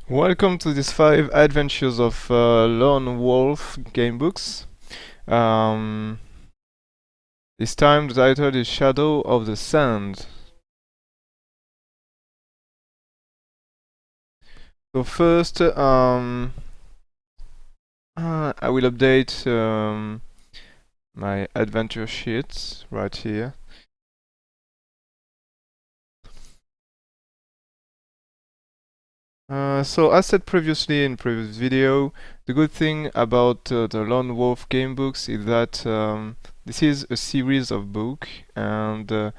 Welcome to these 5 adventures of Lone Wolf gamebooks. Um, this time the title is Shadow of the Sand. So first, I will update my adventure sheet right here. So as said previously in previous video, the good thing about the Lone Wolf gamebooks is that this is a series of book and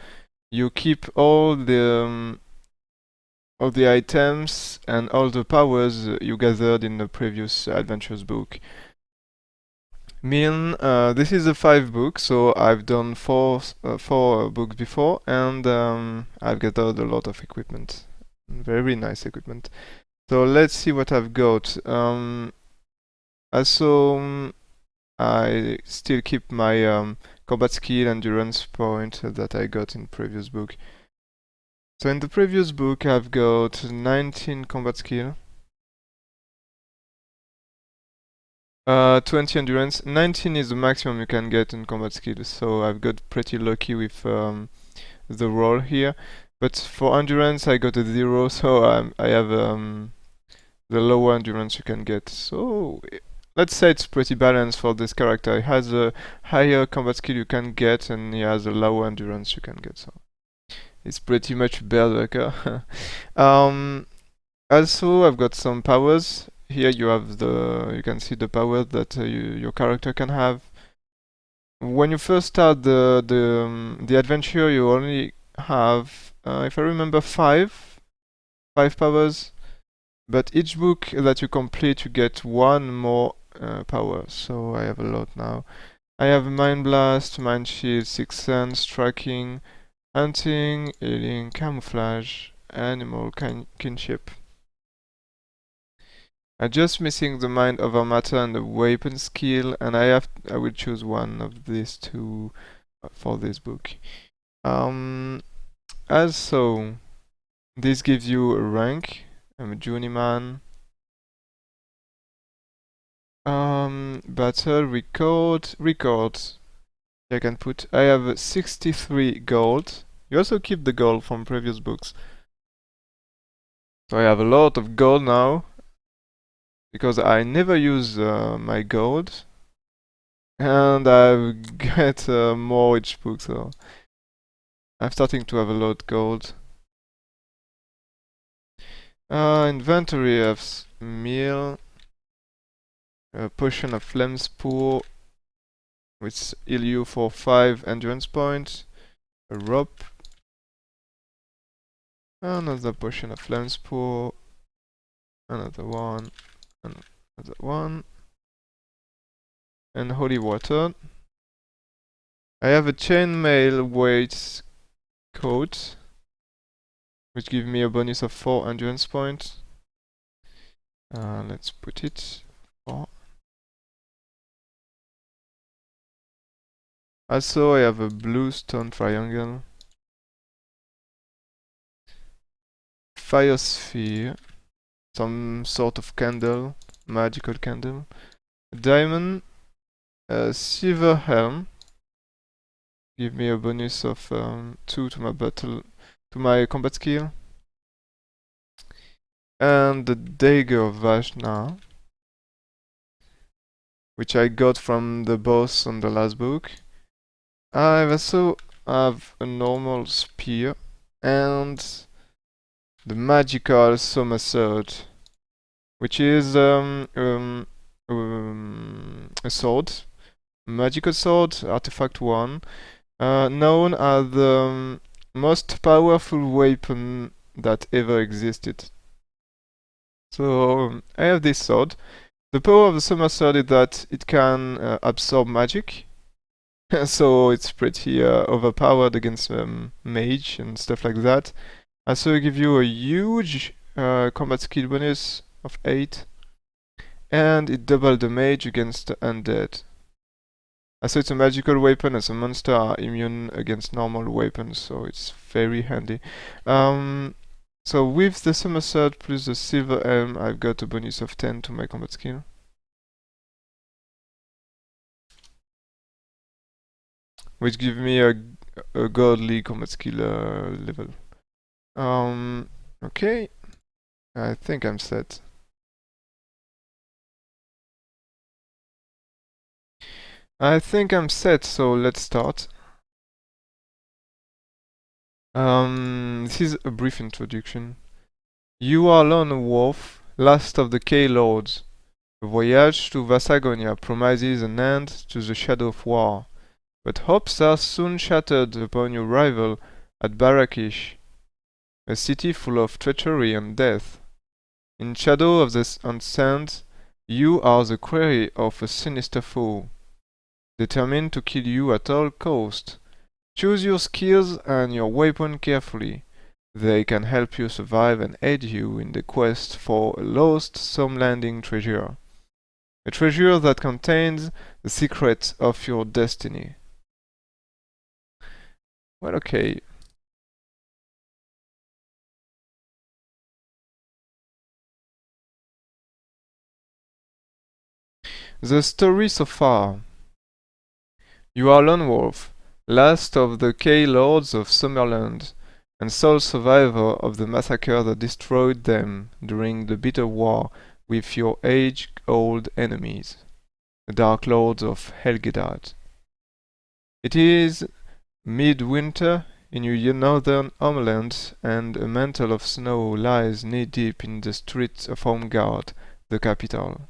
you keep all the items and all the powers you gathered in the previous adventures book. This is a 5 book, so I've done four books before, and I've gathered a lot of equipment, very nice equipment. So let's see what I've got. Also, I still keep my combat skill endurance point that I got in previous book. So in the previous book, I've got 19 combat skill. 20 endurance. 19 is the maximum you can get in combat skills, so I've got pretty lucky with the roll here. But for endurance, I got a 0, so I have the lower endurance you can get. So let's say it's pretty balanced for this character. He has a higher combat skill you can get, and he has a lower endurance you can get. So it's pretty much berserker. Also, I've got some powers. Here you can see the powers that your character can have. When you first start the adventure, you only have, if I remember, five powers. But each book that you complete, you get one more power. So I have a lot now. I have Mind Blast, Mind Shield, Sixth Sense, Tracking, Hunting, Healing, Camouflage, Animal Kinship. I'm just missing the mind over matter and the weapon skill, and I will choose one of these two for this book. Also, this gives you a rank. I'm a journeyman. Battle records. I can put. I have 63 gold. You also keep the gold from previous books. So I have a lot of gold now because I never use my gold. And I've get more each book, so I'm starting to have a lot gold. Inventory of meal, a potion of flame spore, which heal you for 5 endurance points, a rope, another potion of flame spore, another one, and holy water. I have a chainmail weight coat, which gives me a bonus of 4 endurance points. Let's put it 4. Also, I have a blue stone triangle, fire sphere, some sort of candle, magical candle, a diamond, a silver helm, give me a bonus of 2 to my combat skill, and the dagger of Vashna, which I got from the boss on the last book. I also have a normal spear and the magical summer sword, which is a sword, magical sword, artifact 1, known as the most powerful weapon that ever existed. So I have this sword. The power of the summer sword is that it can absorb magic. So it's pretty overpowered against mage and stuff like that. Also give you a huge combat skill bonus of 8, and it doubles the mage against undead. Also it's a magical weapon, as a monster are immune against normal weapons, so it's very handy. So with the somersault plus the silver helm, I've got a bonus of 10 to my combat skill. Which gives me a godly combat skill level. Okay. I think I'm set. I think I'm set, so let's start. This is a brief introduction. You are Lone Wolf, last of the K-Lords. The voyage to Vasagonia promises an end to the shadow of war, but hopes are soon shattered upon your arrival at Barrakish, a city full of treachery and death. In shadow of the sands, you are the quarry of a sinister foe, determined to kill you at all cost. Choose your skills and your weapon carefully. They can help you survive and aid you in the quest for a lost Some Landing treasure. A treasure that contains the secrets of your destiny. Well, okay. The story so far. You are Lone Wolf, last of the K-Lords of Summerland, and sole survivor of the massacre that destroyed them during the bitter war with your age-old enemies, the Dark Lords of Helgedad. It is midwinter in your northern homeland, and a mantle of snow lies knee-deep in the streets of Homegard, the capital.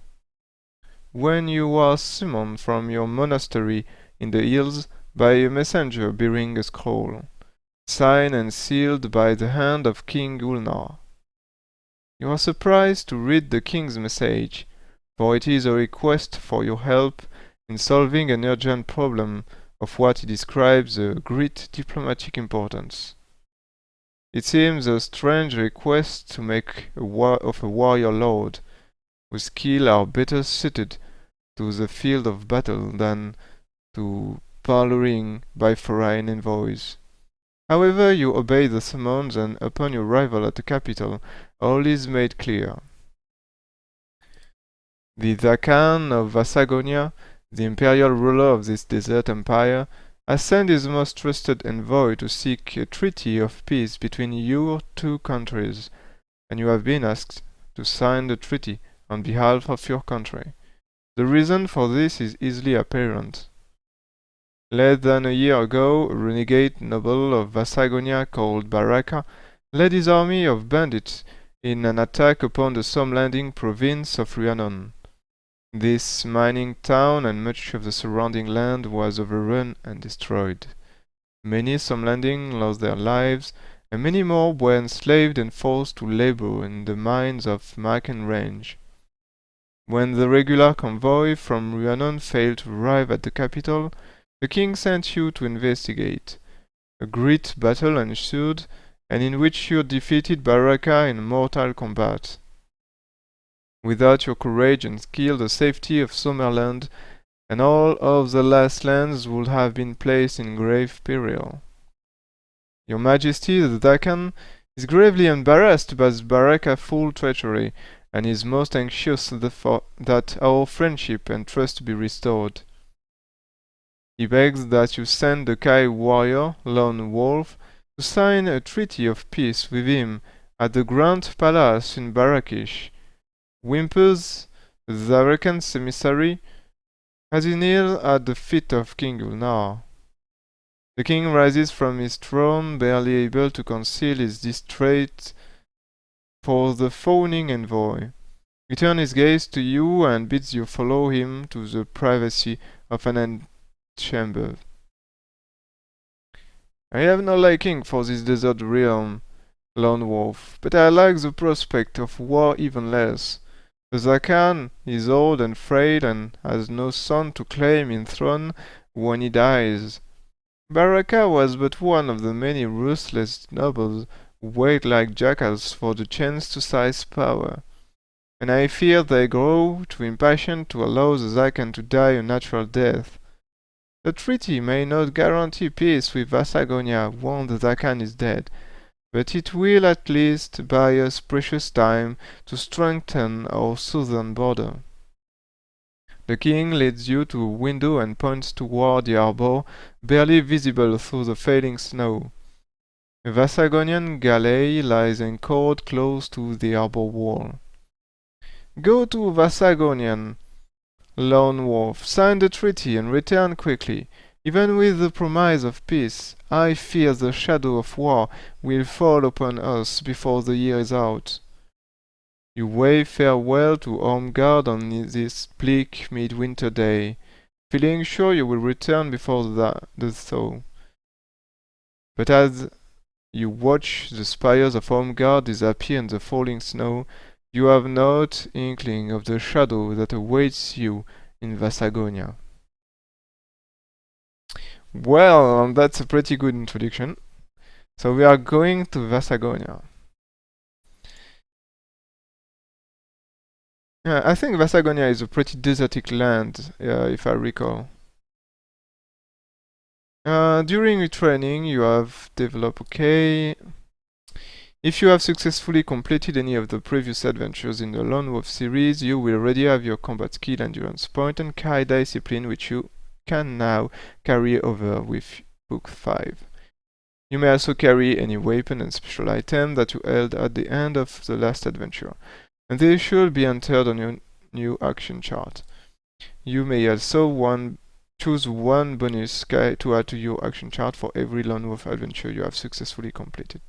When you are summoned from your monastery in the hills by a messenger bearing a scroll, signed and sealed by the hand of King Ulnar. You are surprised to read the king's message, for it is a request for your help in solving an urgent problem of what he describes as great diplomatic importance. It seems a strange request to make of a warrior lord, whose skill are better suited to the field of battle than to parleying by foreign envoys. However, you obey the summons, and upon your arrival at the capital, all is made clear. The Dakan of Vasagonia, the imperial ruler of this desert empire, has sent his most trusted envoy to seek a treaty of peace between your two countries, and you have been asked to sign the treaty on behalf of your country. The reason for this is easily apparent. Less than a year ago, a renegade noble of Vasagonia called Baraka led his army of bandits in an attack upon the Some Landing province of Rhiannon. This mining town and much of the surrounding land was overrun and destroyed. Many Some Landing lost their lives, and many more were enslaved and forced to labor in the mines of Maken Range. When the regular convoy from Rhiannon failed to arrive at the capital, the king sent you to investigate. A great battle ensued, and in which you defeated Baraka in mortal combat. Without your courage and skill, the safety of Summerland and all of the last lands would have been placed in grave peril. Your Majesty the Dakan is gravely embarrassed by Baraka's full treachery, and is most anxious that our friendship and trust be restored. He begs that you send the Kai warrior, Lone Wolf, to sign a treaty of peace with him at the Grand Palace in Barrakish. Whimpers, the Zarakan's emissary, as he kneels at the feet of King Ulnar. The king rises from his throne, barely able to conceal his distress for the fawning envoy. He turns his gaze to you and bids you follow him to the privacy of an antechamber. I have no liking for this desert realm, Lone Wolf, but I like the prospect of war even less. The Zakan is old and frail and has no son to claim his throne when he dies. Baraka was but one of the many ruthless nobles who wait like jackals for the chance to seize power, and I fear they grow too impatient to allow the Zakan to die a natural death. The treaty may not guarantee peace with Vasagonia once the Zakan is dead, but it will at least buy us precious time to strengthen our southern border. The king leads you to a window and points toward the harbor, barely visible through the fading snow. A Vasagonian galley lies anchored close to the harbor wall. Go to Vasagonian, Lone Wolf, sign the treaty and return quickly. Even with the promise of peace, I fear the shadow of war will fall upon us before the year is out. You wave farewell to Ormgard on this bleak midwinter day, feeling sure you will return before the thaw. But as you watch the spires of Ormgard disappear in the falling snow, you have no inkling of the shadow that awaits you in Vasagonia. Well, that's a pretty good introduction. So we are going to Vasagonia. Yeah, I think Vasagonia is a pretty desertic land, if I recall. During your training, you have developed okay. If you have successfully completed any of the previous adventures in the Lone Wolf series, you will already have your combat skill, endurance point, and Kai discipline, which you can now carry over with Book 5. You may also carry any weapon and special item that you held at the end of the last adventure, and they should be entered on your new action chart. You may also choose one bonus to add to your action chart for every Lone Wolf adventure you have successfully completed.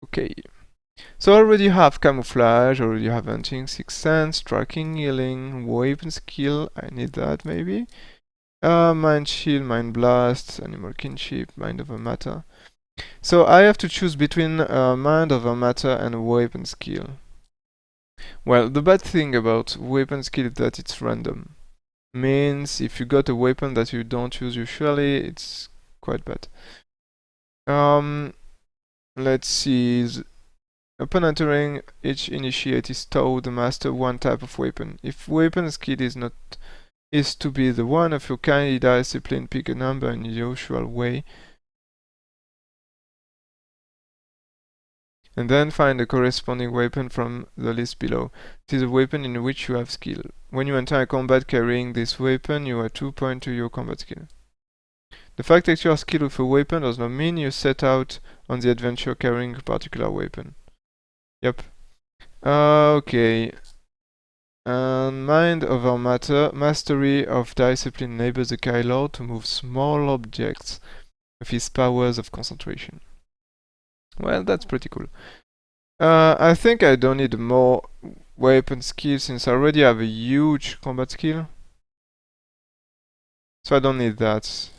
Okay, so I already have camouflage, already have hunting, sixth sense, tracking, healing, weapon skill, I need that maybe. Mind shield, mind blast, animal kinship, mind over matter. So I have to choose between mind over matter and weapon skill. Well, the bad thing about weapon skill is that it's random. Means if you got a weapon that you don't use usually, it's quite bad. Let's see. Upon entering, each initiate is told to master one type of weapon. If weapon skill is to be the one of your kind discipline, pick a number in the usual way, and then find the corresponding weapon from the list below. It is a weapon in which you have skill. When you enter a combat carrying this weapon, you add 2 points to your combat skill. The fact that you are skilled with a weapon does not mean you set out on the adventure carrying a particular weapon. Yep. Okay. And mind over matter, mastery of discipline enables the Kai Lord to move small objects with his powers of concentration. Well, that's pretty cool. I think I don't need more weapon skill since I already have a huge combat skill. So I don't need that.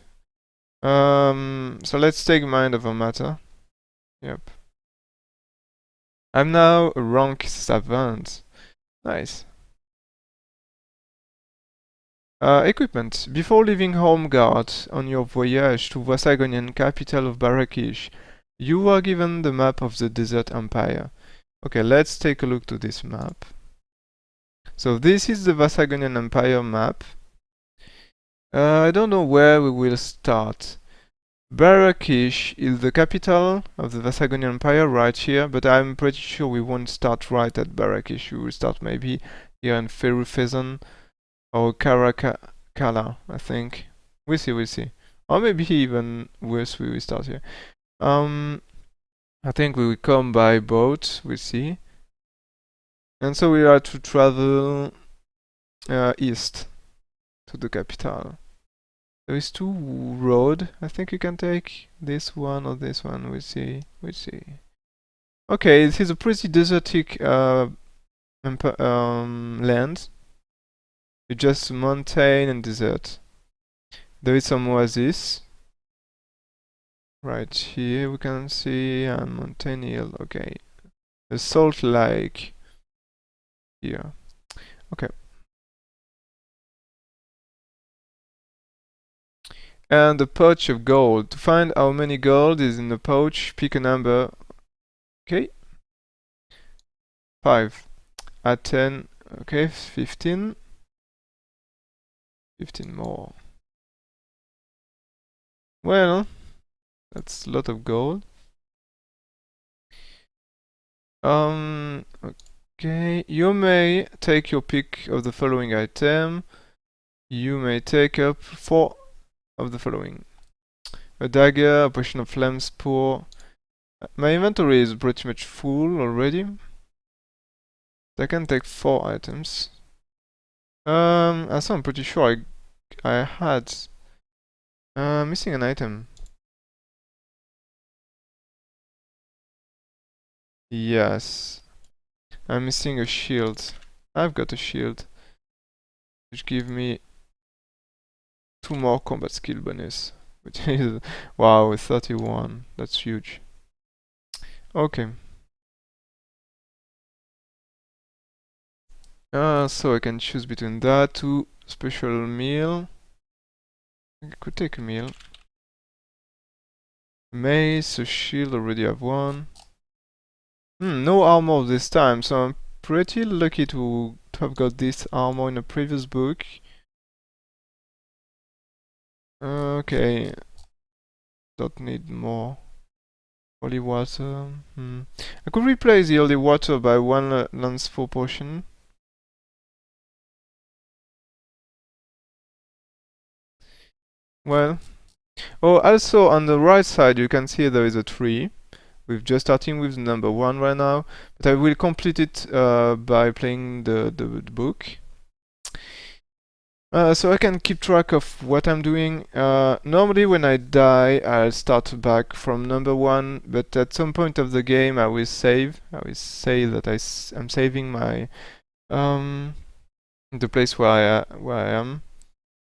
So let's take mind over matter. Yep. I'm now rank savant. Nice. Equipment. Before leaving Hormgard on your voyage to Vasagonian capital of Barakish, you are given the map of the Desert Empire. Okay, let's take a look to this map. So this is the Vasagonian Empire map. I don't know where we will start. Barakish is the capital of the Vasagonian Empire right here, but I'm pretty sure we won't start right at Barakish. We will start maybe here in Ferufezon or Karakala, I think. We'll see. Or maybe even worse, we will start here. I think we will come by boat, we'll see. And so we are to travel east to the capital. There is 2 roads. I think you can take this one or this one. We'll see. Okay, this is a pretty desertic land. It's just mountain and desert. There is some oasis. Right here we can see a mountain hill. Okay, a salt lake here. Okay. And a pouch of gold. To find how many gold is in the pouch, pick a number. Okay. 5. Add 10. Okay, 15. 15 more. Well, that's a lot of gold. Okay, you may take your pick of the following item. You may take up 4 of the following: a dagger, a potion of flame spore. My inventory is pretty much full already. I can take 4 items. I'm pretty sure I had missing an item. Yes, I'm missing a shield. I've got a shield, which give me 2 more combat skill bonus, which is wow, 31. That's huge. Okay. So I can choose between that, 2 special meal. I could take a meal. Mace, a shield, already have 1. No armor this time, so I'm pretty lucky to have got this armor in a previous book. Okay, don't need more holy water. I could replace the holy water by 1 lance 4 potion. Well, oh, also on the right side you can see there is a tree. We're just starting with number 1 right now, but I will complete it by playing the book. So I can keep track of what I'm doing. Normally when I die, I'll start back from number 1, but at some point of the game I will save. I will say that I'm saving my the place where I am.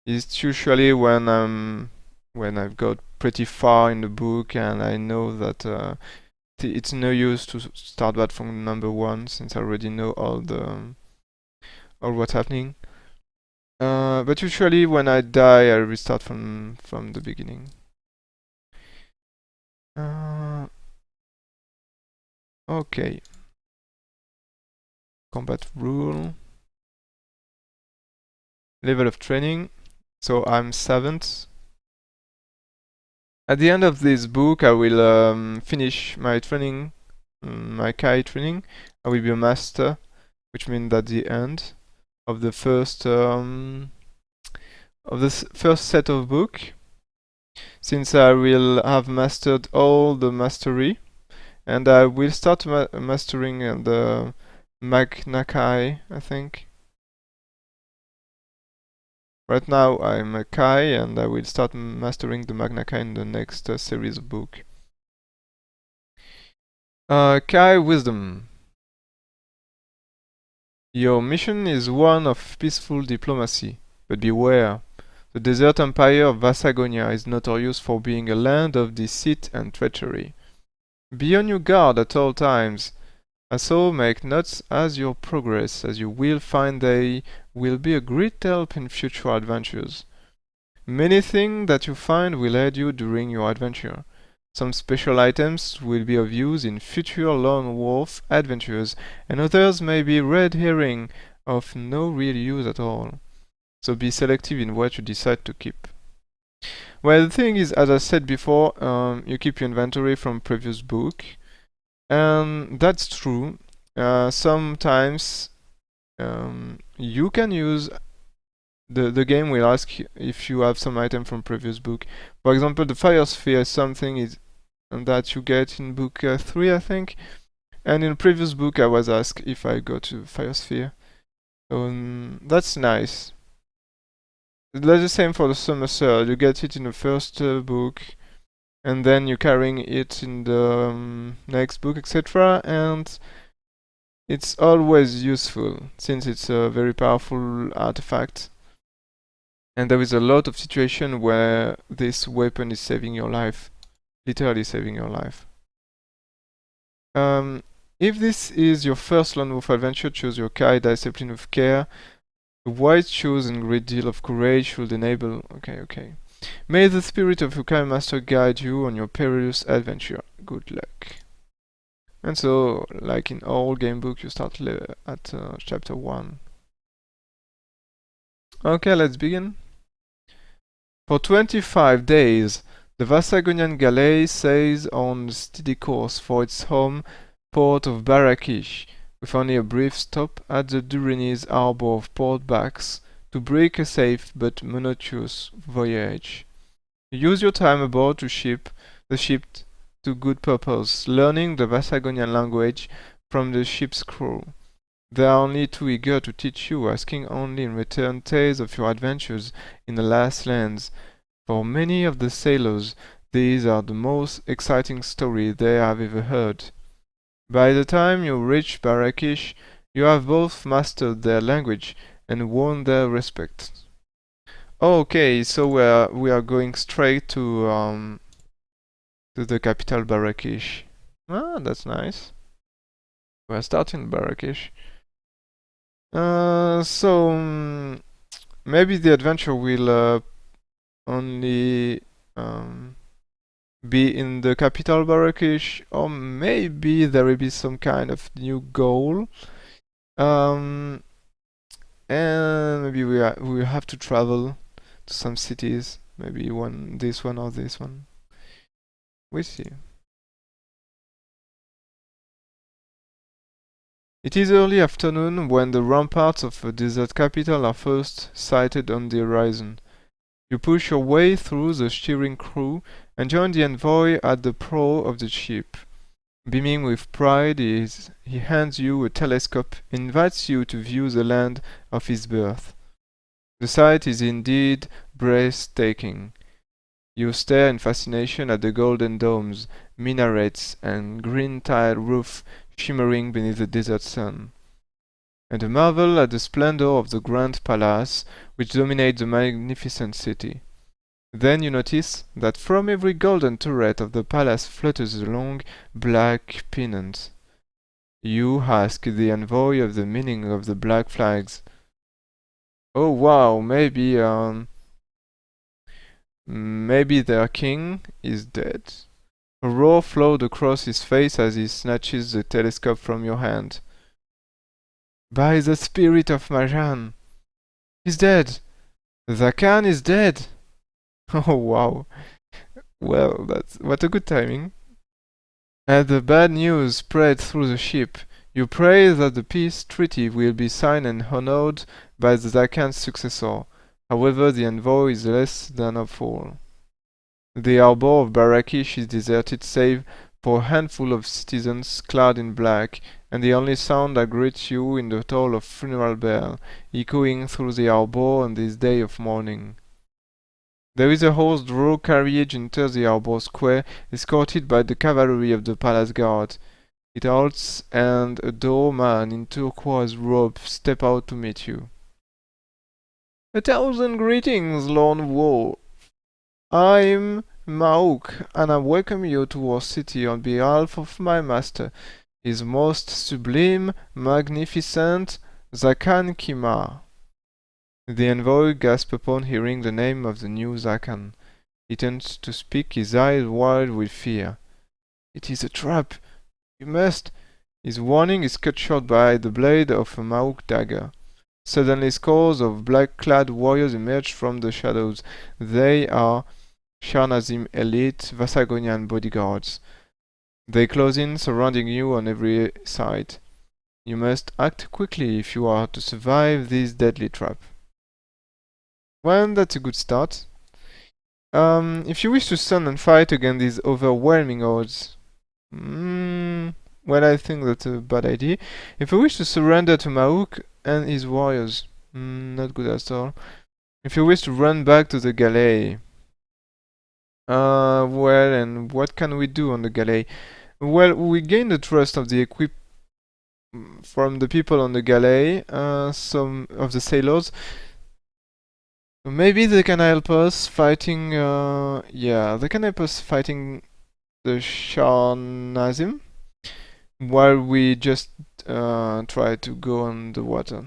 It's usually when I've got pretty far in the book and I know that it's no use to start back from number 1 since I already know all what's happening. But usually when I die, I restart from the beginning. Okay. Combat rule. Level of training. So I'm 7th. At the end of this book, I will finish my training, my Kai training. I will be a master, which means at the end of the first first set of book. Since I will have mastered all the mastery, and I will start mastering the Magna Kai, I think. Right now I'm a Kai, and I will start mastering the Magna Kai in the next series of book. Kai Wisdom. Your mission is one of peaceful diplomacy, but beware. The desert empire of Vassagonia is notorious for being a land of deceit and treachery. Be on your guard at all times. So make notes as you progress, as you will find they will be a great help in future adventures. Many things that you find will aid you during your adventure. Some special items will be of use in future lone wolf adventures, and others may be red herring of no real use at all. So be selective in what you decide to keep. Well, the thing is, as I said before, you keep your inventory from previous book. And that's true. Sometimes you can use the game will ask if you have some item from previous book. For example, the fire sphere is something that you get in book 3, I think. And in the previous book, I was asked if I got to fire sphere. That's nice. That's the same for the summer sword. You get it in the first book, and then you're carrying it in the next book, etc. And it's always useful since it's a very powerful artifact. And there is a lot of situation where this weapon is saving your life, literally saving your life. If this is your first lone wolf adventure, choose your Kai discipline with care. The wise choose and great deal of courage should enable. Okay. May the spirit of your Kai master guide you on your perilous adventure. Good luck. And so, like in all game book, you start at chapter 1. Okay, let's begin. For 25 days, the Vassagonian galley sails on a steady course for its home port of Barrakish, with only a brief stop at the Durinese harbor of Port Bax to break a safe but monotonous voyage. Use your time aboard the ship to good purpose, learning the Vasagonian language from the ship's crew. They are only too eager to teach you, asking only in return tales of your adventures in the last lands. For many of the sailors, these are the most exciting stories they have ever heard. By the time you reach Barrakish, you have both mastered their language and won their respect. Okay, so we are going straight to the capital Barrakish. Ah, that's nice. We're starting Barrakish. Maybe the adventure will only be in the capital Barrakish, or maybe there will be some kind of new goal. And maybe we will have to travel to some cities. Maybe this one or this one. We see. It is early afternoon when the ramparts of the desert capital are first sighted on the horizon. You push your way through the steering crew and join the envoy at the prow of the ship. Beaming with pride, he hands you a telescope and invites you to view the land of his birth. The sight is indeed breathtaking. You stare in fascination at the golden domes, minarets, and green-tiled roof shimmering beneath the desert sun, and marvel at the splendor of the grand palace which dominates the magnificent city. Then you notice that from every golden turret of the palace flutters a long black pennant. You ask the envoy of the meaning of the black flags. Oh wow, maybe their king is dead. A roar flowed across his face as he snatches the telescope from your hand. By the spirit of Majan, he's dead! The Khan is dead! Oh wow. Well, what a good timing. As the bad news spread through the ship, you pray that the peace treaty will be signed and honored by the Zakan's successor. However, the envoy is less than hopeful. The harbor of Barrakish is deserted save for a handful of citizens clad in black, and the only sound that greets you is the toll of funeral bell, echoing through the harbor on this day of mourning. There is a horse-drawn carriage enters the harbor square, escorted by the cavalry of the palace guard. It halts, and a doorman in turquoise robe steps out to meet you. 1,000 greetings, Lord Wolf. I'm Mauk, and I welcome you to our city on behalf of my master, His Most Sublime, Magnificent Zakan Kimar. The envoy gasps upon hearing the name of the new Zakan. He turns to speak, his eyes wild with fear. It is a trap. You must. His warning is cut short by the blade of a Mauk dagger. Suddenly scores of black-clad warriors emerge from the shadows. They are Sharnazim elite Vasagonian bodyguards. They close in, surrounding you on every side. You must act quickly if you are to survive this deadly trap. Well, that's a good start. If you wish to stand and fight against these overwhelming odds, well, I think that's a bad idea. If you wish to surrender to Mauk and his warriors, not good at all. If you wish to run back to the galley, well, and what can we do on the galley? Well, we gain the trust of the from the people on the galley, some of the sailors. Maybe they can help us fighting, they can help us fighting the Sharnazim while we just try to go on the water.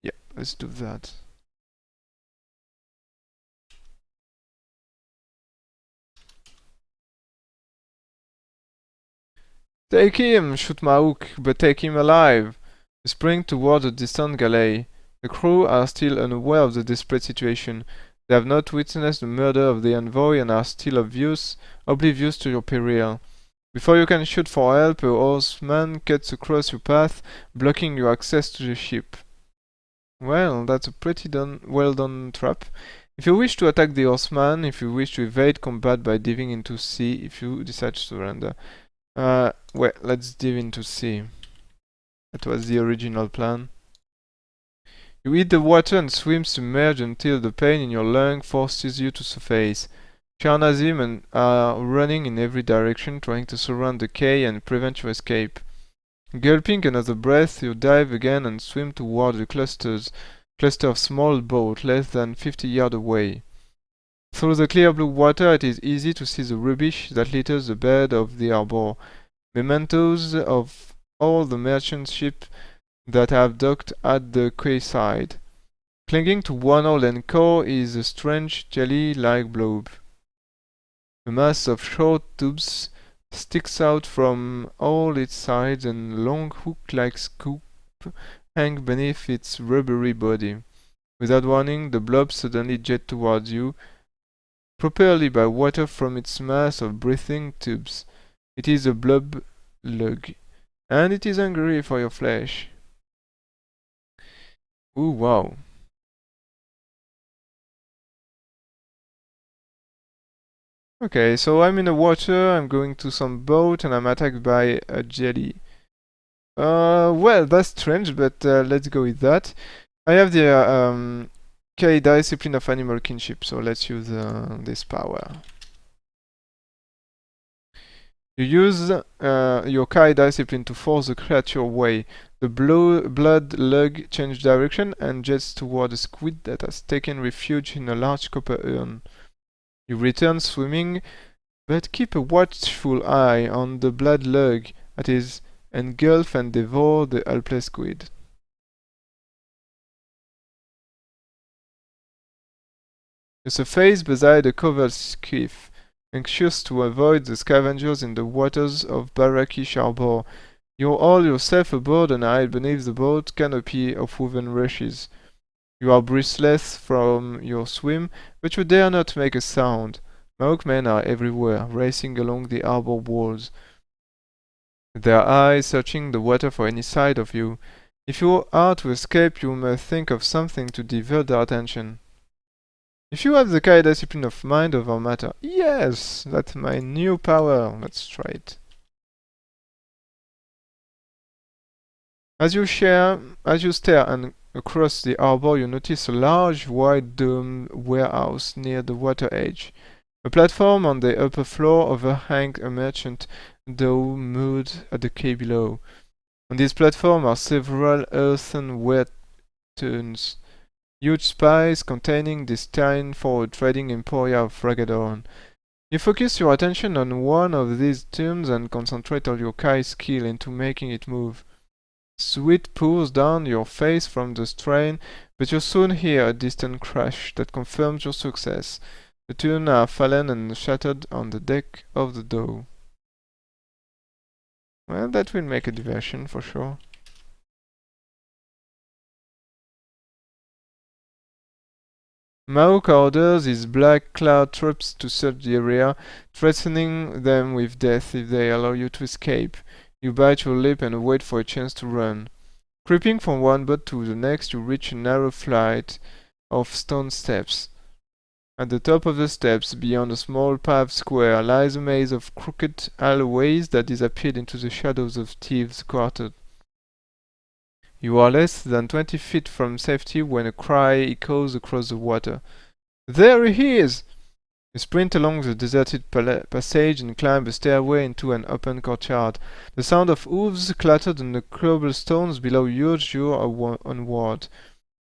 Yeah, let's do that. Take him, shoot Mauk, but take him alive. You spring toward the distant galley. The crew are still unaware of the desperate situation. They have not witnessed the murder of the envoy and are still oblivious to your peril. Before you can shoot for help, a horseman cuts across your path, blocking your access to the ship. Well, that's a pretty well done trap. If you wish to attack the horseman, if you wish to evade combat by diving into sea, if you decide to surrender. Well, let's dive into sea. That was the original plan. You hit the water and swim submerged until the pain in your lung forces you to surface. Sharnazim are running in every direction, trying to surround the quay and prevent your escape. Gulping another breath, you dive again and swim toward the cluster of small boats less than 50 yards away. Through the clear blue water, it is easy to see the rubbish that litters the bed of the harbor, mementos of all the merchant ships that have docked at the quayside. Clinging to one old anchor is a strange jelly-like blob. A mass of short tubes sticks out from all its sides and long hook-like scoops hang beneath its rubbery body. Without warning, the blob suddenly jets towards you, propelled by water from its mass of breathing tubes. It is a blob lug, and it is hungry for your flesh. Ooh, wow. Okay, so I'm in the water, I'm going to some boat, and I'm attacked by a jelly. Well, that's strange, but let's go with that. I have the K discipline of animal kinship, so let's use this power. You use your Kai discipline to force the creature away. The blood lug changes direction and jets toward a squid that has taken refuge in a large copper urn. You return swimming, but keep a watchful eye on the blood lug that is engulf and devour the helpless squid. You surface beside a covered skiff, anxious to avoid the scavengers in the waters of Barakish Harbor. You haul yourself aboard and hide beneath the boat canopy of woven rushes. You are breathless from your swim, but you dare not make a sound. Milkmen are everywhere, racing along the harbor walls, their eyes searching the water for any sight of you. If you are to escape, you must think of something to divert their attention. If you have the Kai discipline of mind over matter, yes, that's my new power. Let's try it. As you stare across the harbor, you notice a large, wide domed warehouse near the water edge. A platform on the upper floor overhangs a merchant dome moored at the quay below. On this platform are several earthenware tuns, huge spies containing destined for a trading emporia of Ragadorn. You focus your attention on one of these tunes and concentrate all your Kai skill into making it move. Sweat pours down your face from the strain, but you soon hear a distant crash that confirms your success. The tunes are fallen and shattered on the deck of the dhow. Well, that will make a diversion for sure. Mauk orders his black cloud troops to search the area, threatening them with death if they allow you to escape. You bite your lip and wait for a chance to run. Creeping from one boat to the next, you reach a narrow flight of stone steps. At the top of the steps, beyond a small paved square, lies a maze of crooked alleyways that disappeared into the shadows of thieves' quarters. You are less than 20 feet from safety when a cry echoes across the water. There he is! You sprint along the deserted passage and climb a stairway into an open courtyard. The sound of hooves clattered on the cobblestones below urged you onward.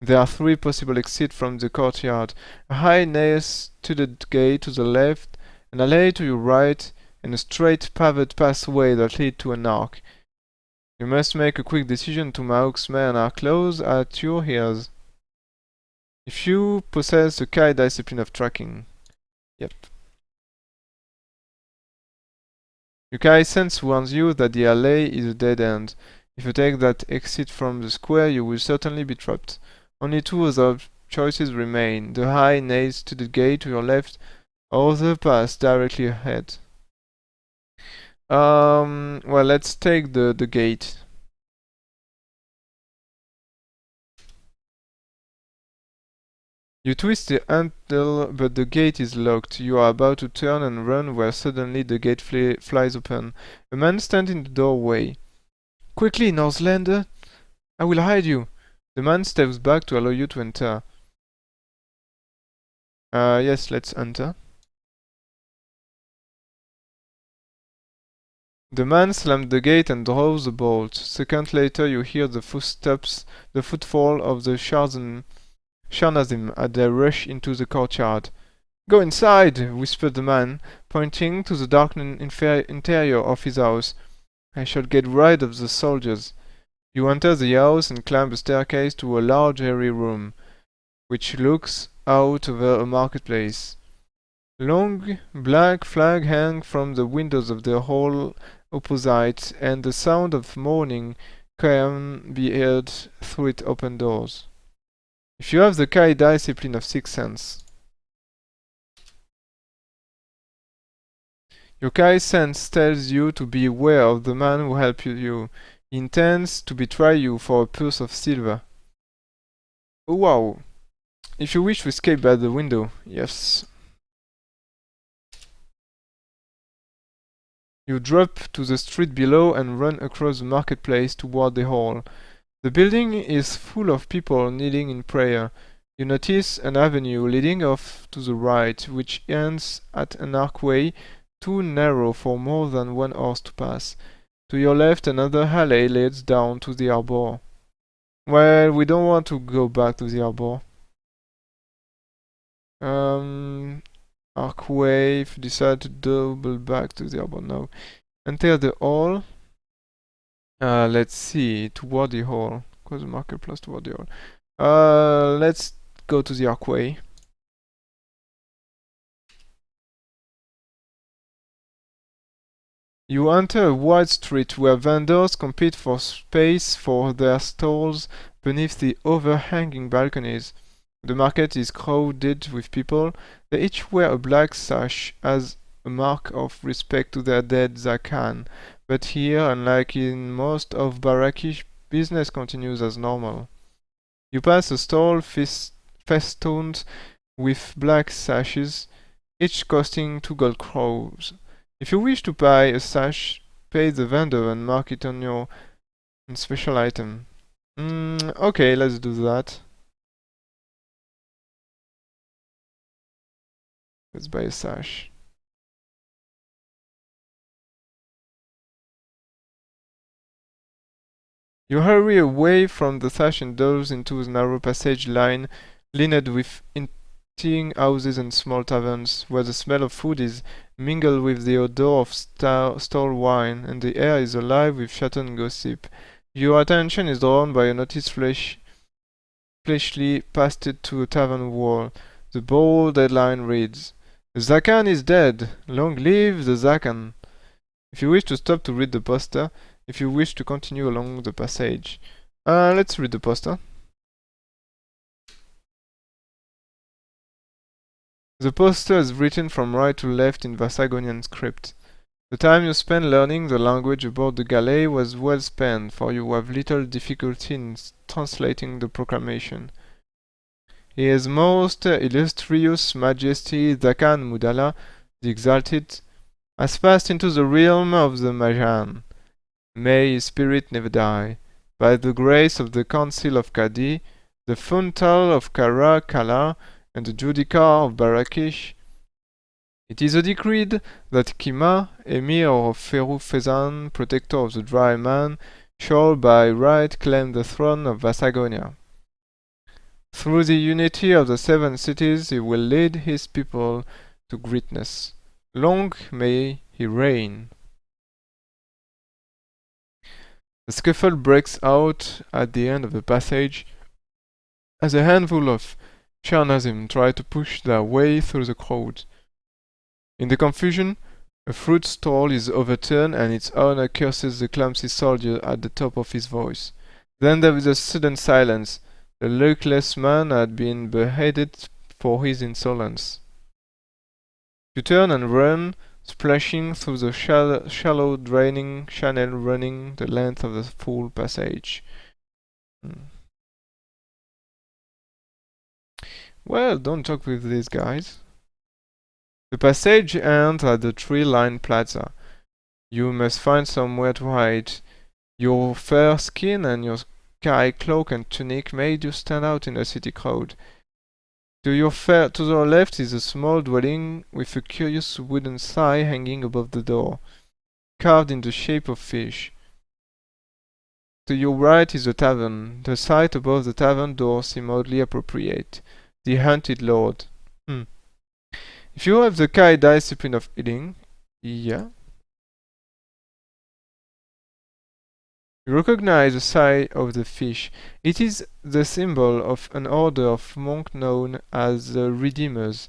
There are three possible exits from the courtyard: a high nail-studded gate to the left, an alley to your right, and a straight paved pathway that leads to an arch. You must make a quick decision. To Mauk's men are close at your heels. If you possess the Kai discipline of tracking. Yep. Your Kai sense warns you that the alley is a dead end. If you take that exit from the square, you will certainly be trapped. Only two other choices remain: the high nails to the gate to your left, or the path directly ahead. Well, let's take the gate. You twist the handle, but the gate is locked. You are about to turn and run where suddenly the gate flies open. A man stands in the doorway. Quickly, Northlander! I will hide you! The man steps back to allow you to enter. Yes, let's enter. The man slams the gate and draws the bolt. Seconds later, you hear the footfall of the Sharnazim as they rush into the courtyard. Go inside, whispered the man, pointing to the darkened interior of his house. I shall get rid of the soldiers. You enter the house and climb a staircase to a large airy room, which looks out over a marketplace. Long black flags hang from the windows of the hall opposite, and the sound of mourning can be heard through its open doors. If you have the Kai discipline of Sixth Sense, your Kai sense tells you to be aware of the man who helped you. He intends to betray you for a purse of silver. Oh wow! If you wish to escape by the window, yes. You drop to the street below and run across the marketplace toward the hall. The building is full of people kneeling in prayer. You notice an avenue leading off to the right, which ends at an archway too narrow for more than one horse to pass. To your left, another alley leads down to the arbor. Well, we don't want to go back to the arbor. Archway, if you decide to double back to the arbor, no. Enter the hall. Let's see, toward the hall. Close the marketplace toward the hall. Let's go to the archway. You enter a wide street where vendors compete for space for their stalls beneath the overhanging balconies. The market is crowded with people. They each wear a black sash as a mark of respect to their dead Zakan. But here, unlike in most of Barakish, business continues as normal. You pass a stall festooned with black sashes, each costing 2 gold crowns. If you wish to buy a sash, pay the vendor and mark it on your special item. Okay, let's do that. Let's buy a sash. You hurry away from the sash and doors into the narrow passage line lined with eating houses and small taverns, where the smell of food is mingled with the odor of stale wine, and the air is alive with chatter and gossip. Your attention is drawn by a notice fleshly pasted to a tavern wall. The bold headline reads, "Zakan is dead! Long live the Zakan!" If you wish to stop to read the poster, if you wish to continue along the passage. Let's read the poster. The poster is written from right to left in Vasagonian script. The time you spent learning the language aboard the galley was well spent, for you have little difficulty in translating the proclamation. His most illustrious Majesty Zakan Mudala, the Exalted, has passed into the realm of the Majan. May his spirit never die. By the grace of the Council of Kadi, the Funtal of Kara Kala, and the Judicar of Barakish, it is decreed that Kima, Emir of Feru Fezan, protector of the Dry Man, shall by right claim the throne of Vasagonia. Through the unity of the 7 cities, he will lead his people to greatness. Long may he reign. A scuffle breaks out at the end of the passage as a handful of Sharnazim try to push their way through the crowd. In the confusion, a fruit stall is overturned and its owner curses the clumsy soldier at the top of his voice. Then there is a sudden silence. The luckless man had been beheaded for his insolence. You turn and run splashing through the shallow draining channel running the length of the full passage. Hmm. Well, don't talk with these guys. The passage ends at the tree-lined plaza. You must find somewhere to hide. Your fair skin and your sky cloak and tunic made you stand out in the city crowd. To the left is a small dwelling with a curious wooden sign hanging above the door, carved in the shape of fish. To your right is a tavern. The sight above the tavern door seems oddly appropriate. The Hunted Lord. Hmm. If you have the Kai discipline of eating, yeah, you recognize the sign of the fish. It is the symbol of an order of monks known as the Redeemers,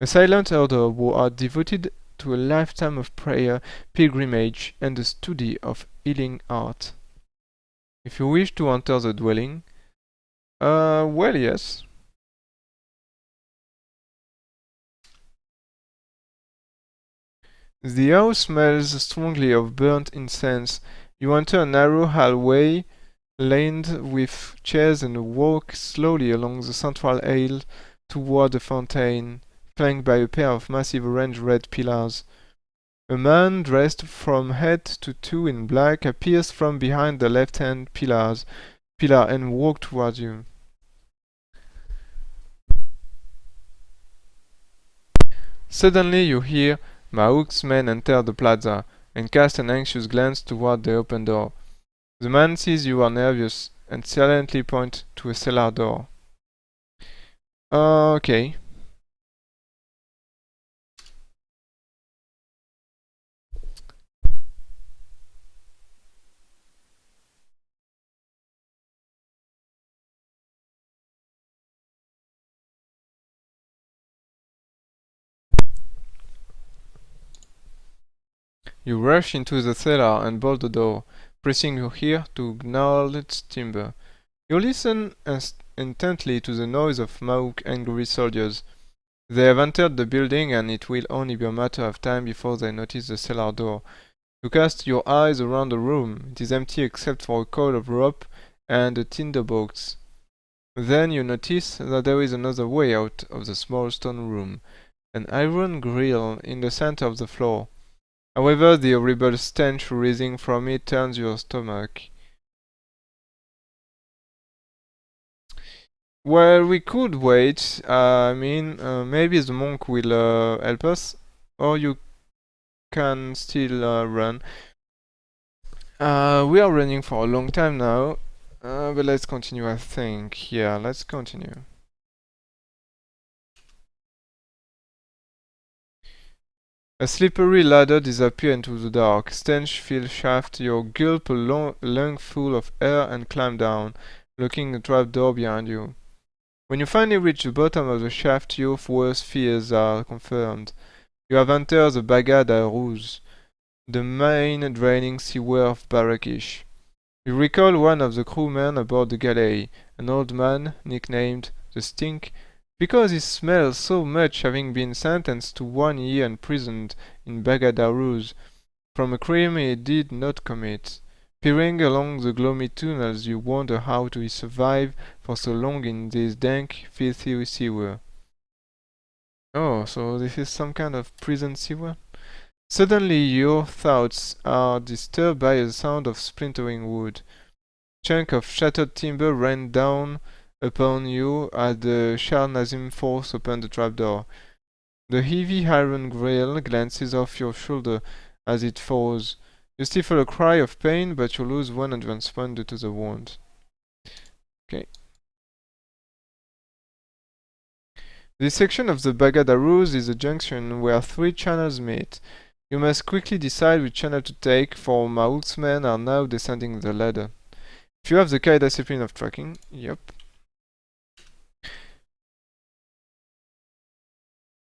a silent order who are devoted to a lifetime of prayer, pilgrimage, and the study of healing art. If you wish to enter the dwelling, well, yes. The house smells strongly of burnt incense. You enter a narrow hallway lined with chairs and walk slowly along the central aisle toward the fountain, flanked by a pair of massive orange-red pillars. A man dressed from head to toe in black appears from behind the left-hand pillar and walks towards you. Suddenly you hear Maouk's men enter the plaza and cast an anxious glance toward the open door. The man sees you are nervous and silently points to a cellar door. Okay. You rush into the cellar and bolt the door, pressing your ear to acknowledge timber. You listen intently to the noise of Maouk angry soldiers. They have entered the building and it will only be a matter of time before they notice the cellar door. You cast your eyes around the room. It is empty except for a coil of rope and a tinder box. Then you notice that there is another way out of the small stone room, an iron grill in the center of the floor. However, the horrible stench rising from it turns your stomach. Well, we could wait. Maybe the monk will help us, or you can still run. We are running for a long time now, but let's continue, I think. Yeah, let's continue. A slippery ladder disappears into the dark, stench-filled shaft. You gulp a lungful of air and climb down, locking the trapdoor behind you. When you finally reach the bottom of the shaft, your worst fears are confirmed. You have entered the Bagad Rouge, the main draining sewer of Barrakish. You recall one of the crewmen aboard the galley, an old man nicknamed the Stink, because he smelled so much, having been sentenced to 1 year imprisoned in Bagad Rouge from a crime he did not commit. Peering along the gloomy tunnels, you wonder how he survived for so long in this dank, filthy sewer. Oh, so this is some kind of prison sewer? Suddenly your thoughts are disturbed by a sound of splintering wood. Chunk of shattered timber rain down upon you as the Shah Nazim force open the trapdoor. The heavy iron grill glances off your shoulder as it falls. You stifle a cry of pain, but you lose one advance point due to the wound. Okay. This section of the Bagad Aruz is a junction where 3 channels meet. You must quickly decide which channel to take, for Maouk's men are now descending the ladder. If you have the Kai discipline of tracking, yep.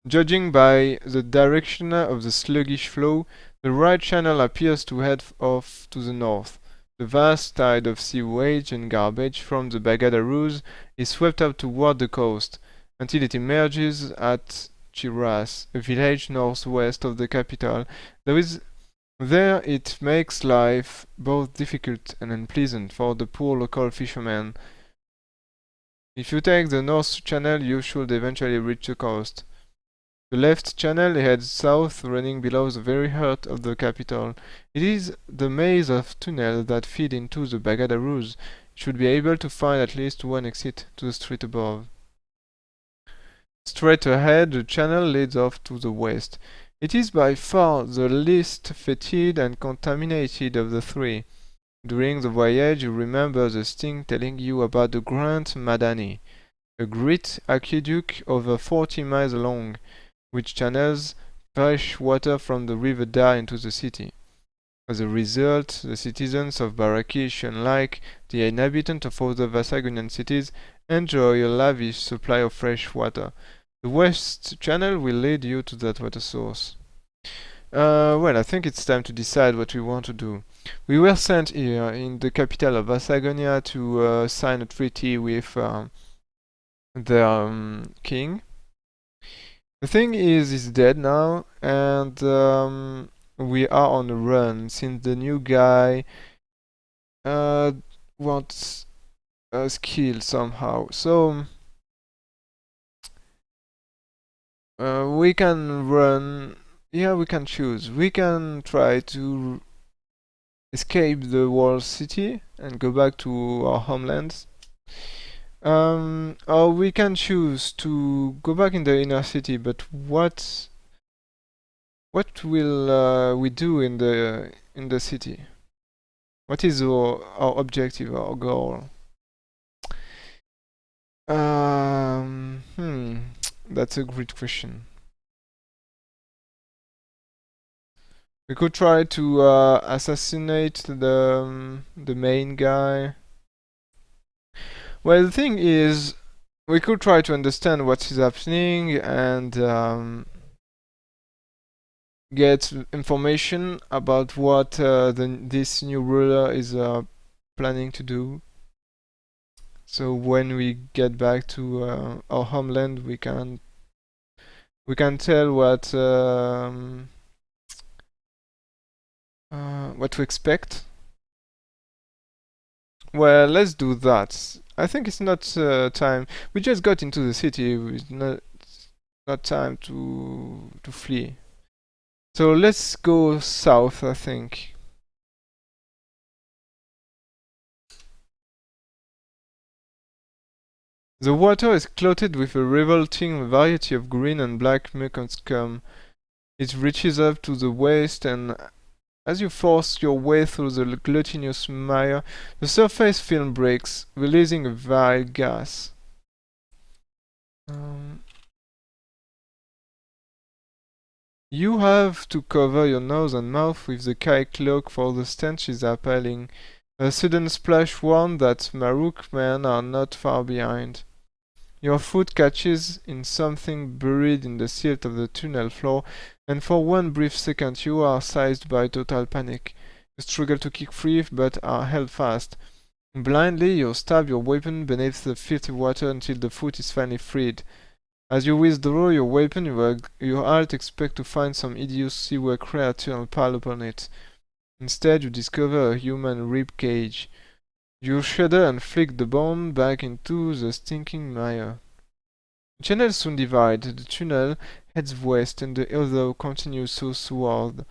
Judging by the direction of the sluggish flow, the right channel appears to head off to the north. The vast tide of sewage and garbage from the Bagad Aruz is swept out toward the coast, until it emerges at Chiras, a village northwest of the capital. There it makes life both difficult and unpleasant for the poor local fishermen. If you take the north channel, you should eventually reach the coast. The left channel heads south, running below the very heart of the capital. It is the maze of tunnels that feed into the Bagada Ruse. You should be able to find at least one exit to the street above. Straight ahead, the channel leads off to the west. It is by far the least fetid and contaminated of the three. During the voyage, you remember the Sting telling you about the Grand Madani, a great aqueduct over 40 miles long, which channels fresh water from the river Dar into the city. As a result, the citizens of Barakish, unlike the inhabitants of other Vasagonian cities, enjoy a lavish supply of fresh water. The west channel will lead you to that water source. Well, I think it's time to decide what we want to do. We were sent here in the capital of Vasagonia to sign a treaty with the king. The thing is, he's dead now, and we are on a run since the new guy wants a skill somehow. So we can run. Yeah, we can choose. We can try to escape the walled city and go back to our homelands. Or we can choose to go back in the inner city, but what will we do in the city? What is our objective, our goal? That's a great question. We could try to assassinate the main guy. Well, the thing is, we could try to understand what is happening and get information about what this new ruler is planning to do. So when we get back to our homeland, we can tell what to expect. Well, let's do that. I think it's not time. We just got into the city. It's not time to flee. So let's go south, I think. The water is clotted with a revolting variety of green and black muck and scum. It reaches up to the waist, and as you force your way through the glutinous mire, the surface film breaks, releasing a vile gas. You have to cover your nose and mouth with the Kai cloak, for the stench is appalling. A sudden splash warns that Maruk men are not far behind. Your foot catches in something buried in the silt of the tunnel floor, and for one brief second you are seized by total panic. You struggle to kick free, but are held fast. Blindly, you stab your weapon beneath the filthy water until the foot is finally freed. As you withdraw your weapon, you half expect to find some hideous seaward creature piled upon it. Instead, you discover a human rib cage. You shudder and flick the bone back into the stinking mire. The channels soon divide. The tunnel heads west and the other continues southward.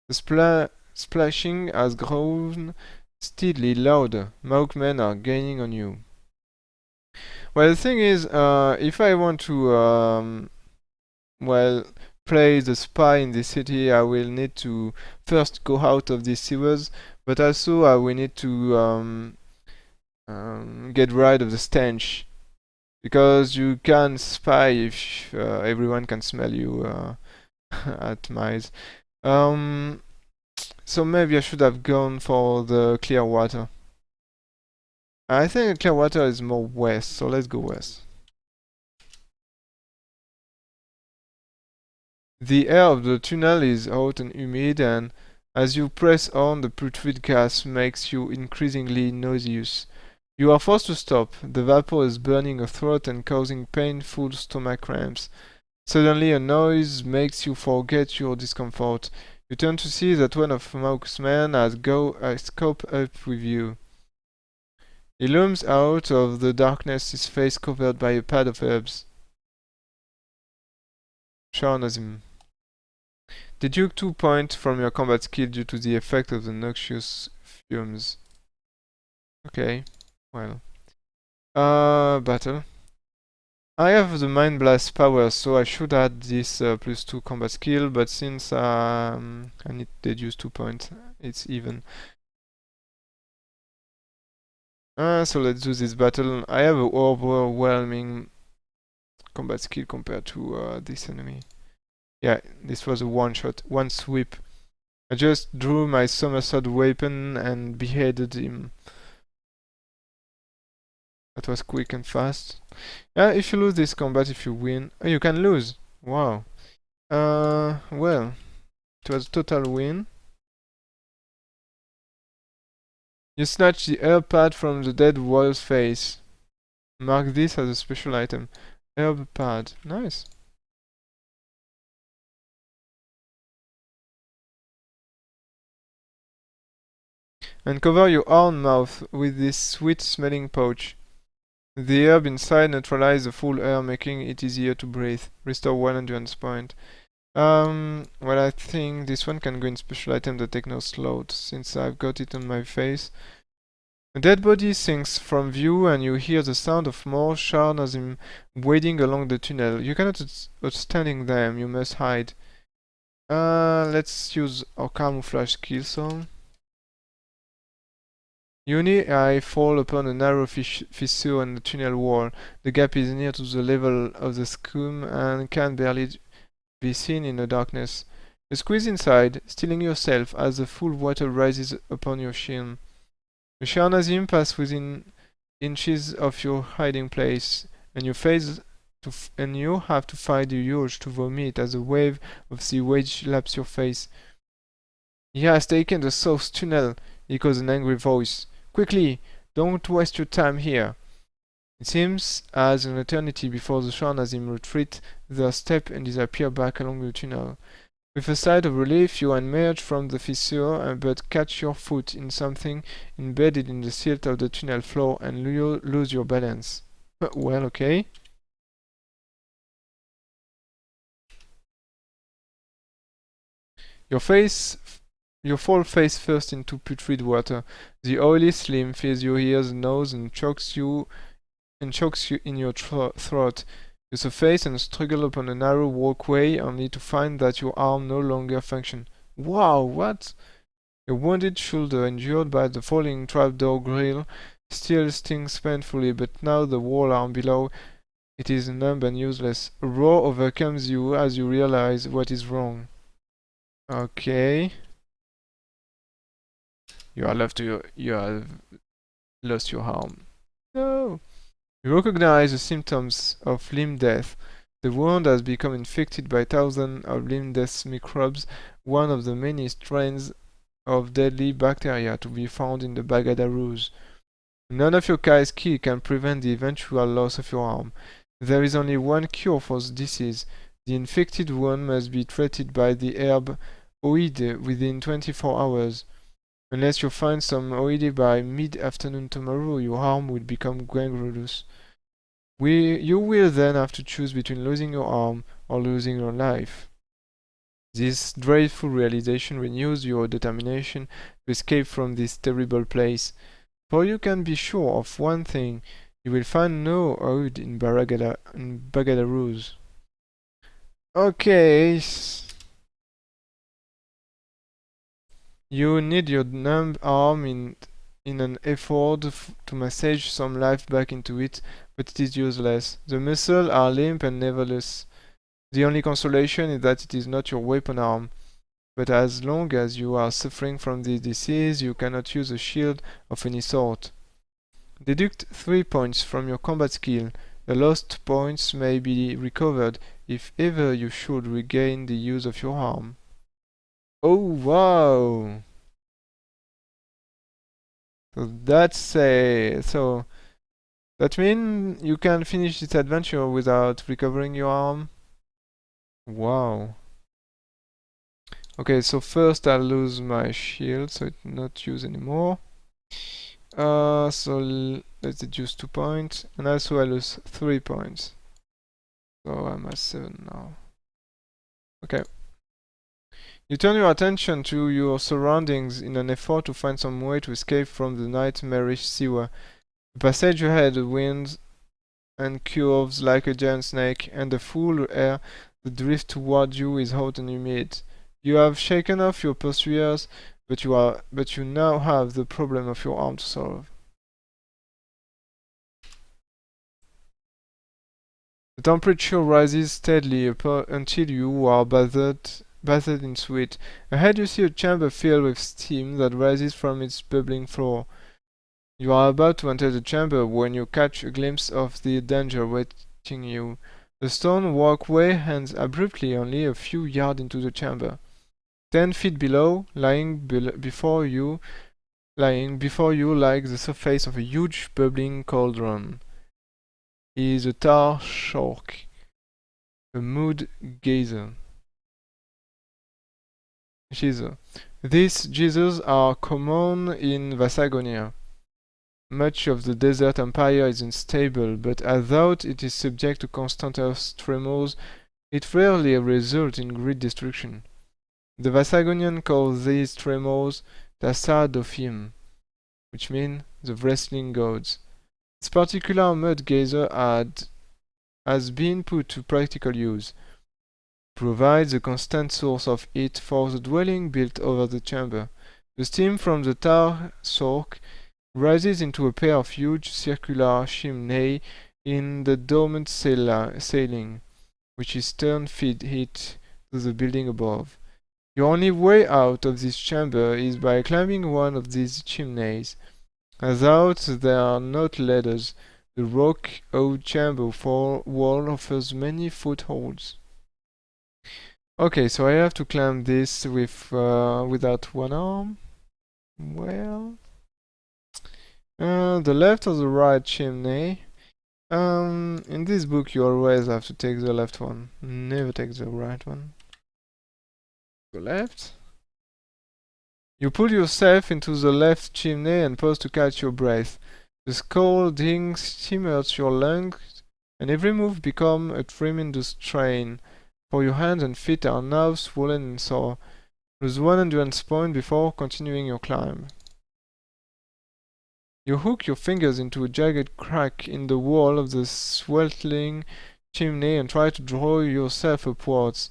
The splashing has grown steadily louder. Milkmen are gaining on you. Well, the thing is, if I want to, play the spy in this city, I will need to first go out of these sewers, but also I will need to get rid of the stench, because you can spy if everyone can smell you at miles. So maybe I should have gone for the clear water. I think clear water is more west, so let's go west. The air of the tunnel is hot and humid, and as you press on, the putrid gas makes you increasingly nauseous. You are forced to stop. The vapor is burning your throat and causing painful stomach cramps. Suddenly a noise makes you forget your discomfort. You turn to see that one of Monk's men has caught up with you. He looms out of the darkness, his face covered by a pad of herbs. Sharnazim. Deduct 2 points from your combat skill due to the effect of the noxious fumes. Okay, well. Battle. I have the Mind Blast power, so I should add this +2 combat skill, but since I need to deduce 2 points, it's even. So let's do this battle. I have an overwhelming combat skill compared to this enemy. Yeah, this was a one shot, one sweep. I just drew my somersault weapon and beheaded him. That was quick and fast. Yeah, if you lose this combat, if you win, you can lose. Wow. Well, it was a total win. You snatch the herb pad from the dead warrior's face. Mark this as a special item. Herb pad. Nice. And cover your own mouth with this sweet-smelling pouch. The herb inside neutralizes the full air, making it easier to breathe. Restore 1 endurance point. Well, I think this one can go in special item that take no slot, since I've got it on my face. A dead body sinks from view, and you hear the sound of more Sharnazim wading along the tunnel. You cannot outstanding them, you must hide. Let's use our camouflage skill song. I fall upon a narrow fissure in the tunnel wall. The gap is near to the level of the scum and can barely be seen in the darkness. You squeeze inside, stealing yourself as the full water rises upon your chin. The Sharnazim pass within inches of your hiding place, and you have to fight the urge to vomit as a wave of sewage laps your face. He has taken the south tunnel, echoes an angry voice. Quickly! Don't waste your time here. It seems as an eternity before the Sharnazim retreat their step and disappear back along the tunnel. With a sigh of relief, you emerge from the fissure, but catch your foot in something embedded in the silt of the tunnel floor and lose your balance. Well, okay. You fall face first into putrid water. The oily slime fills your ears and nose and chokes you in your throat. You surface and struggle upon a narrow walkway, only to find that your arm no longer functions. Wow, what? Your wounded shoulder, injured by the falling trapdoor grill, still stings painfully, but now the wall arm below it is numb and useless. A roar overcomes you as you realize what is wrong. Okay. You have lost your arm. No. You recognize the symptoms of limb death. The wound has become infected by thousands of limb death microbes, one of the many strains of deadly bacteria to be found in the Bagadaroos. None of your Kai's key can prevent the eventual loss of your arm. There is only one cure for the disease. The infected wound must be treated by the herb Oide within 24 hours. Unless you find some Oide by mid-afternoon tomorrow, your arm will become gangrenous. You will then have to choose between losing your arm or losing your life. This dreadful realization renews your determination to escape from this terrible place. For you can be sure of one thing, you will find no Oud in Bagadaroos. Okay. You need your numb arm in an effort to massage some life back into it, but it is useless. The muscles are limp and nerveless. The only consolation is that it is not your weapon arm. But as long as you are suffering from the disease, you cannot use a shield of any sort. Deduct 3 points from your combat skill. The lost points may be recovered if ever you should regain the use of your arm. Oh wow! So that means you can finish this adventure without recovering your arm. Wow. Okay, so first I'll lose my shield, so it's not used anymore. So let's deduce 2 points, and also I lose 3 points. So I'm at 7 now. Okay. You turn your attention to your surroundings in an effort to find some way to escape from the nightmarish sewer. The passage ahead winds and curves like a giant snake, and the full air that drifts toward you is hot and humid. You have shaken off your pursuers, but you now have the problem of your arm to solve. The temperature rises steadily until you are bathed in sweat. Ahead you see a chamber filled with steam that rises from its bubbling floor. You are about to enter the chamber when you catch a glimpse of the danger waiting you. The stone walkway ends abruptly only a few yards into the chamber. 10 feet below, lying before you like the surface of a huge bubbling cauldron, is a tar shark, a mood geyser. Geyser. These geysers are common in Vasagonia. Much of the desert empire is unstable, but although it is subject to constant earth tremors, it rarely results in great destruction. The Vasagonian call these tremors Tassadophim, which means the wrestling gods. This particular mud geyser has been put to practical use. Provides a constant source of heat for the dwelling built over the chamber. The steam from the tar soak rises into a pair of huge circular chimneys in the domed ceiling, which is turn feed heat to the building above. Your only way out of this chamber is by climbing one of these chimneys. Although there are not ladders, the rock-oak chamber wall offers many footholds. Okay, so I have to climb this without one arm. Well, the left or the right chimney? In this book you always have to take the left one. Never take the right one. The left. You pull yourself into the left chimney and pause to catch your breath. The scalding steam hurts your lungs, and every move becomes a tremendous strain, for your hands and feet are now swollen and sore. Lose one endurance point before continuing your climb. You hook your fingers into a jagged crack in the wall of the sweltering chimney and try to draw yourself upwards.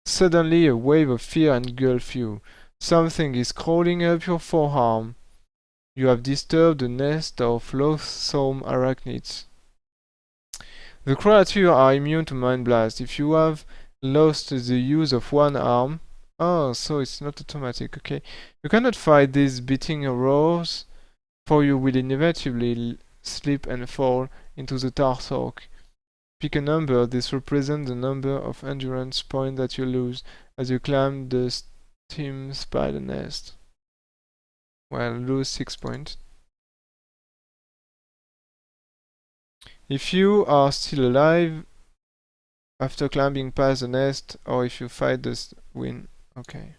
Suddenly a wave of fear engulfs you. Something is crawling up your forearm. You have disturbed a nest of loathsome arachnids. The creatures are immune to mind blast. If you have lost the use of one arm, oh, so it's not automatic, okay. You cannot fight these beating arrows, for you will inevitably slip and fall into the tar soak. Pick a number. This represents the number of endurance points that you lose as you climb the steam spider nest. Well, lose 6 points. If you are still alive after climbing past the nest, or if you fight this win. Okay.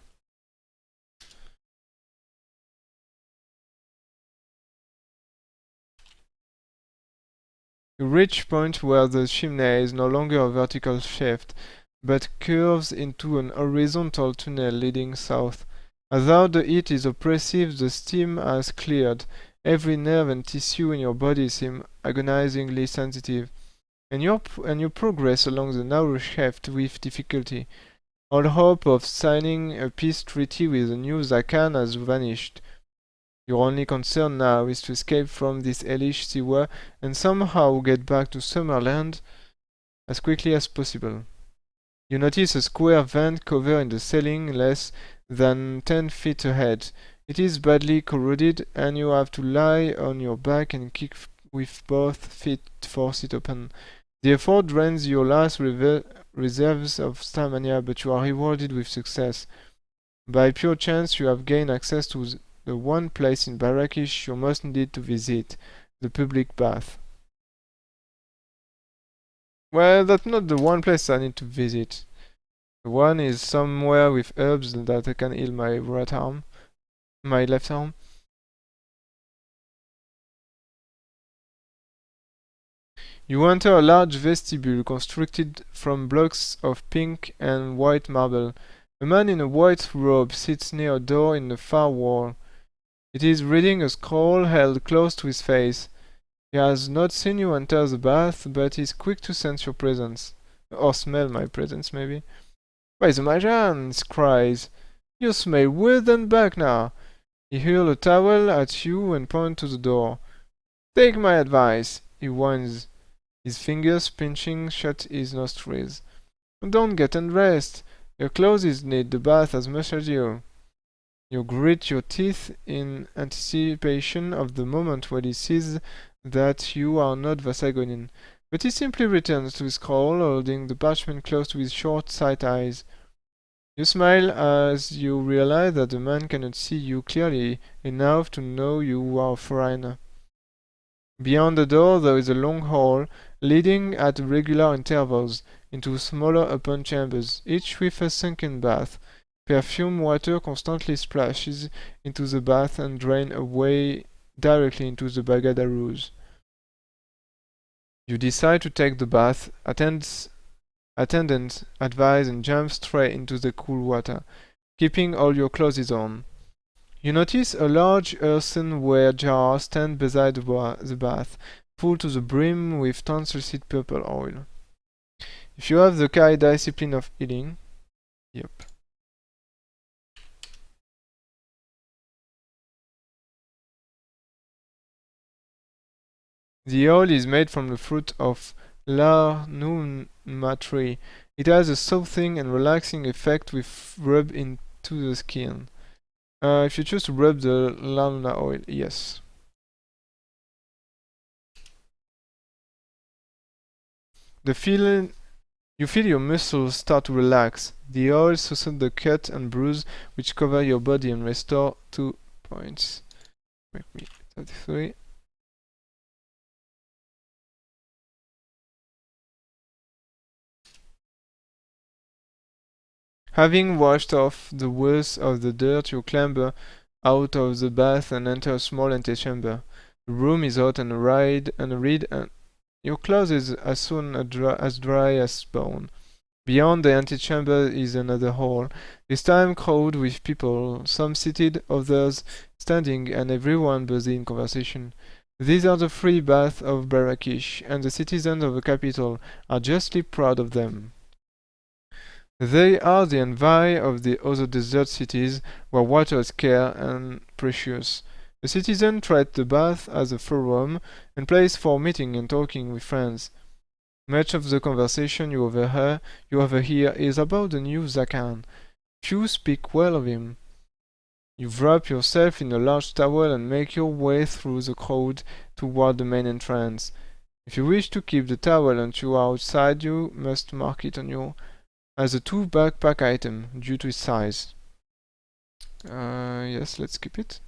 You reach a point where the chimney is no longer a vertical shaft, but curves into an horizontal tunnel leading south. Although the heat is oppressive, the steam has cleared. Every nerve and tissue in your body seems agonizingly sensitive, and you progress along the narrow shaft with difficulty. All hope of signing a peace treaty with the new Zakan has vanished. Your only concern now is to escape from this hellish sewer and somehow get back to Summerland as quickly as possible. You notice a square vent cover in the ceiling less than 10 feet ahead. It is badly corroded, and you have to lie on your back and kick with both feet to force it open. The effort drains your last reserves of stamina, but you are rewarded with success. By pure chance, you have gained access to the one place in Barrakish you must need to visit, the public bath. Well, that's not the one place I need to visit. One is somewhere with herbs that can heal my right arm, my left arm. You enter a large vestibule constructed from blocks of pink and white marble. A man in a white robe sits near a door in the far wall. It is reading a scroll held close to his face. He has not seen you enter the bath, but is quick to sense your presence. Or smell my presence, maybe. By the Magians, cries. You smell worse than back now. He hurls a towel at you and points to the door. Take my advice, he whines, his fingers pinching shut his nostrils. Don't get undressed. Your clothes need the bath as much as you. You grit your teeth in anticipation of the moment when he sees that you are not Vasagonin, but he simply returns to his scroll, holding the parchment close to his short sight eyes. You smile as you realize that the man cannot see you clearly enough to know you are a foreigner. Beyond the door there is a long hall, leading at regular intervals into smaller open chambers, each with a sunken bath. Perfume water constantly splashes into the bath and drains away directly into the Bagadaroos. You decide to take the bath, attendants advise and jump straight into the cool water, keeping all your clothes on. You notice a large earthenware jar stand beside the bath, full to the brim with translucent purple oil. If you have the Kai discipline of healing, yep. The oil is made from the fruit of Larnuma tree. It has a soothing and relaxing effect with rub into the skin. If you choose to rub the Larnuma oil, yes. The feeling You feel your muscles start to relax. The oil soothes the cut and bruise which cover your body and restore 2 points. Make me 33. Having washed off the worst of the dirt, you clamber out of the bath and enter a small antechamber. The room is hot and read, and your clothes is as soon as dry as bone. Beyond the antechamber is another hall, this time crowded with people, some seated, others standing, and everyone busy in conversation. These are the free baths of Barakish, and the citizens of the capital are justly proud of them. They are the envy of the other desert cities where water is scarce and precious. The citizens treat the bath as a forum and place for meeting and talking with friends. Much of the conversation you overhear is about the new Zakan. Few speak well of him. You wrap yourself in a large towel and make your way through the crowd toward the main entrance. If you wish to keep the towel until you are outside, you must mark it on you as a 2 backpack item due to its size. Yes, let's keep it.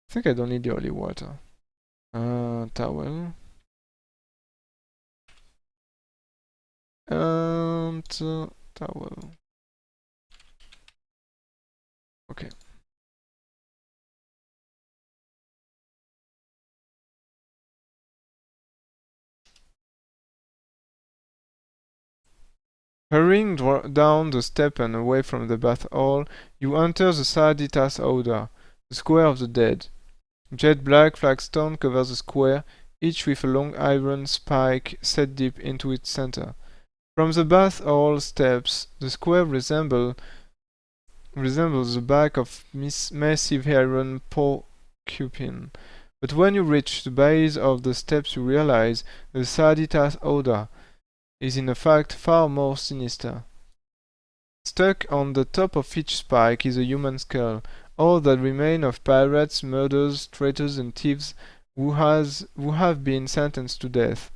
I think I don't need the holy water. Towel. And towel. Okay. Hurrying down the step and away from the bath hall, you enter the Sarditas Order, the Square of the Dead. Jet black flagstone covers the square, each with a long iron spike set deep into its center. From the bath hall steps, the square resembles the back of massive iron porcupine. But when you reach the base of the steps, you realize the Sarditas Order is in fact far more sinister. Stuck on the top of each spike is a human skull, all that remain of pirates, murderers, traitors, and thieves who have been sentenced to death.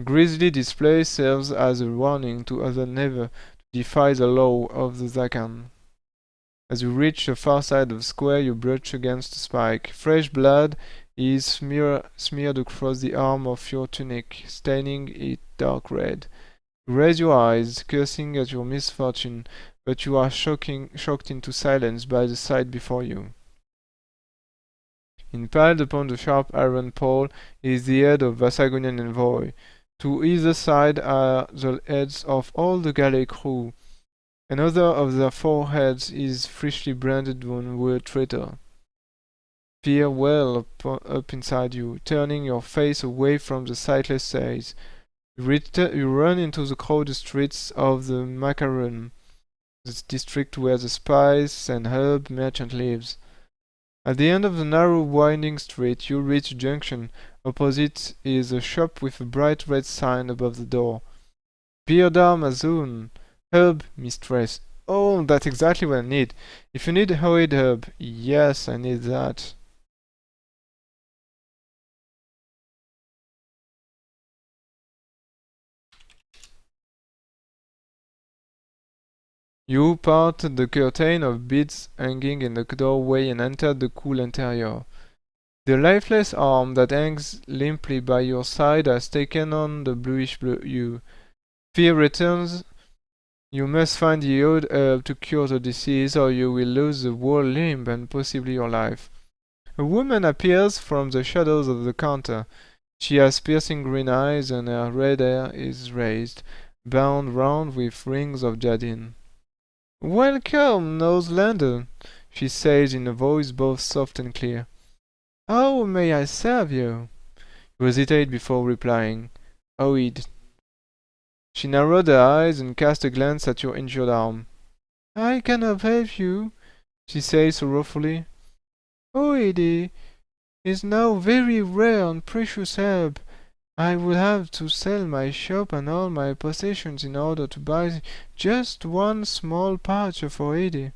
Grisly display serves as a warning to others never to defy the law of the Zakan. As you reach the far side of the square, you brush against the spike. Fresh blood is smeared across the arm of your tunic, staining it dark red. You raise your eyes, cursing at your misfortune, but you are shocked into silence by the sight before you. Impaled upon the sharp iron pole is the head of Vasagonian envoy. To either side are the heads of all the galley crew. Another of their foreheads is freshly branded one word traitor. Fear well up inside you, turning your face away from the sightless sails. You run into the crowded streets of the Macaron, the district where the spice and herb merchant lives. At the end of the narrow winding street you reach a junction. Opposite is a shop with a bright red sign above the door. Beer d'Amazon. Herb, mistress. Oh, that's exactly what I need. If you need horrid herb, yes, I need that. You part the curtain of beads hanging in the doorway and enter the cool interior. The lifeless arm that hangs limply by your side has taken on the bluish hue. Fear returns. You must find the old herb to cure the disease, or you will lose the whole limb and possibly your life. A woman appears from the shadows of the counter. She has piercing green eyes, and her red hair is raised, bound round with rings of jadine. "Welcome, Northlander," she says in a voice both soft and clear. "How may I serve you?" You hesitate before replying. "Oid." She narrowed her eyes and cast a glance at your injured arm. "I cannot help you," she says sorrowfully. "Oid is now very rare and precious herb. I would have to sell my shop and all my possessions in order to buy just one small pouch of oid.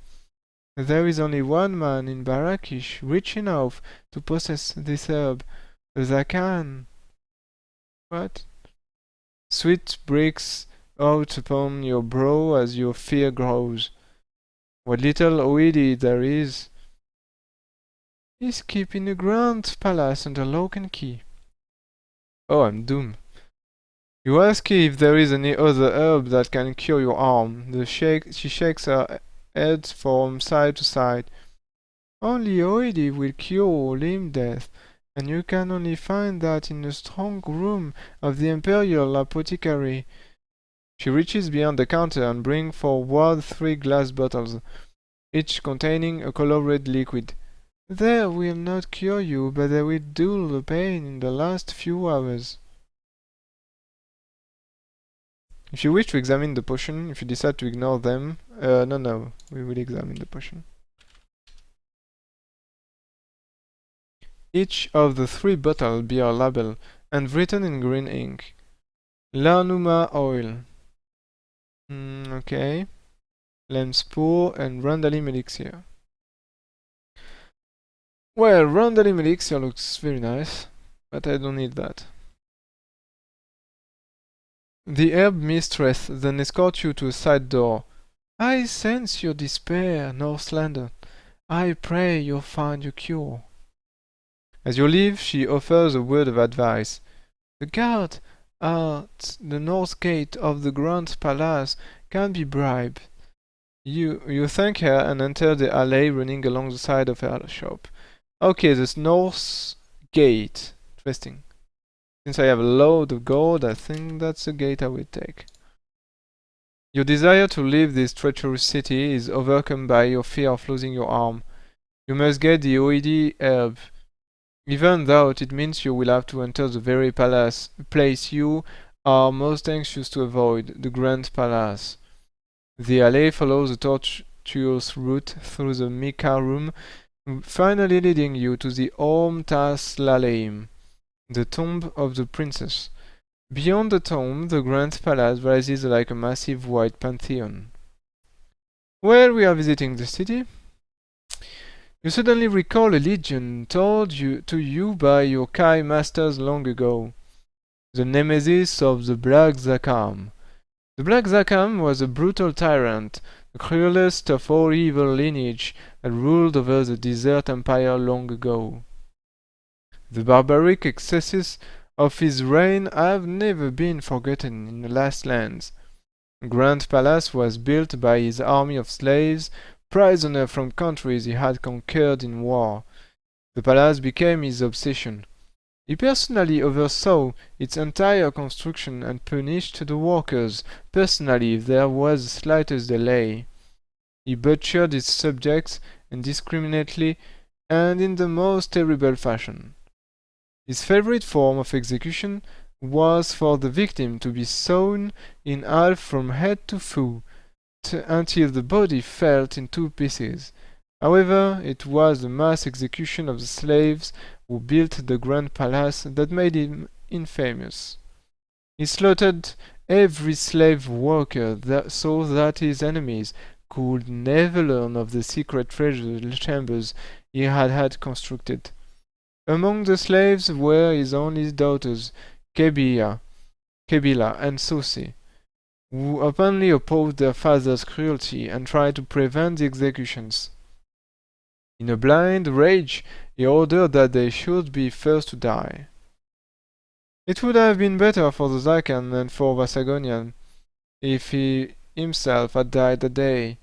There is only one man in Barakish rich enough to possess this herb, Zakan." What? Sweat breaks out upon your brow as your fear grows. What little oid there is kept in a grand palace under lock and key. Oh, I'm doomed. You ask if there is any other herb that can cure your arm. She shakes her head from side to side. "Only oid will cure limb death, and you can only find that in the strong room of the Imperial Apothecary." She reaches beyond the counter and brings forward 3 glass bottles, each containing a color-red liquid. "They will not cure you, but they will dull the pain in the last few hours." If you wish to examine the potion, if you decide to ignore them, no, we will examine the potion. Each of the 3 bottles bear a label, and written in green ink. Lanuma oil. Okay. Lemspur and Randalim elixir. Well, Randalim elixir looks very nice, but I don't need that. The herb mistress then escorts you to a side door. "I sense your despair, Northlander. I pray you'll find your cure." As you leave, she offers a word of advice. "The guard at the north gate of the Grand Palace can be bribed." You thank her and enter the alley running along the side of her shop. Okay, this north gate. Interesting. Since I have a load of gold, I think that's the gate I will take. Your desire to leave this treacherous city is overcome by your fear of losing your arm. You must get the oid herb, even though it means you will have to enter the very place you are most anxious to avoid, the Grand Palace. The alley follows a tortuous route through the Mika room, finally leading you to the Om Tas Lalaim, the tomb of the princess. Beyond the tomb, the Grand Palace rises like a massive white pantheon. Well, we are visiting the city. You suddenly recall a legend told to you by your Kai masters long ago. The nemesis of the Black Zakam. The Black Zakam was a brutal tyrant, the cruelest of all evil lineage that ruled over the desert empire long ago. The barbaric excesses of his reign have never been forgotten in the last lands. Grand Palace was built by his army of slaves, prisoners from countries he had conquered in war. The palace became his obsession. He personally oversaw its entire construction and punished the workers personally if there was the slightest delay. He butchered his subjects indiscriminately and in the most terrible fashion. His favorite form of execution was for the victim to be sawn in half from head to foot until the body fell in two pieces. However, it was the mass execution of the slaves who built the Grand Palace that made him infamous. He slaughtered every slave worker so that his enemies could never learn of the secret treasure chambers he had constructed. Among the slaves were his only daughters, Kebila and Susi, who openly opposed their father's cruelty and tried to prevent the executions. In a blind rage, he ordered that they should be first to die. It would have been better for the Zykan and for Vasagonian if he himself had died that day.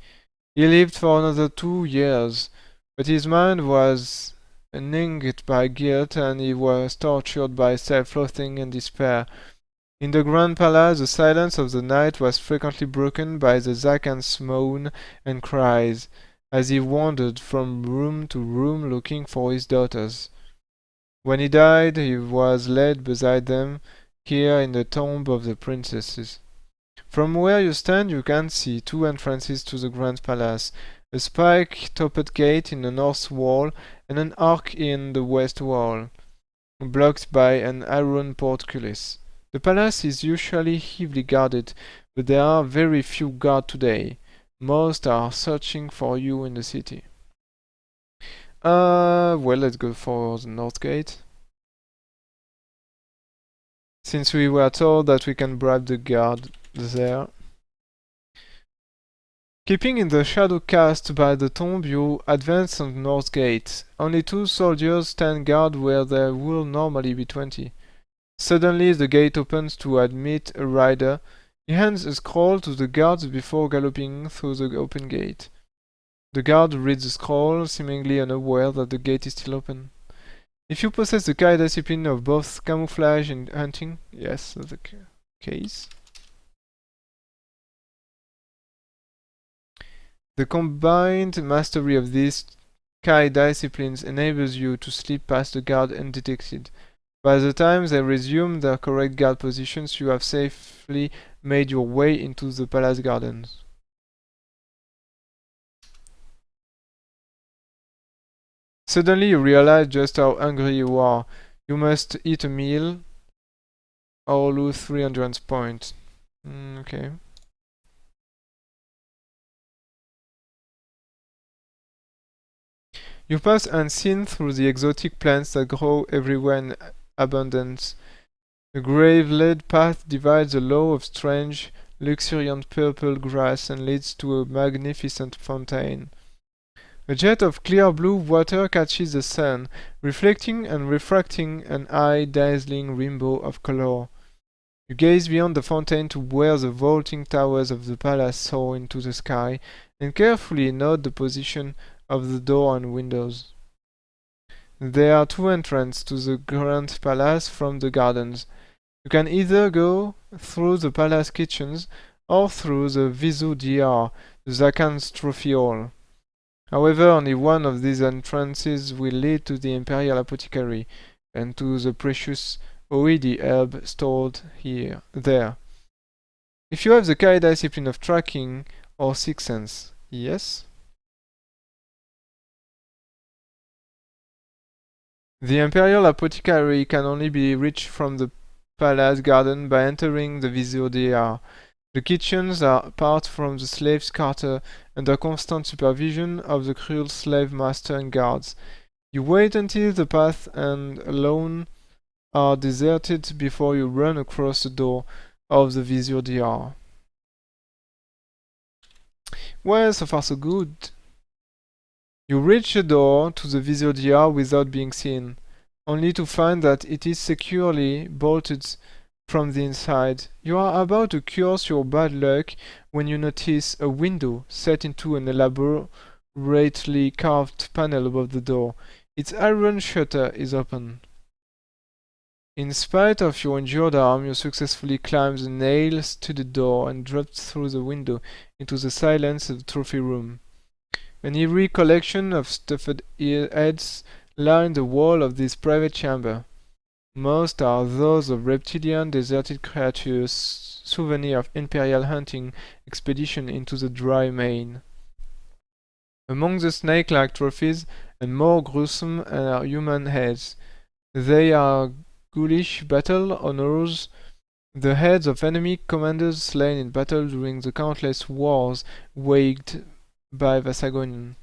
He lived for another 2 years, but his mind was angered by guilt and he was tortured by self-loathing and despair. In the Grand Palace, the silence of the night was frequently broken by the Zakan's moan and cries, as he wandered from room to room looking for his daughters. When he died, he was laid beside them, here in the tomb of the princesses. From where you stand you can see two entrances to the Grand Palace, a spike-topped gate in the north wall and an arch in the west wall, blocked by an iron portcullis. The palace is usually heavily guarded, but there are very few guards today. Most are searching for you in the city. Well, let's go for the north gate. Since we were told that we can bribe the guard there. Keeping in the shadow cast by the tomb, you advance on the north gate. Only 2 soldiers stand guard where there will normally be 20. Suddenly the gate opens to admit a rider. He hands a scroll to the guards before galloping through the open gate. The guard reads the scroll, seemingly unaware that the gate is still open. If you possess the Kai discipline of both camouflage and hunting, yes, that's the case. The combined mastery of these Kai disciplines enables you to slip past the guard undetected. By the time they resume their correct guard positions, you have safely made your way into the palace gardens. Suddenly you realize just how hungry you are. You must eat a meal or lose 300 points. Okay. You pass unseen through the exotic plants that grow everywhere in abundance. A grave-led path divides a lawn of strange, luxuriant purple grass and leads to a magnificent fountain. A jet of clear blue water catches the sun, reflecting and refracting an eye-dazzling rainbow of color. You gaze beyond the fountain to where the vaulting towers of the palace soar into the sky, and carefully note the position of the door and windows. There are 2 entrances to the Grand Palace from the gardens. You can either go through the palace kitchens or through the Visu Diyar, the Zakan's trophy hall. However, only one of these entrances will lead to the Imperial Apothecary and to the precious Oidi herb stored there. If you have the Kai discipline of tracking or sixth sense, yes? The Imperial Apothecary can only be reached from the palace garden by entering the Visu Diyar. The kitchens are apart from the slave's quarter under constant supervision of the cruel slave master and guards. You wait until the path and lawn are deserted before you run across the door of the Visu Diyar. Well, so far so good. You reach the door to the Visu Diyar without being seen. only to find that it is securely bolted from the inside. You are about to curse your bad luck when you notice a window set into an elaborately carved panel above the door. Its iron shutter is open. In spite of your injured arm, you successfully climb the nail-studded door and drop through the window into the silence of the trophy room. An eerie collection of stuffed heads line the wall of this private chamber. Most are those of reptilian deserted creatures, souvenir of imperial hunting expedition into the dry main. Among the snake-like trophies, and more gruesome, are human heads. They are ghoulish battle honors, the heads of enemy commanders slain in battle during the countless wars waged by Vasagonin.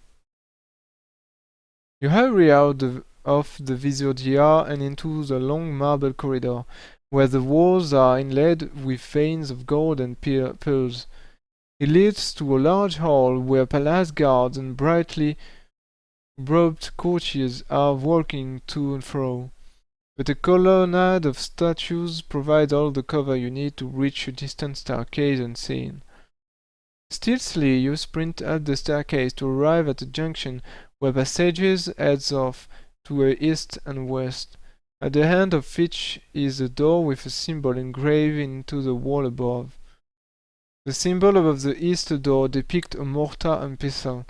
You hurry out of the Visodia and into the long marble corridor, where the walls are inlaid with veins of gold and pearls. It leads to a large hall where palace guards and brightly robed courtiers are walking to and fro. But a colonnade of statues provides all the cover you need to reach a distant staircase unseen. Stealthily, you sprint up the staircase to arrive at a junction where passages heads off to the east and west. At the end of which is a door with a symbol engraved into the wall above. The symbol above the east door depicts a mortar and pestle.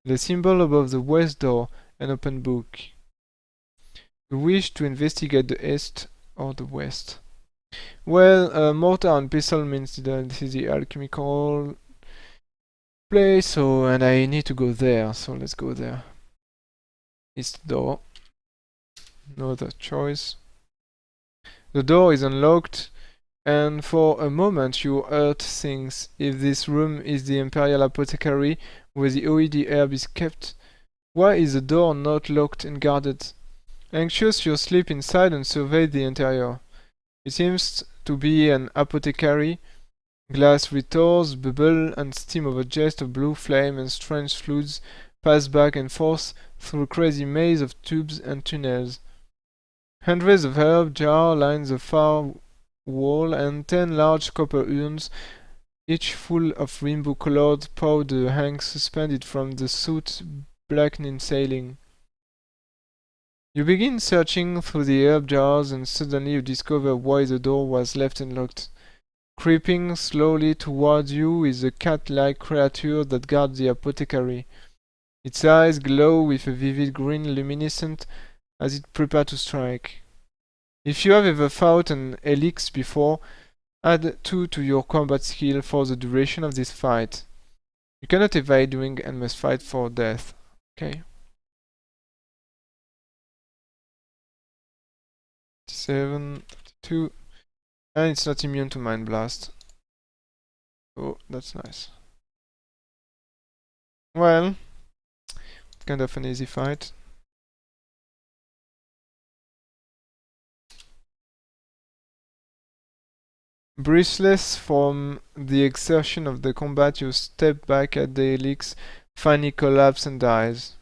The symbol above the west door, an open book. You wish to investigate the east or the west. Well, mortar and pestle means that this is the alchemical place, so and I need to go there, so let's go there. East door. No other choice. The door is unlocked, and for a moment you hurt things if this room is the Imperial Apothecary where the OED herb is kept. Why is the door not locked and guarded? Anxious, you slip inside and survey the interior. It seems to be an apothecary. Glass retors bubble and steam of a jet of blue flame and strange fluids pass back and forth through a crazy maze of tubes and tunnels. Hundreds of herb jars line the far wall, and 10 large copper urns, each full of rainbow-colored powder, hang suspended from the soot blackening ceiling. You begin searching through the herb jars, and suddenly you discover why the door was left unlocked. Creeping slowly towards you is a cat-like creature that guards the apothecary. Its eyes glow with a vivid green luminescence as it prepares to strike. If you have ever fought an helix before, add 2 to your combat skill for the duration of this fight. You cannot evade doing and must fight for death. Okay. 7, 32, and it's not immune to Mind Blast. Oh, that's nice. Well, kind of an easy fight. Breathless from the exertion of the combat, you step back at the helix, finally collapse and dies.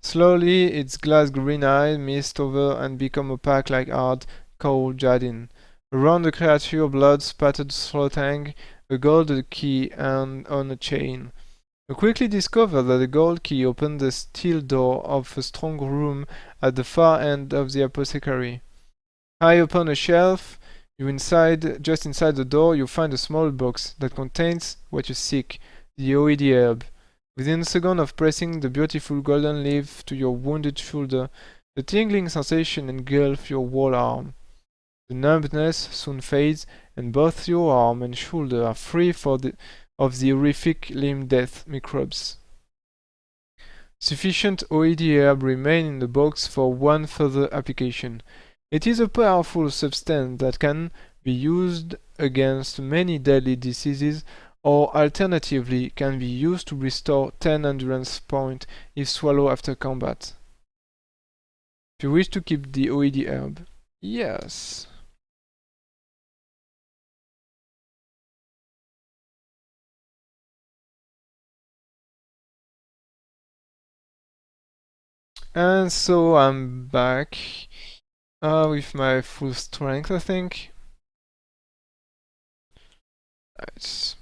Slowly, its glass green eyes mist over and become opaque like hard, cold jadine. Around the creature, blood spattered throat hang, a gold key and on a chain. You quickly discover that the gold key opened the steel door of a strong room at the far end of the apothecary. High upon a shelf, just inside the door, you find a small box that contains what you seek, the OED herb. Within a second of pressing the beautiful golden leaf to your wounded shoulder, the tingling sensation engulfs your whole arm. The numbness soon fades, and both your arm and shoulder are free of the horrific limb death microbes. Sufficient OED herb remain in the box for one further application. It is a powerful substance that can be used against many deadly diseases, or alternatively can be used to restore 10 endurance points if swallowed after combat. If you wish to keep the OED herb, yes. And so I'm back with my full strength, I think. It's...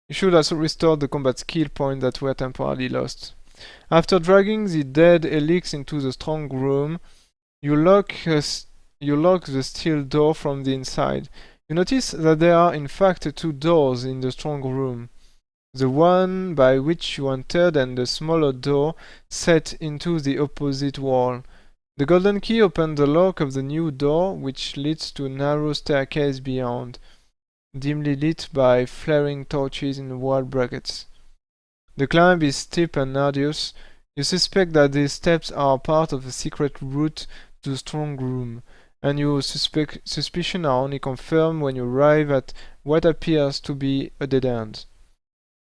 You should also restore the combat skill points that were temporarily lost. After dragging the dead Elix into the strong room, you lock the steel door from the inside. You notice that there are in fact two doors in the strong room. The one by which you entered and the smaller door set into the opposite wall. The golden key opened the lock of the new door, which leads to a narrow staircase beyond, dimly lit by flaring torches in wall brackets. The climb is steep and arduous. You suspect that these steps are part of a secret route to the strong room, and your suspicions are only confirmed when you arrive at what appears to be a dead end.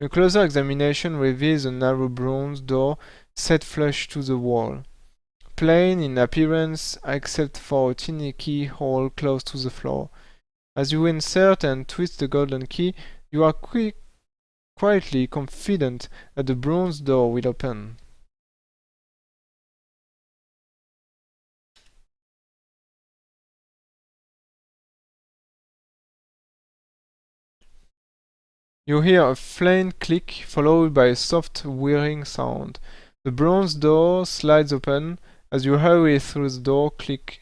A closer examination reveals a narrow bronze door set flush to the wall, plain in appearance except for a tiny keyhole close to the floor. As you insert and twist the golden key, you are quietly confident that the bronze door will open. You hear a faint click followed by a soft whirring sound. The bronze door slides open. As you hurry through the door, click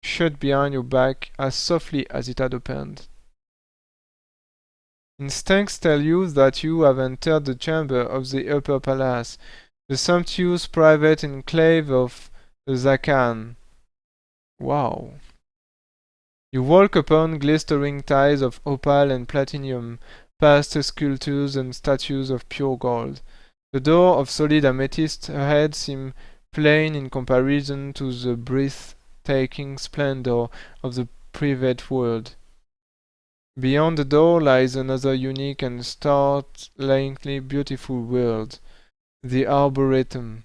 shut behind your back as softly as it had opened. Instincts tell you that you have entered the chamber of the upper palace, the sumptuous private enclave of the Zakan. Wow. You walk upon glistering tiles of opal and platinum, past sculptures and statues of pure gold. The door of solid amethyst ahead seems plain in comparison to the breathtaking splendor of the private world. Beyond the door lies another unique and startlingly beautiful world, the Arboretum.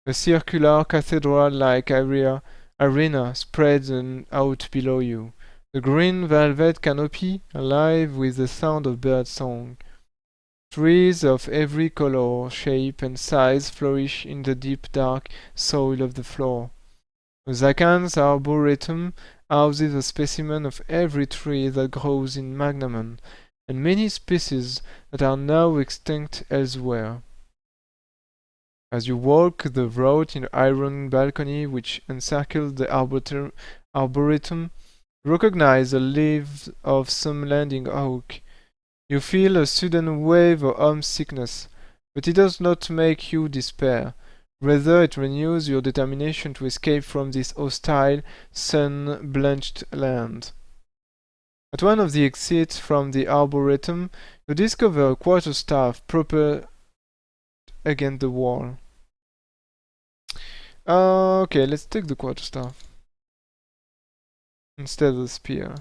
A circular cathedral-like arena spreads out below you. The green velvet canopy alive with the sound of bird song. Trees of every color, shape, and size flourish in the deep dark soil of the floor. Zakan's arboretum houses a specimen of every tree that grows in Magnamon, and many species that are now extinct elsewhere. As you walk the wrought iron balcony which encircles the arboretum, you recognize the leaves of some landing oak. You feel a sudden wave of homesickness, but it does not make you despair. Rather, it renews your determination to escape from this hostile, sun-blenched land. At one of the exits from the arboretum, you discover a quarterstaff propped against the wall. Okay, let's take the quarterstaff instead of the spear.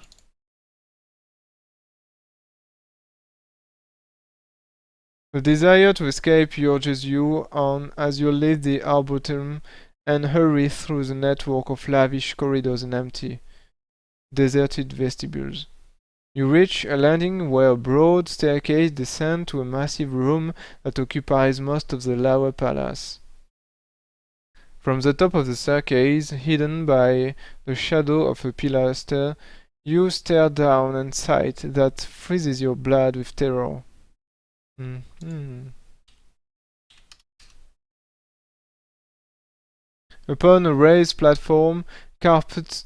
The desire to escape urges you on as you leave the arboretum and hurry through the network of lavish corridors and empty, deserted vestibules. You reach a landing where a broad staircase descends to a massive room that occupies most of the lower palace. From the top of the staircase, hidden by the shadow of a pilaster, you stare down a sight that freezes your blood with terror. Upon a raised platform, carpeted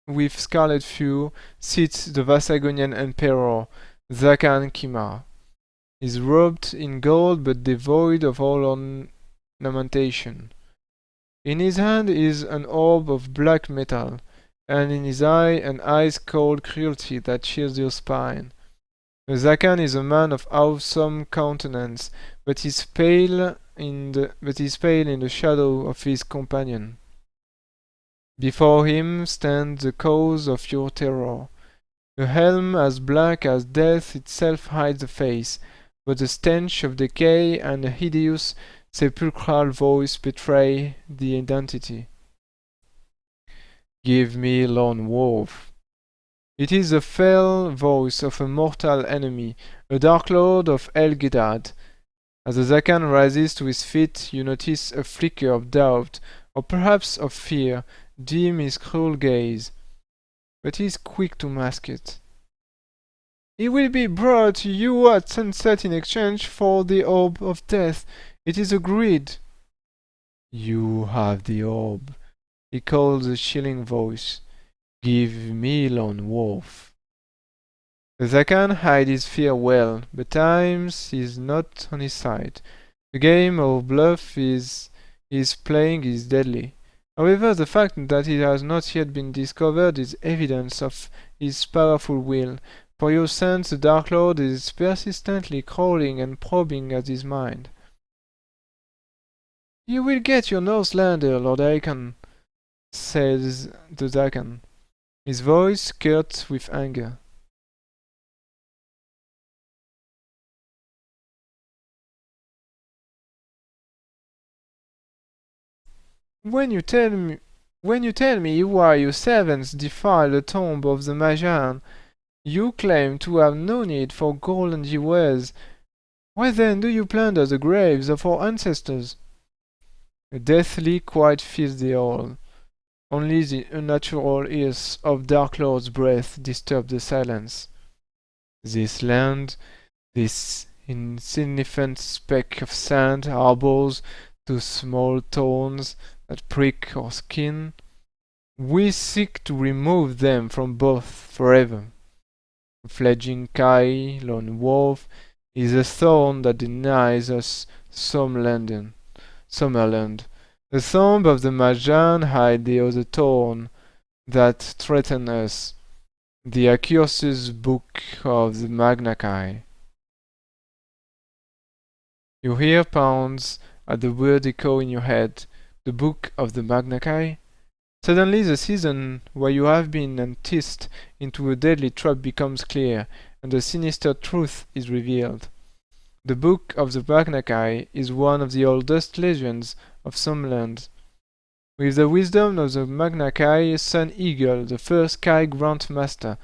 with scarlet hue, sits the Vasagonian Emperor, Zakan Kimar. He is robed in gold but devoid of all ornamentation. In his hand is an orb of black metal, and in his eye an ice-cold cruelty that chills your spine. The Zakan is a man of awesome countenance, but is pale in the shadow of his companion. Before him stands the cause of your terror. A helm as black as death itself hides the face, but the stench of decay and a hideous sepulchral voice betray the identity. Give me Lone Wolf. It is the fell voice of a mortal enemy, a dark lord of Elgidad. As the Zakan rises to his feet, you notice a flicker of doubt, or perhaps of fear, dim his cruel gaze. But he is quick to mask it. He will be brought to you at sunset in exchange for the orb of death. It is agreed. You have the orb, he called a chilling voice. Give me lone wolf. The Zakan hid his fear well, but times is not on his side. The game of bluff is playing is deadly. However, the fact that it has not yet been discovered is evidence of his powerful will. For you sense the Dark Lord is persistently crawling and probing at his mind. You will get your Northlander, Lord Aikon, says the Zakan, his voice curt with anger. When you tell me why your servants defile the tomb of the Magian, you claim to have no need for gold and jewels. Why then do you plunder the graves of our ancestors? A deathly quiet fills the hall. Only the unnatural ears of Dark Lord's breath disturb the silence. This land, this insignificant speck of sand, harbors two small thorns that prick our skin. We seek to remove them from both forever. A fledgling Kai, lone wolf, is a thorn that denies us Summerland. The thumb of the Majan hides the other thorn that threatens us, the accursed book of the Magna Kai. You hear pounds at the word echo in your head, the book of the Magna Kai. Suddenly the season where you have been enticed into a deadly trap becomes clear, and the sinister truth is revealed. The Book of the Magna Kai is one of the oldest legends of Summerland. With the wisdom of the Magna Kai, Sun Eagle, the first Kai Grand Master,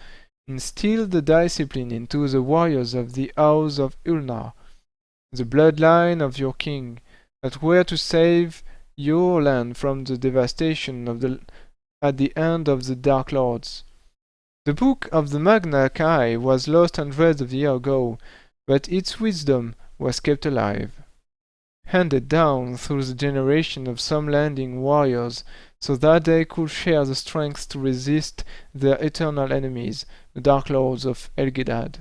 instilled the discipline into the warriors of the House of Ulnar, the bloodline of your king, that were to save your land from the devastation at the hand of the Dark Lords. The book of the Magna Kai was lost hundreds of years ago, but its wisdom was kept alive, handed down through the generation of some landing warriors, so that they could share the strength to resist their eternal enemies, the Dark Lords of Elgidad.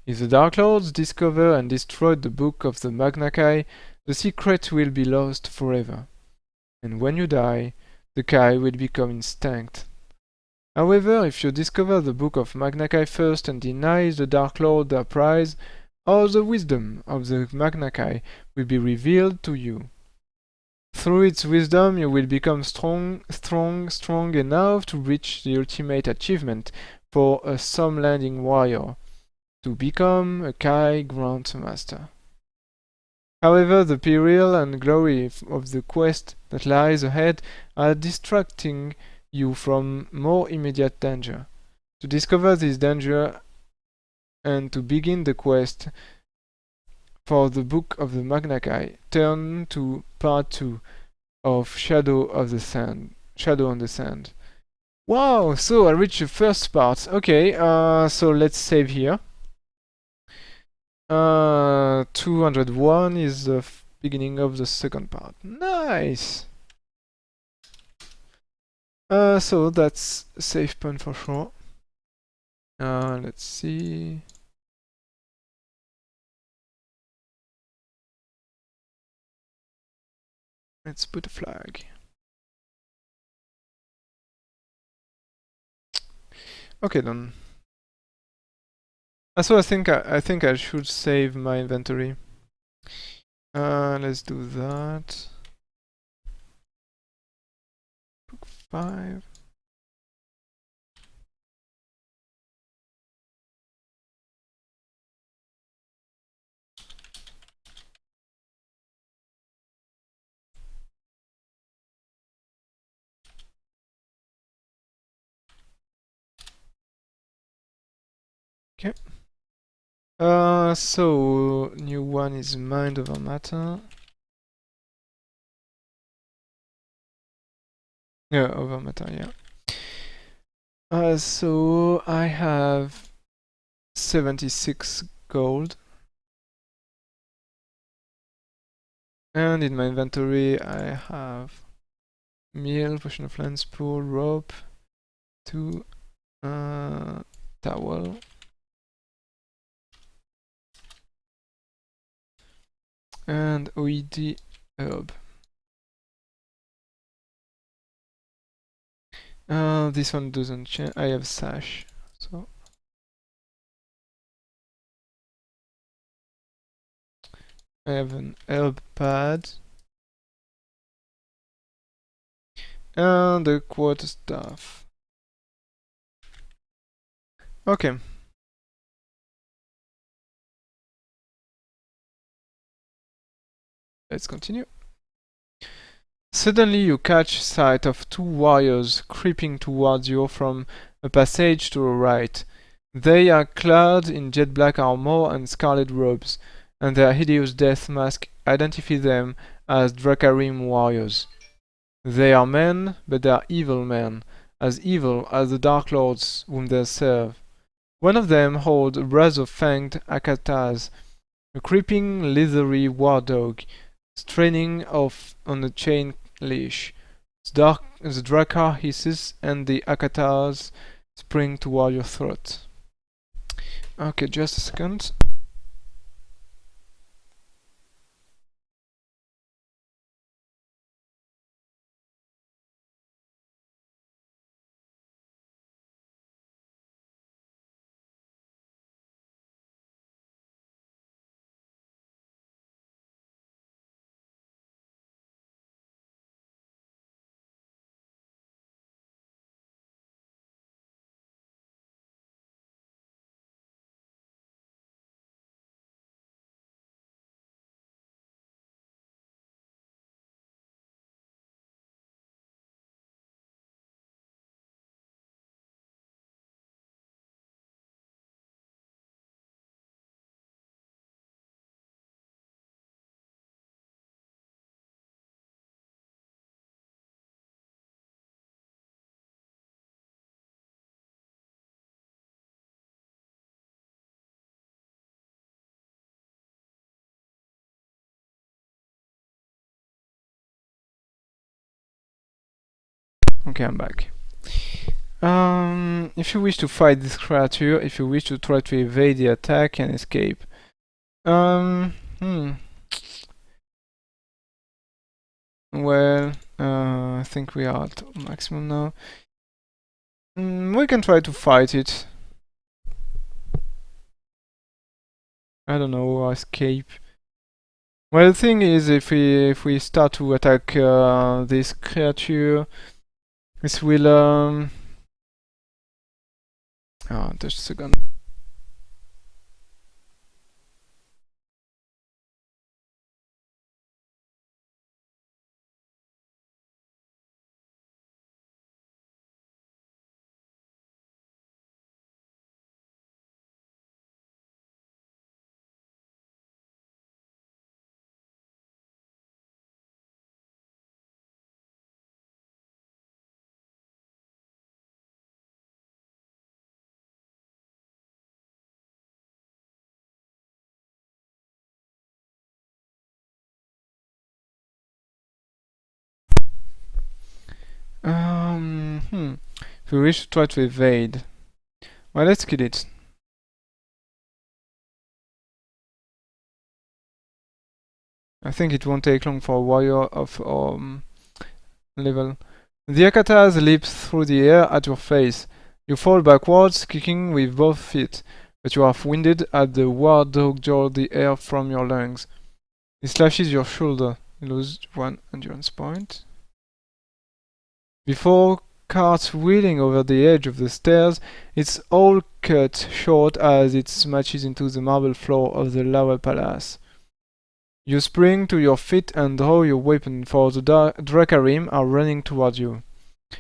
If the Dark Lords discover and destroy the book of the Magna Kai, the secret will be lost forever. And when you die, the Kai will become extinct. However, if you discover the book of Magna Kai first and deny the Dark Lord their prize, all the wisdom of the Magna Kai will be revealed to you. Through its wisdom you will become strong enough to reach the ultimate achievement for a Some Landing warrior, to become a Kai Grand Master. However, the peril and glory of the quest that lies ahead are distracting you from more immediate danger. To discover this danger and to begin the quest for the Book of the Magna Kai, turn to part 2 of Shadow on the Sand. Wow, so I reached the first part. Okay, so let's save here. 201 is the beginning of the second part. Nice! So that's a save point for sure. Let's see. Let's put a flag. Okay, done. So I think I should save my inventory. Let's do that. Book 5. Okay. So new one is mind over matter. Yeah, over matter, yeah. So I have 76 gold. And in my inventory I have meal, potion of lance pool, rope, 2 towel, and OED herb. This one doesn't change. I have sash, so I have an herb pad and a quarter staff. Okay. Let's continue. Suddenly you catch sight of 2 warriors creeping towards you from a passage to the right. They are clad in jet black armor and scarlet robes, and their hideous death mask identify them as Dracarim warriors. They are men, but they are evil men, as evil as the Dark Lords whom they serve. One of them holds a brace of fanged Akatas, a creeping leathery war dog, straining off on a chain leash. The Drakkar hisses and the Akatas spring toward your throat. Okay, just a second. Okay, I'm back. If you wish to fight this creature, if you wish to try to evade the attack and escape. Um, hmm. Well, I think we are at maximum now. We can try to fight it. I don't know, or escape. Well, the thing is, if we start to attack this creature, this will just a second. If we wish to try to evade, well, let's kill it. I think it won't take long for a warrior of level. The Akatas leap through the air at your face. You fall backwards, kicking with both feet, but you are winded as the war dog jaws the air from your lungs. It slashes your shoulder. You lose 1 endurance point. Before cartwheeling over the edge of the stairs, it's all cut short as it smashes into the marble floor of the lava palace. You spring to your feet and draw your weapon, for the Dracarim are running towards you.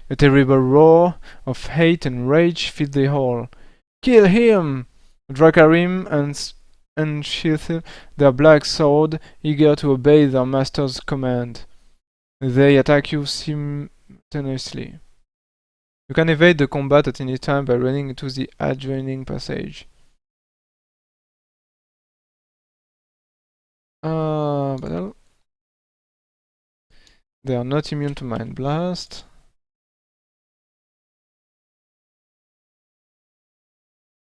A terrible roar of hate and rage fills the hall. Kill him! Dracarim unsheathe their black sword, eager to obey their master's command. They attack you simultaneously. You can evade the combat at any time by running into the adjoining passage. Battle. They are not immune to Mind Blast.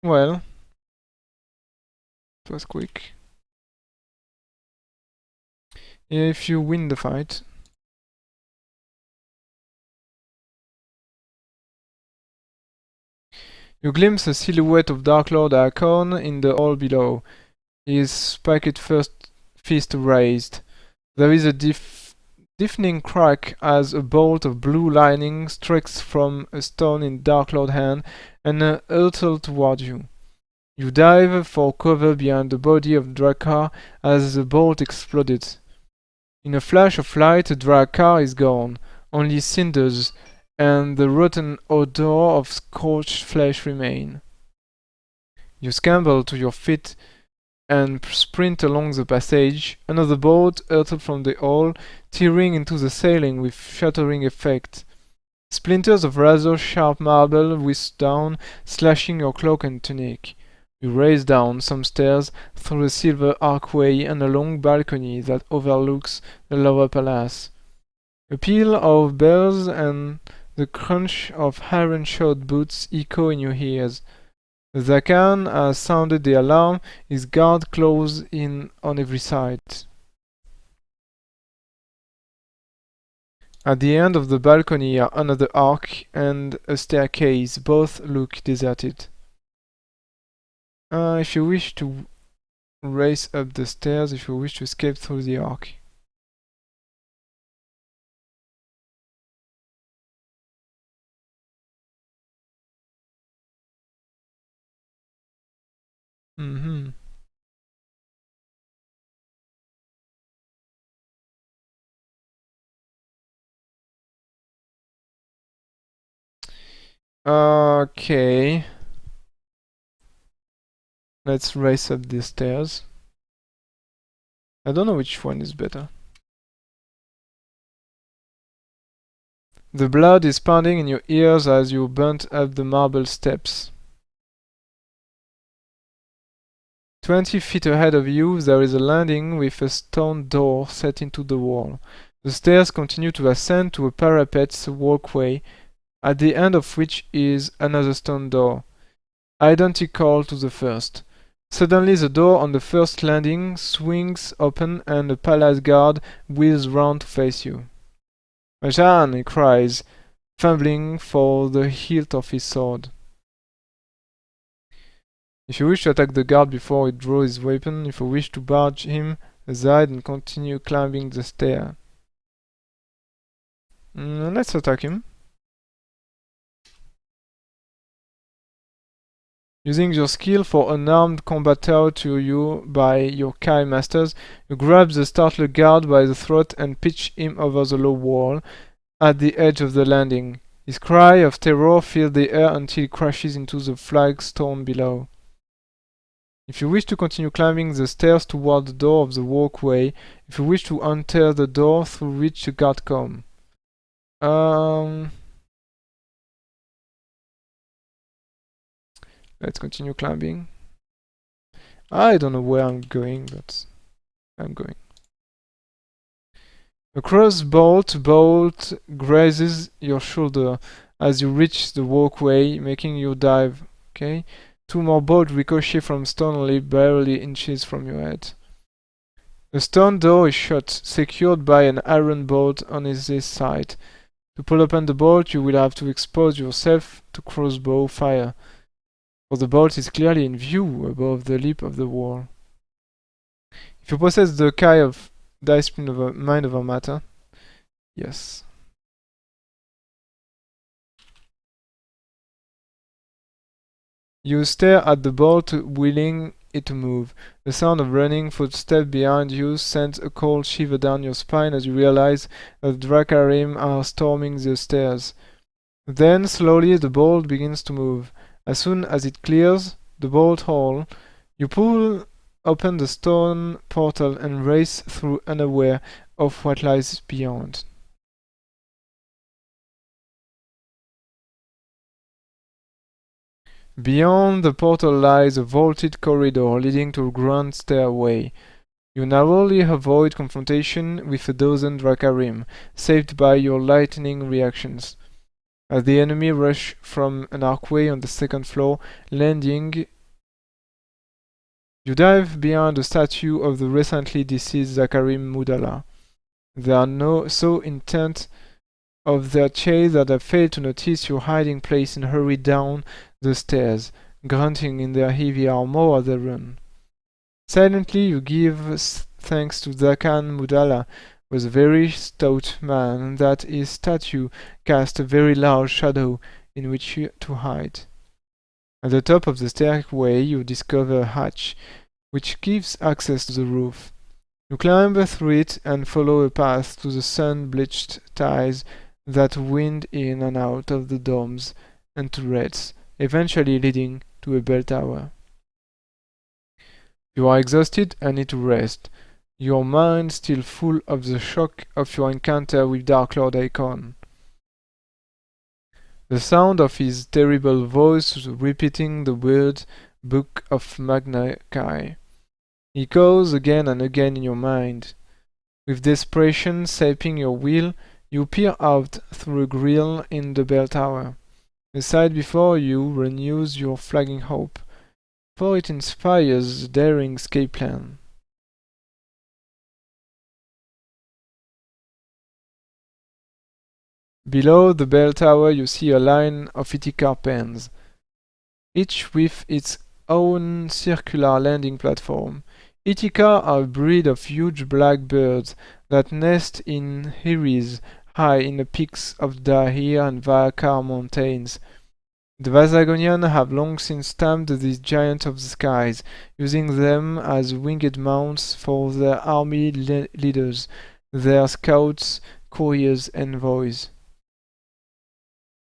Well, it was quick. If you win the fight, you glimpse a silhouette of Dark Lord Archon in the hall below, his spiked fist raised. There is a deafening crack as a bolt of blue lightning strikes from a stone in Dark Lord's hand and hurtles toward you. You dive for cover behind the body of Drakkar as the bolt exploded. In a flash of light, Drakkar is gone. Only cinders and the rotten odor of scorched flesh remain. You scramble to your feet and sprint along the passage. Another bolt hurtled from the hall, tearing into the ceiling with shattering effect. Splinters of razor-sharp marble whisk down, slashing your cloak and tunic. You race down some stairs through a silver archway and a long balcony that overlooks the lower palace. A peal of bells and the crunch of iron-shod boots echo in your ears. The Khan has sounded the alarm, his guard close in on every side. At the end of the balcony are another arch and a staircase. Both look deserted. If you wish to race up the stairs, if you wish to escape through the arch. Okay. Let's race up the stairs. I don't know which one is better. The blood is pounding in your ears as you bound up the marble steps. 20 feet ahead of you, there is a landing with a stone door set into the wall. The stairs continue to ascend to a parapet walkway, at the end of which is another stone door, identical to the first. Suddenly the door on the first landing swings open and a palace guard wheels round to face you. "Majan!" he cries, fumbling for the hilt of his sword. If you wish to attack the guard before he draws his weapon, if you wish to barge him aside and continue climbing the stair. Let's attack him. Using your skill for unarmed combat taught to you by your Kai masters, you grab the startled guard by the throat and pitch him over the low wall at the edge of the landing. His cry of terror fills the air until he crashes into the flagstone below. If you wish to continue climbing the stairs toward the door of the walkway, if you wish to enter the door through which the guard come. Let's continue climbing. I don't know where I'm going, but I'm going. A crossbolt grazes your shoulder as you reach the walkway, making you dive. Okay. 2 more bolts ricochet from stone only barely inches from your head. The stone door is shut, secured by an iron bolt on this side. To pull open the bolt, you will have to expose yourself to crossbow fire, for the bolt is clearly in view above the lip of the wall. If you possess the Kai of Discipline over Mind over Matter, yes. You stare at the bolt, willing it to move. The sound of running footsteps behind you sends a cold shiver down your spine as you realize that the Drakarim are storming the stairs. Then, slowly, the bolt begins to move. As soon as it clears the bolt hole, you pull open the stone portal and race through unaware of what lies beyond. Beyond the portal lies a vaulted corridor leading to a grand stairway. You narrowly avoid confrontation with a dozen Dracarim, saved by your lightning reactions. As the enemy rush from an archway on the second floor, landing, you dive behind the statue of the recently deceased Zakarim Mudala. They are so intent of their chase that they fail to notice your hiding place and hurry down the stairs, grunting in their heavy armor as they run. Silently you give thanks to Zakan Mudala, was a very stout man, that his statue cast a very large shadow in which to hide. At the top of the stairway you discover a hatch, which gives access to the roof. You climb through it and follow a path to the sun-bleached tiles that wind in and out of the domes and turrets, eventually leading to a bell tower. You are exhausted and need to rest, your mind still full of the shock of your encounter with Dark Lord Icon. The sound of his terrible voice repeating the word Book of Magnakai echoes again and again in your mind. With desperation sapping your will, you peer out through a grill in the bell tower. The sight before you renews your flagging hope, for it inspires a daring escape plan. Below the bell tower you see a line of Iticar pens, each with its own circular landing platform. Iticar are a breed of huge black birds that nest in heiries high in the peaks of Dahir and Vaakar mountains. The Vasagonian have long since tamed these giants of the skies, using them as winged mounts for their army leaders, their scouts, couriers, envoys.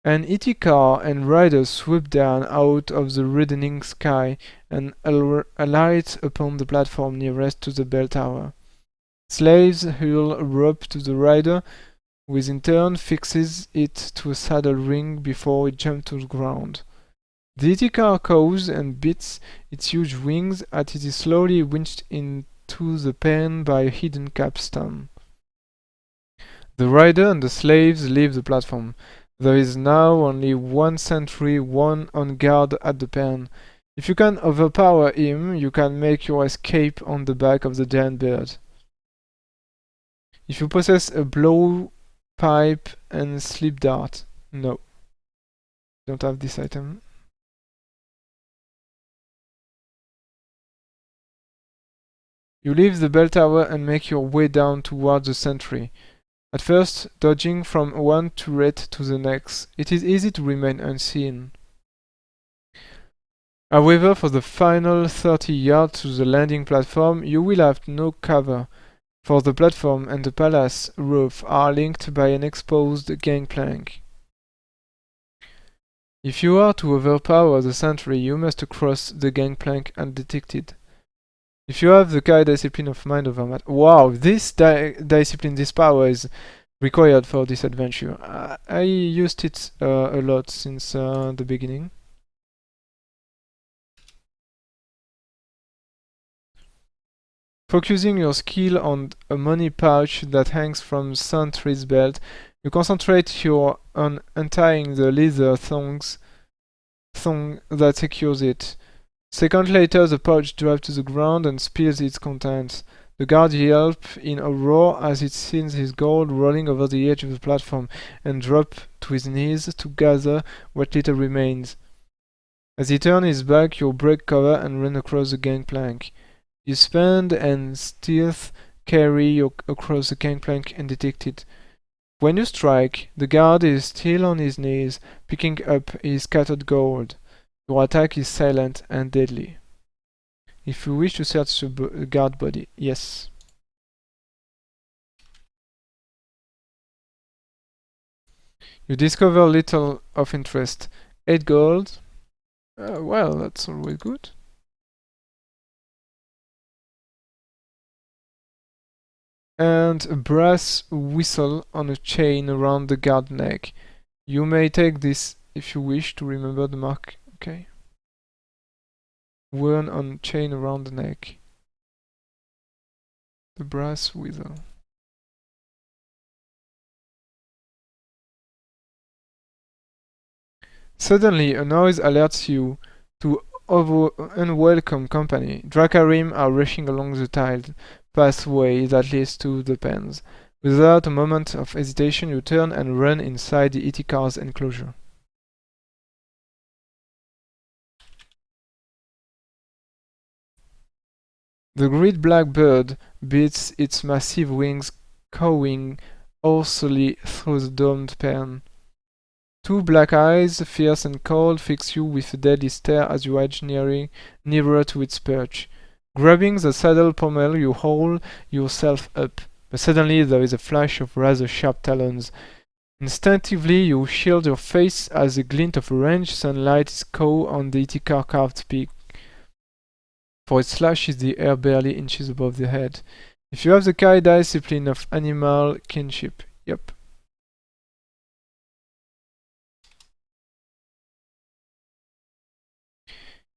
An Iticar and rider swoop down out of the reddening sky and alight upon the platform nearest to the bell tower. Slaves hurl a rope to the rider, who in turn fixes it to a saddle ring before it jumps to the ground. The Iticar caws and beats its huge wings as it is slowly winched into the pen by a hidden capstan. The rider and the slaves leave the platform. There is now only one sentry, one on guard at the pen. If you can overpower him, you can make your escape on the back of the giant bird. If you possess a blowpipe and sleep dart, no. Don't have this item. You leave the bell tower and make your way down towards the sentry. At first, dodging from one turret to the next, it is easy to remain unseen. However, for the final 30 yards to the landing platform, you will have no cover, for the platform and the palace roof are linked by an exposed gangplank. If you are to overpower the sentry, you must cross the gangplank undetected. If you have the Kai discipline of mind over matter. Wow, this discipline, this power is required for this adventure. I used it a lot since the beginning. Focusing your skill on a money pouch that hangs from Sentry's belt, you concentrate on untying the leather thong that secures it. Second later, the pouch drops to the ground and spills its contents. The guard yelps in a roar as it sees his gold rolling over the edge of the platform and drops to his knees to gather what little remains. As he turns his back, you break cover and run across the gangplank. You spend and stealth carry across the gangplank undetected. When you strike, the guard is still on his knees, picking up his scattered gold. Your attack is silent and deadly. If you wish to search the guard body, yes. You discover little of interest. 8 gold. Well, that's always good. and a brass whistle on a chain around the guard neck. You may take this if you wish to remember the mark. Okay. Worn on chain around the neck. The brass whistle. Suddenly, a noise alerts you to unwelcome company. Dracarim are rushing along the tiled pathway that leads to the pens. Without a moment of hesitation, you turn and run inside the Itikar's enclosure. The great black bird beats its massive wings, cawing hoarsely through the domed pen. Two black eyes, fierce and cold, fix you with a deadly stare as you edge nearer to its perch. Grabbing the saddle pommel, you haul yourself up, but suddenly there is a flash of rather sharp talons. Instinctively, you shield your face as a glint of orange sunlight is caught on the Itikar carved peak, for it slashes the air barely inches above the head. If you have the Kai discipline of animal kinship, yep.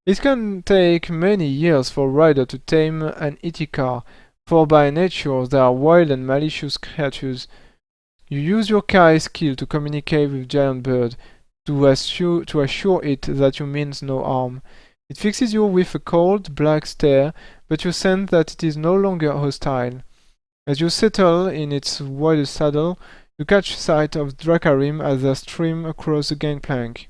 It can take many years for a rider to tame an Itikar, for by nature they are wild and malicious creatures. You use your Kai skill to communicate with giant bird, to assure it that you mean no harm. It fixes you with a cold, black stare, but you sense that it is no longer hostile. As you settle in its wider saddle, you catch sight of Dracarim as they stream across the gangplank.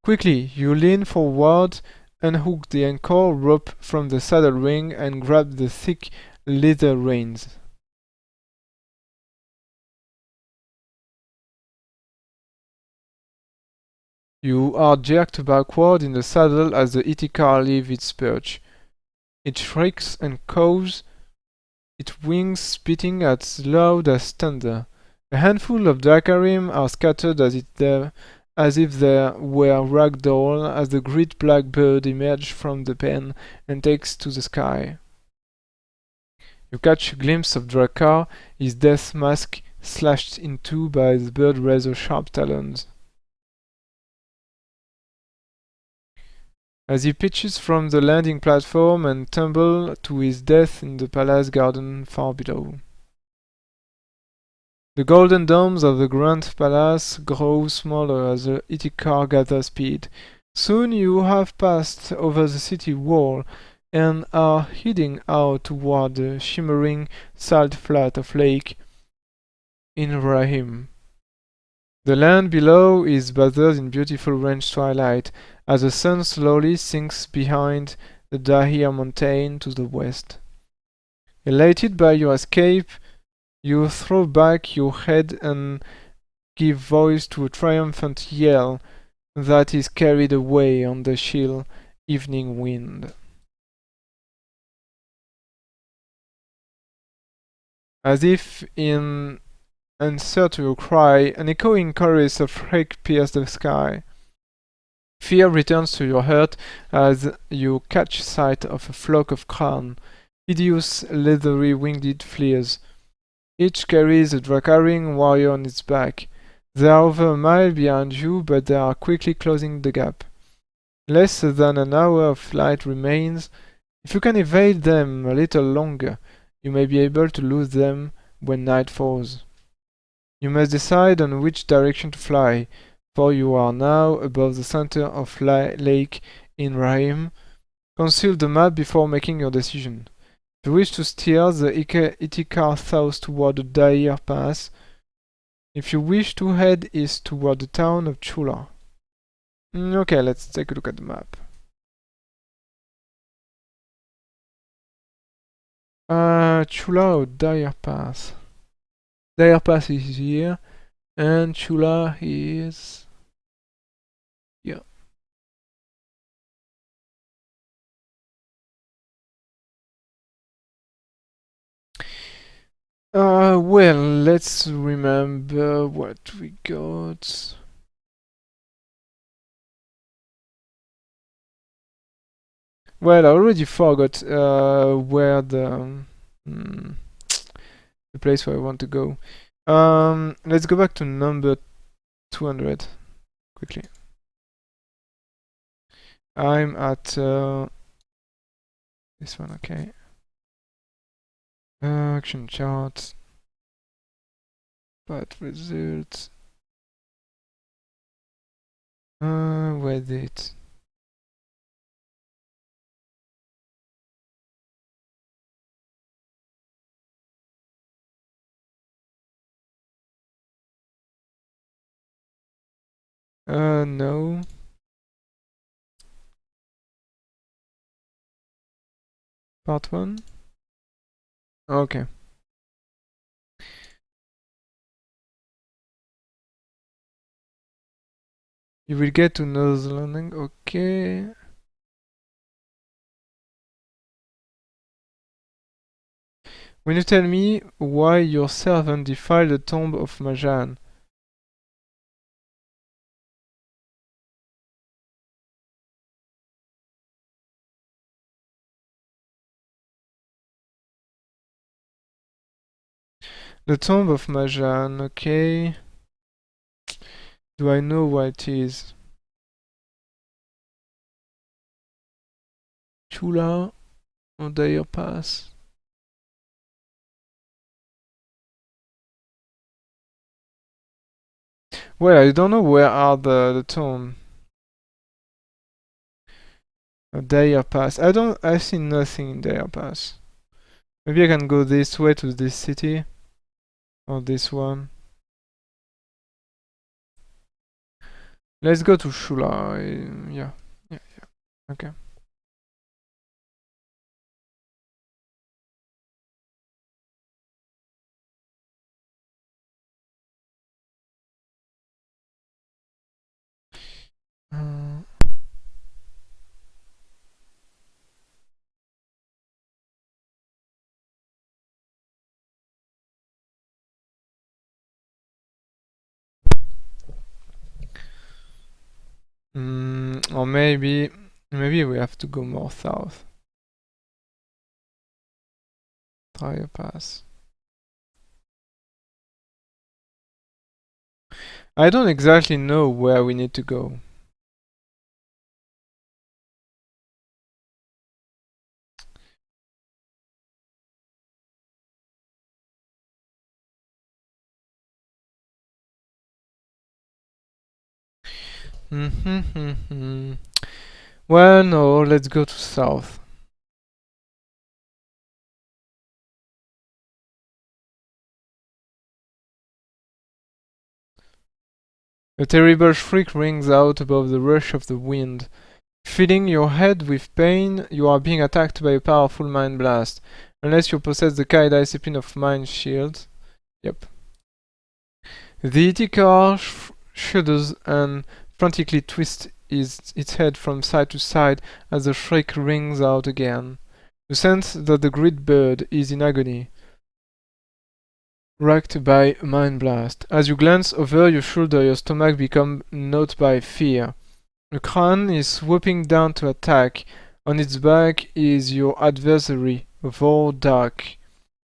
Quickly, you lean forward, unhook the anchor rope from the saddle ring, and grab the thick leather reins. You are jerked backward in the saddle as the Itikar leaves its perch. It shrieks and caws, its wings spitting as loud as thunder. A handful of Dracarim are scattered as if they were ragdoll as the great black bird emerges from the pen and takes to the sky. You catch a glimpse of Drakkar, his death mask slashed in two by the bird's razor-sharp talons. As he pitches from the landing platform and tumbles to his death in the palace garden far below. The golden domes of the grand palace grow smaller as the Itikar gathers speed. Soon you have passed over the city wall and are heading out toward the shimmering salt flat of Lake in Rahim. The land below is bathed in beautiful orange twilight as the sun slowly sinks behind the Dahir mountain to the west. Elated by your escape, you throw back your head and give voice to a triumphant yell that is carried away on the chill evening wind. As if in answer to your cry, an echoing chorus of shriek pierces the sky. Fear returns to your heart as you catch sight of a flock of crown, hideous leathery winged fleas. Each carries a Dracaring warrior on its back. They are over a mile behind you, but they are quickly closing the gap. Less than an hour of flight remains. If you can evade them a little longer, you may be able to lose them when night falls. You must decide on which direction to fly, for you are now above the center of Lake in Rahim. Consult the map before making your decision. If you wish to steer the Itikar south toward the Dair Pass, if you wish to head east toward the town of Chula. Okay, let's take a look at the map. Chula or Dair Pass? Dair Pass is here, and Chula is here. Well, let's remember what we got. Well, I already forgot where the the place where I want to go. Let's go back to number 200 quickly. I'm at this one, okay. Action chart. Bad results. Where's it? No. Part 1? Okay. You will get to nose landing, okay. When you tell me why your servant defiled the tomb of Majan. The tomb of Majan, okay. Do I know what it is? Chula on Dire Pass. Well, I don't know where are the tomb. Dire Pass. I see nothing in Dire Pass. Maybe I can go this way to this city. Or this one. Let's go to Shula. Yeah. Okay. Uh, or maybe we have to go more south. Try a pass. I don't exactly know where we need to go. Well, no, let's go to south. A terrible shriek rings out above the rush of the wind. Filling your head with pain, you are being attacked by a powerful mind blast. Unless you possess the Kai discipline of Mind Shield. Yep. The ET car shudders and frantically twists its head from side to side as the shriek rings out again. You sense that the great bird is in agony, racked by a mind blast. As you glance over your shoulder, your stomach becomes gnawed by fear. The crane is swooping down to attack. On its back is your adversary, Vordark,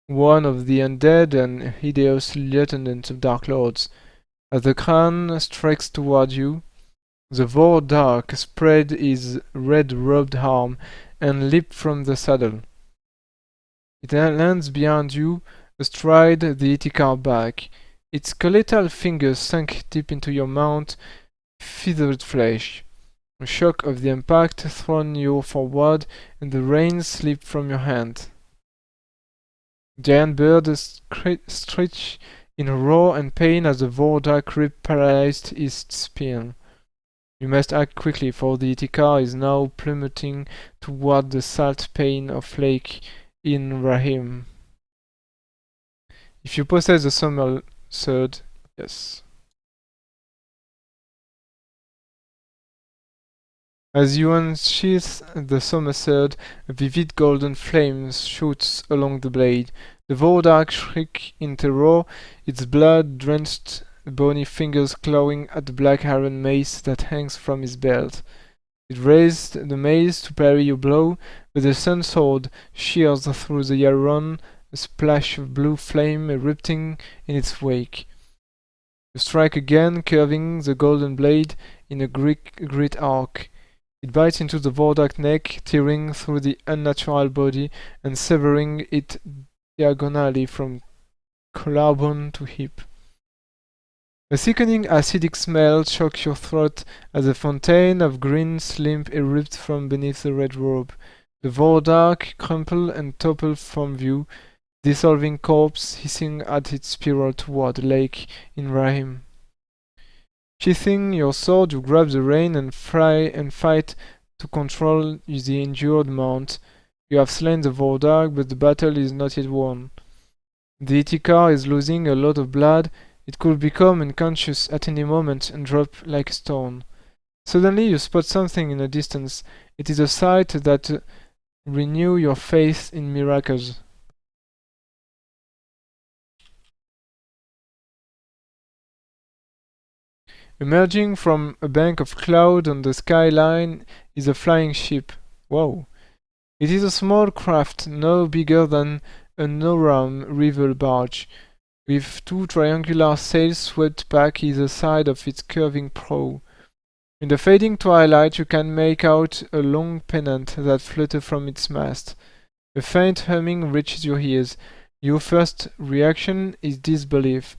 one of the undead and hideous lieutenants of Dark Lords. As the crane strikes toward you, the Vordark spread his red-robed arm and leaped from the saddle. It lands behind you, astride the Iticar back. Its skeletal fingers sunk deep into your mount, feathered flesh. The shock of the impact thrown you forward, and the reins slip from your hand. Giant bird stretched in roar and pain as the Vordark grip paralyzed his spin. You must act quickly, for the Iticar is now plummeting toward the salt pane of Lake in Rahim. If you possess the Summer Sword, yes. As you unsheath the Summer Sword, a vivid golden flame shoots along the blade. The Vordark shrieks in terror, its blood-drenched bony fingers clawing at the black iron mace that hangs from his belt. It raised the mace to parry your blow, but the sun sword shears through the iron a splash of blue flame erupting in its wake. You strike again, curving the golden blade in a great arc. It bites into the Vordak neck, tearing through the unnatural body and severing it diagonally from collarbone to hip. A sickening acidic smell chokes your throat as a fountain of green slime erupts from beneath the red robe. The Vordak crumple and topple from view, dissolving corpse hissing at its spiral toward the lake in Rahim. Sheathing your sword, you grab the rein and fight to control the injured mount. You have slain the Vordag, but the battle is not yet won. The Itikar is losing a lot of blood. It could become unconscious at any moment and drop like a stone. Suddenly you spot something in the distance. It is a sight that renew your faith in miracles. Emerging from a bank of cloud on the skyline is a flying ship. Whoa. It is a small craft, no bigger than a Noram river barge, with two triangular sails swept back either side of its curving prow. In the fading twilight you can make out a long pennant that flutters from its mast. A faint humming reaches your ears. Your first reaction is disbelief.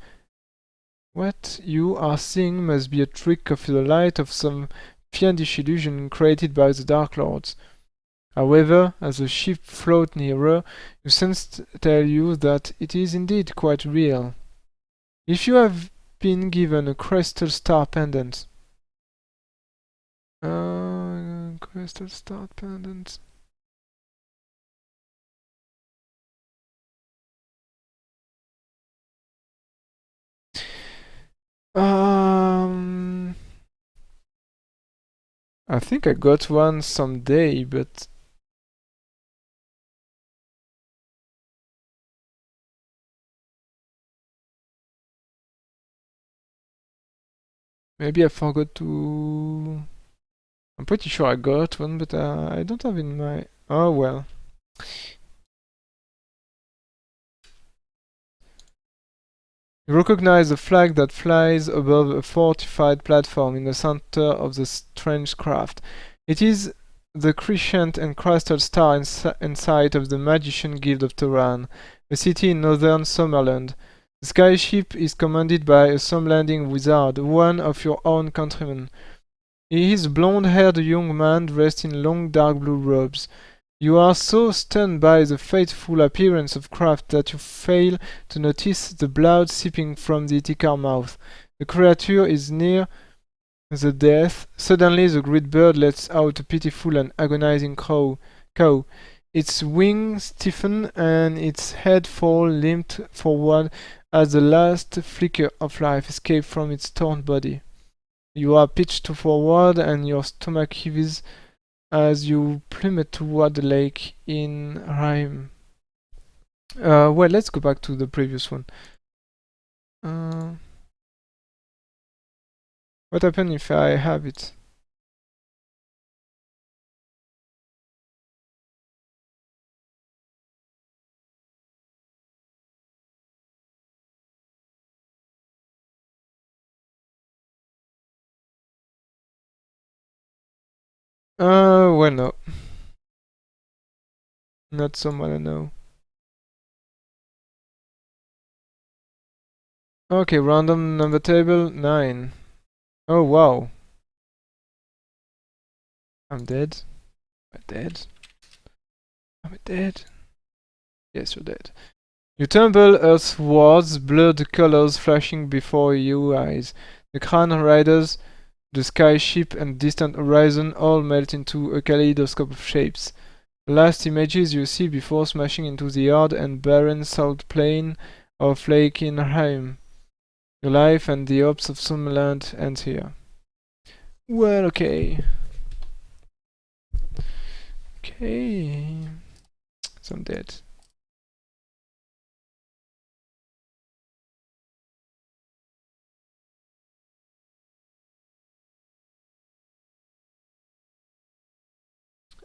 What you are seeing must be a trick of the light of some fiendish illusion created by the Dark Lords. However, as the ship floats nearer, your sense tell you that it is indeed quite real. If you have been given a crystal star pendant, crystal star pendant. I think I got one someday, but maybe I forgot to. I'm pretty sure I got one, but I don't have in my. Oh well. You recognize the flag that flies above a fortified platform in the center of the strange craft. It is the crescent and crystal star in sight of the Magician Guild of Turan, a city in northern Summerland. The skyship is commanded by a Somlanding wizard, one of your own countrymen. He is a blonde-haired young man dressed in long dark blue robes. You are so stunned by the fateful appearance of craft that you fail to notice the blood seeping from the Itikar mouth. The creature is near the death. Suddenly the great bird lets out a pitiful and agonizing cow. Its wings stiffen and its head falls limp forward as the last flicker of life escapes from its torn body. You are pitched forward and your stomach heaves as you plummet toward the lake in Rhyme. Well, let's go back to the previous one. What happens if I have it? Well, no. Not someone I know. Okay, random number table 9. Oh, wow. I'm dead. Am I dead? Am I dead? Yes, you're dead. You tumble earthwards, blurred colors flashing before your eyes. The crown riders, the sky ship, and distant horizon all melt into a kaleidoscope of shapes. The last images you see before smashing into the hard and barren salt plain of Lake Inheim. Your life and the hopes of some land end here. Well, okay. Okay. So I'm dead.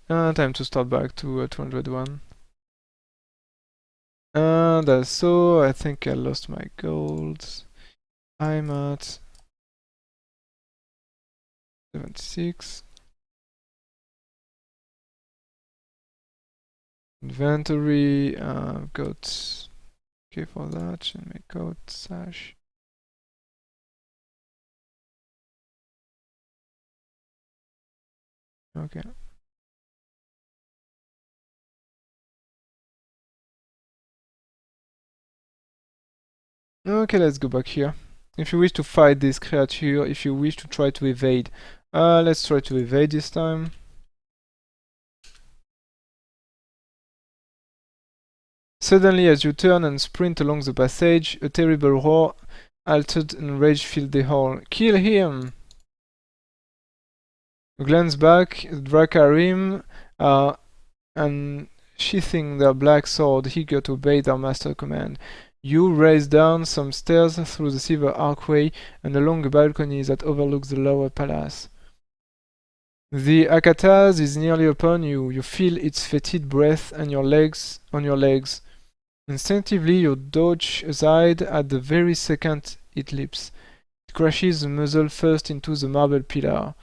Time to start back to 201. And so I think I lost my gold. I'm at 76. Inventory, I've got okay for that, and make code sash. Okay. Okay, let's go back here. If you wish to fight this creature, if you wish to try to evade, let's try to evade this time. Suddenly, as you turn and sprint along the passage, a terrible roar, altered and rage filled the hall. Kill him! You glance back, the Dracarim are unsheathing their black sword, eager to obey their master's command. You race down some stairs through the silver archway and along a balcony that overlooks the lower palace. The Akataz is nearly upon you. You feel its fetid breath on your legs. Instinctively, you dodge aside at the very second it leaps. It crashes the muzzle first into the marble pillar.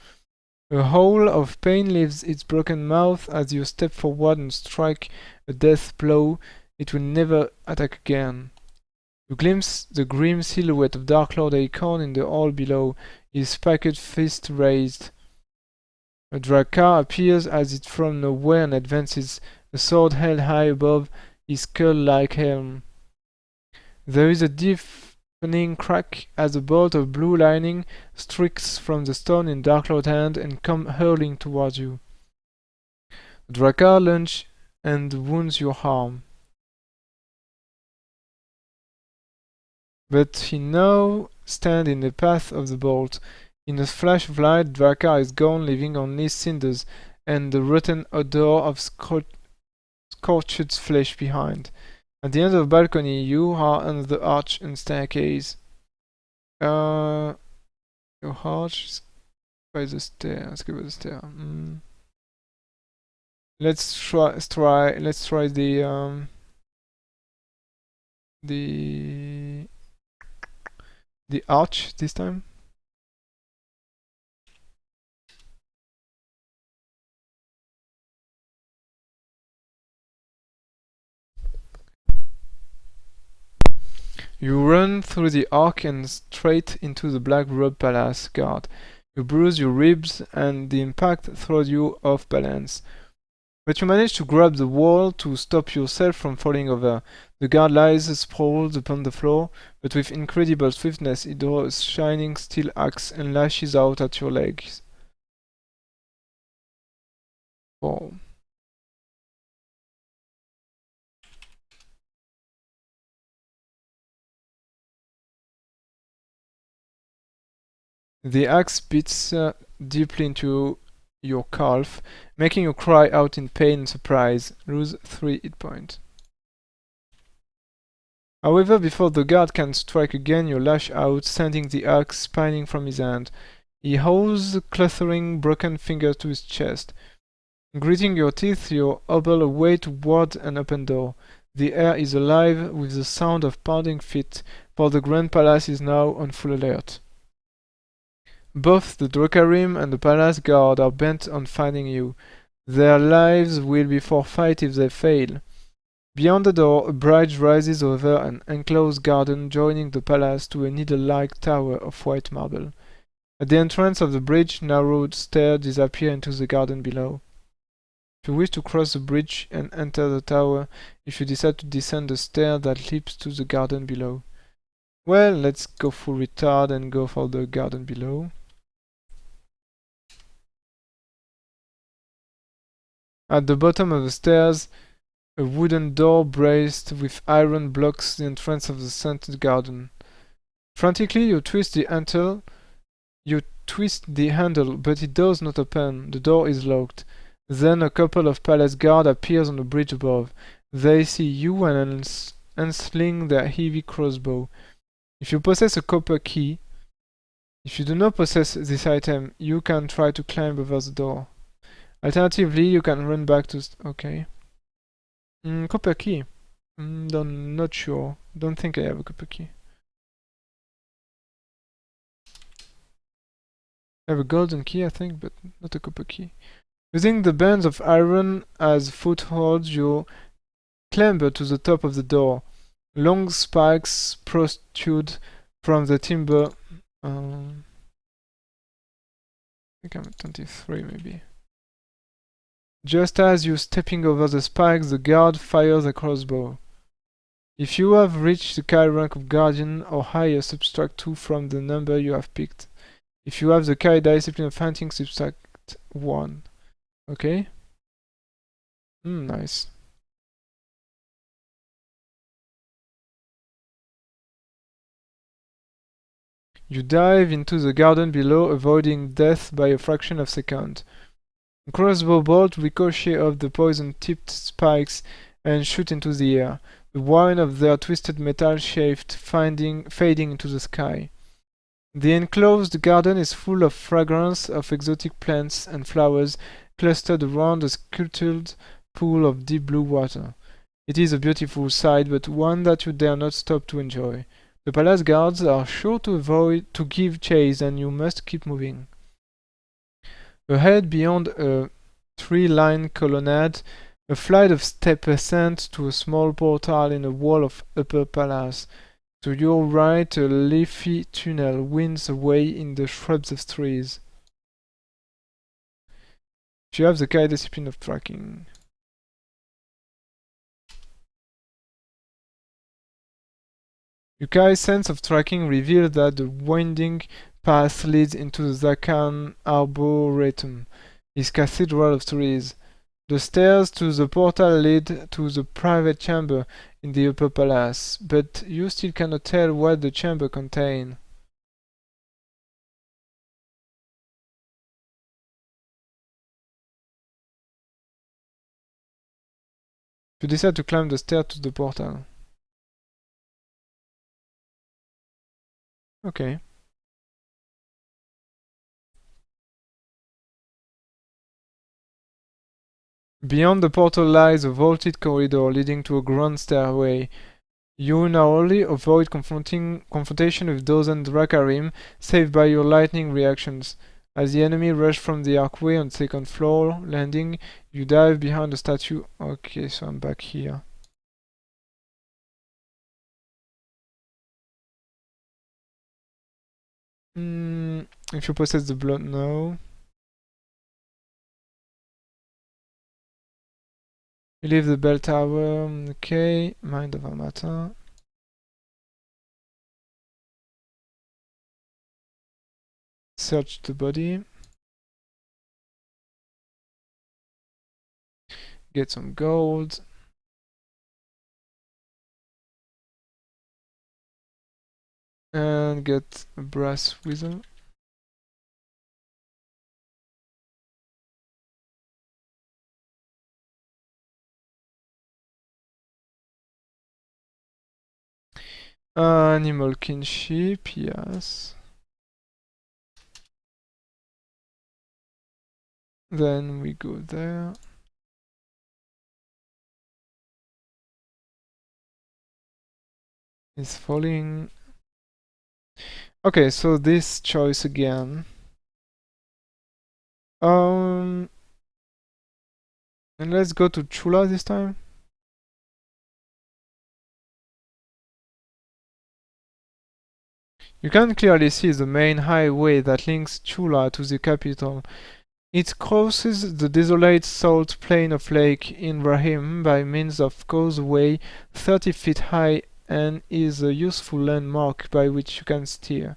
A howl of pain leaves its broken mouth as you step forward and strike a death blow. It will never attack again. You glimpse the grim silhouette of Dark Lord Acorn in the hall below, his spiked fist raised. A Drakkar appears as if from nowhere and advances, a sword held high above his skull-like helm. There is a deafening crack as a bolt of blue lightning streaks from the stone in Darklord's hand and comes hurling towards you. The Drakkar lunges and wounds your arm. But he now stands in the path of the bolt. In a flash of light, Drakkar is gone, leaving only cinders and the rotten odor of scorched flesh behind. At the end of the balcony, you are under the arch and staircase. Your arch is by the stair. Let's go by the stair. Let's try the arch this time. You run through the arch and straight into the Black Robe Palace guard. You bruise your ribs and the impact throws you off balance. But you manage to grab the wall to stop yourself from falling over. The guard lies sprawled upon the floor, but with incredible swiftness he draws a shining steel axe and lashes out at your legs. Oh. The axe beats deeply into your calf, making you cry out in pain and surprise. Lose 3 hit points. However, before the guard can strike again, you lash out, sending the axe spinning from his hand. He holds the clattering broken fingers to his chest. Gritting your teeth, you hobble away toward an open door. The air is alive with the sound of pounding feet, for the Grand Palace is now on full alert. Both the Dracarim and the palace guard are bent on finding you. Their lives will be forfeit if they fail. Beyond the door, a bridge rises over an enclosed garden joining the palace to a needle-like tower of white marble. At the entrance of the bridge, narrow stairs disappear into the garden below. If you wish to cross the bridge and enter the tower, you should decide to descend the stair that leads to the garden below. Well, let's go full retard and go for the garden below. At the bottom of the stairs, a wooden door braced with iron blocks the entrance of the scented garden. Frantically, you twist the handle, but it does not open. The door is locked. Then a couple of palace guards appears on the bridge above. They see you and unsling their heavy crossbow. If you possess a copper key, if you do not possess this item, you can try to climb over the door. Alternatively, you can run back to... Okay. Copper key. Not sure. Don't think I have a copper key. I have a golden key, I think, but not a copper key. Using the bands of iron as footholds, you clamber to the top of the door. Long spikes protrude from the timber. I think I'm at 23 maybe. Just as you're stepping over the spikes, the guard fires a crossbow. If you have reached the Kai rank of Guardian or higher, subtract 2 from the number you have picked. If you have the Kai discipline of hunting, subtract 1. Okay? Nice. You dive into the garden below, avoiding death by a fraction of a second. A crossbow bolt ricochet off the poison-tipped spikes and shoot into the air, the whine of their twisted metal shaft fading into the sky. The enclosed garden is full of fragrance of exotic plants and flowers clustered around a sculptured pool of deep blue water. It is a beautiful sight, but one that you dare not stop to enjoy. The palace guards are sure to give chase, and you must keep moving. Ahead, beyond a tree-lined colonnade, a flight of steps ascends to a small portal in a wall of upper palace. To your right, a leafy tunnel winds away in the shrubs of trees. You have the Kai discipline of tracking. Yukai's sense of tracking reveals that the winding path leads into the Zakan Arboretum, his cathedral of trees. The stairs to the portal lead to the private chamber in the upper palace, but you still cannot tell what the chamber contains. You decide to climb the stairs to the portal. Okay. Beyond the portal lies a vaulted corridor leading to a grand stairway. You narrowly avoid confrontation with dozen Drakarim, saved by your lightning reactions. As the enemy rush from the archway on the second floor landing, you dive behind a statue. Okay, so I'm back here. If you possess the blood, no. You leave the bell tower, okay. Mind over matter. Search the body. Get some gold. And get a brass whistle. Animal kinship, yes. Then we go there. It's falling. Okay, so this choice again. And let's go to Chula this time. You can clearly see the main highway that links Chula to the capital. It crosses the desolate salt plain of Lake Ibrahim by means of causeway 30 feet high and is a useful landmark by which you can steer.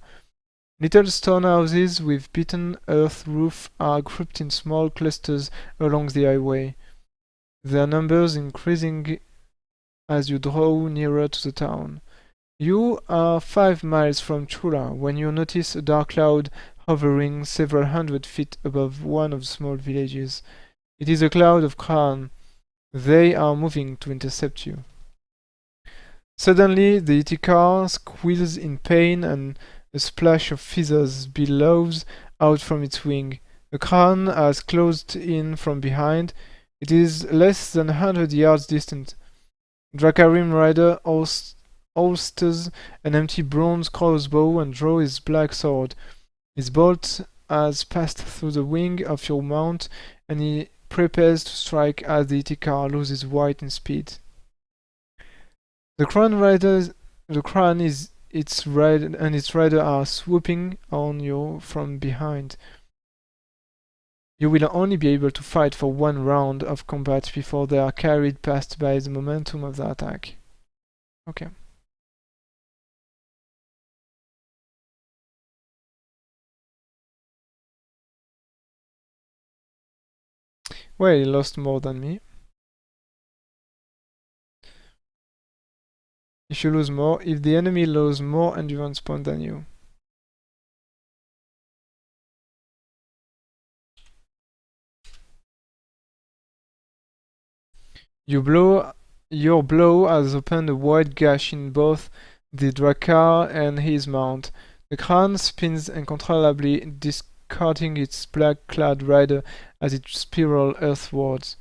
Little stone houses with beaten earth roof are grouped in small clusters along the highway, their numbers increasing as you draw nearer to the town. You are 5 miles from Chula when you notice a dark cloud hovering several hundred feet above one of the small villages. It is a cloud of Khan. They are moving to intercept you. Suddenly, the Itikar squeals in pain and a splash of feathers billows out from its wing. The Khan has closed in from behind. It is less than 100 yards distant. Dracarim Rider holsters an empty bronze crossbow and draws his black sword. His bolt has passed through the wing of your mount, and he prepares to strike as the Itikar loses white in speed. The Crown Rider, the Crown is its rider and its rider are swooping on you from behind. You will only be able to fight for one round of combat before they are carried past by the momentum of the attack. Okay. Well, he lost more than me. If you lose more, if the enemy loses more endurance points than you. Your blow has opened a wide gash in both the Drakkar and his mount. The crown spins uncontrollably, discarding its black-clad rider as it spirals earthwards.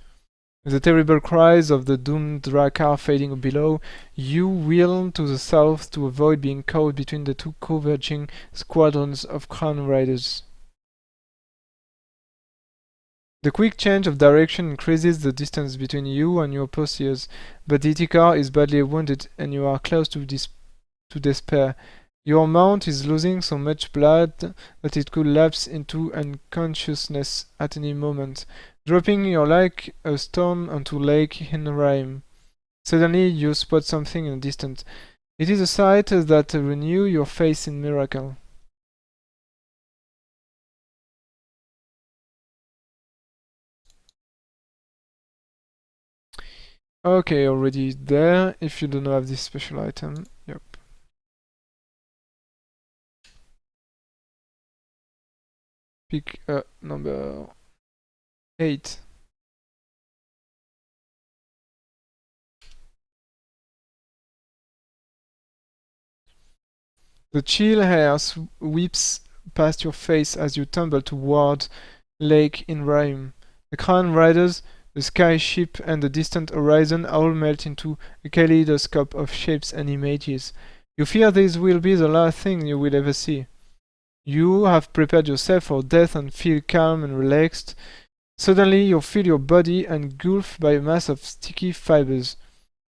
With the terrible cries of the doomed Drakkar fading below, you wheel to the south to avoid being caught between the two converging squadrons of crown riders. The quick change of direction increases the distance between you and your pursuers, but the Itikar is badly wounded and you are close to despair. Your mount is losing so much blood that it could lapse into unconsciousness at any moment, dropping you like a stone onto Lake Hinraim. Suddenly you spot something in the distance. It is a sight that renews your faith in miracle. Okay, already there. If you don't have this special item, yep. Pick number 8. The chill air sweeps past your face as you tumble toward Lake Inraim. The crown riders, the sky ship, and the distant horizon all melt into a kaleidoscope of shapes and images. You fear this will be the last thing you will ever see. You have prepared yourself for death and feel calm and relaxed. Suddenly you feel your body engulfed by a mass of sticky fibers.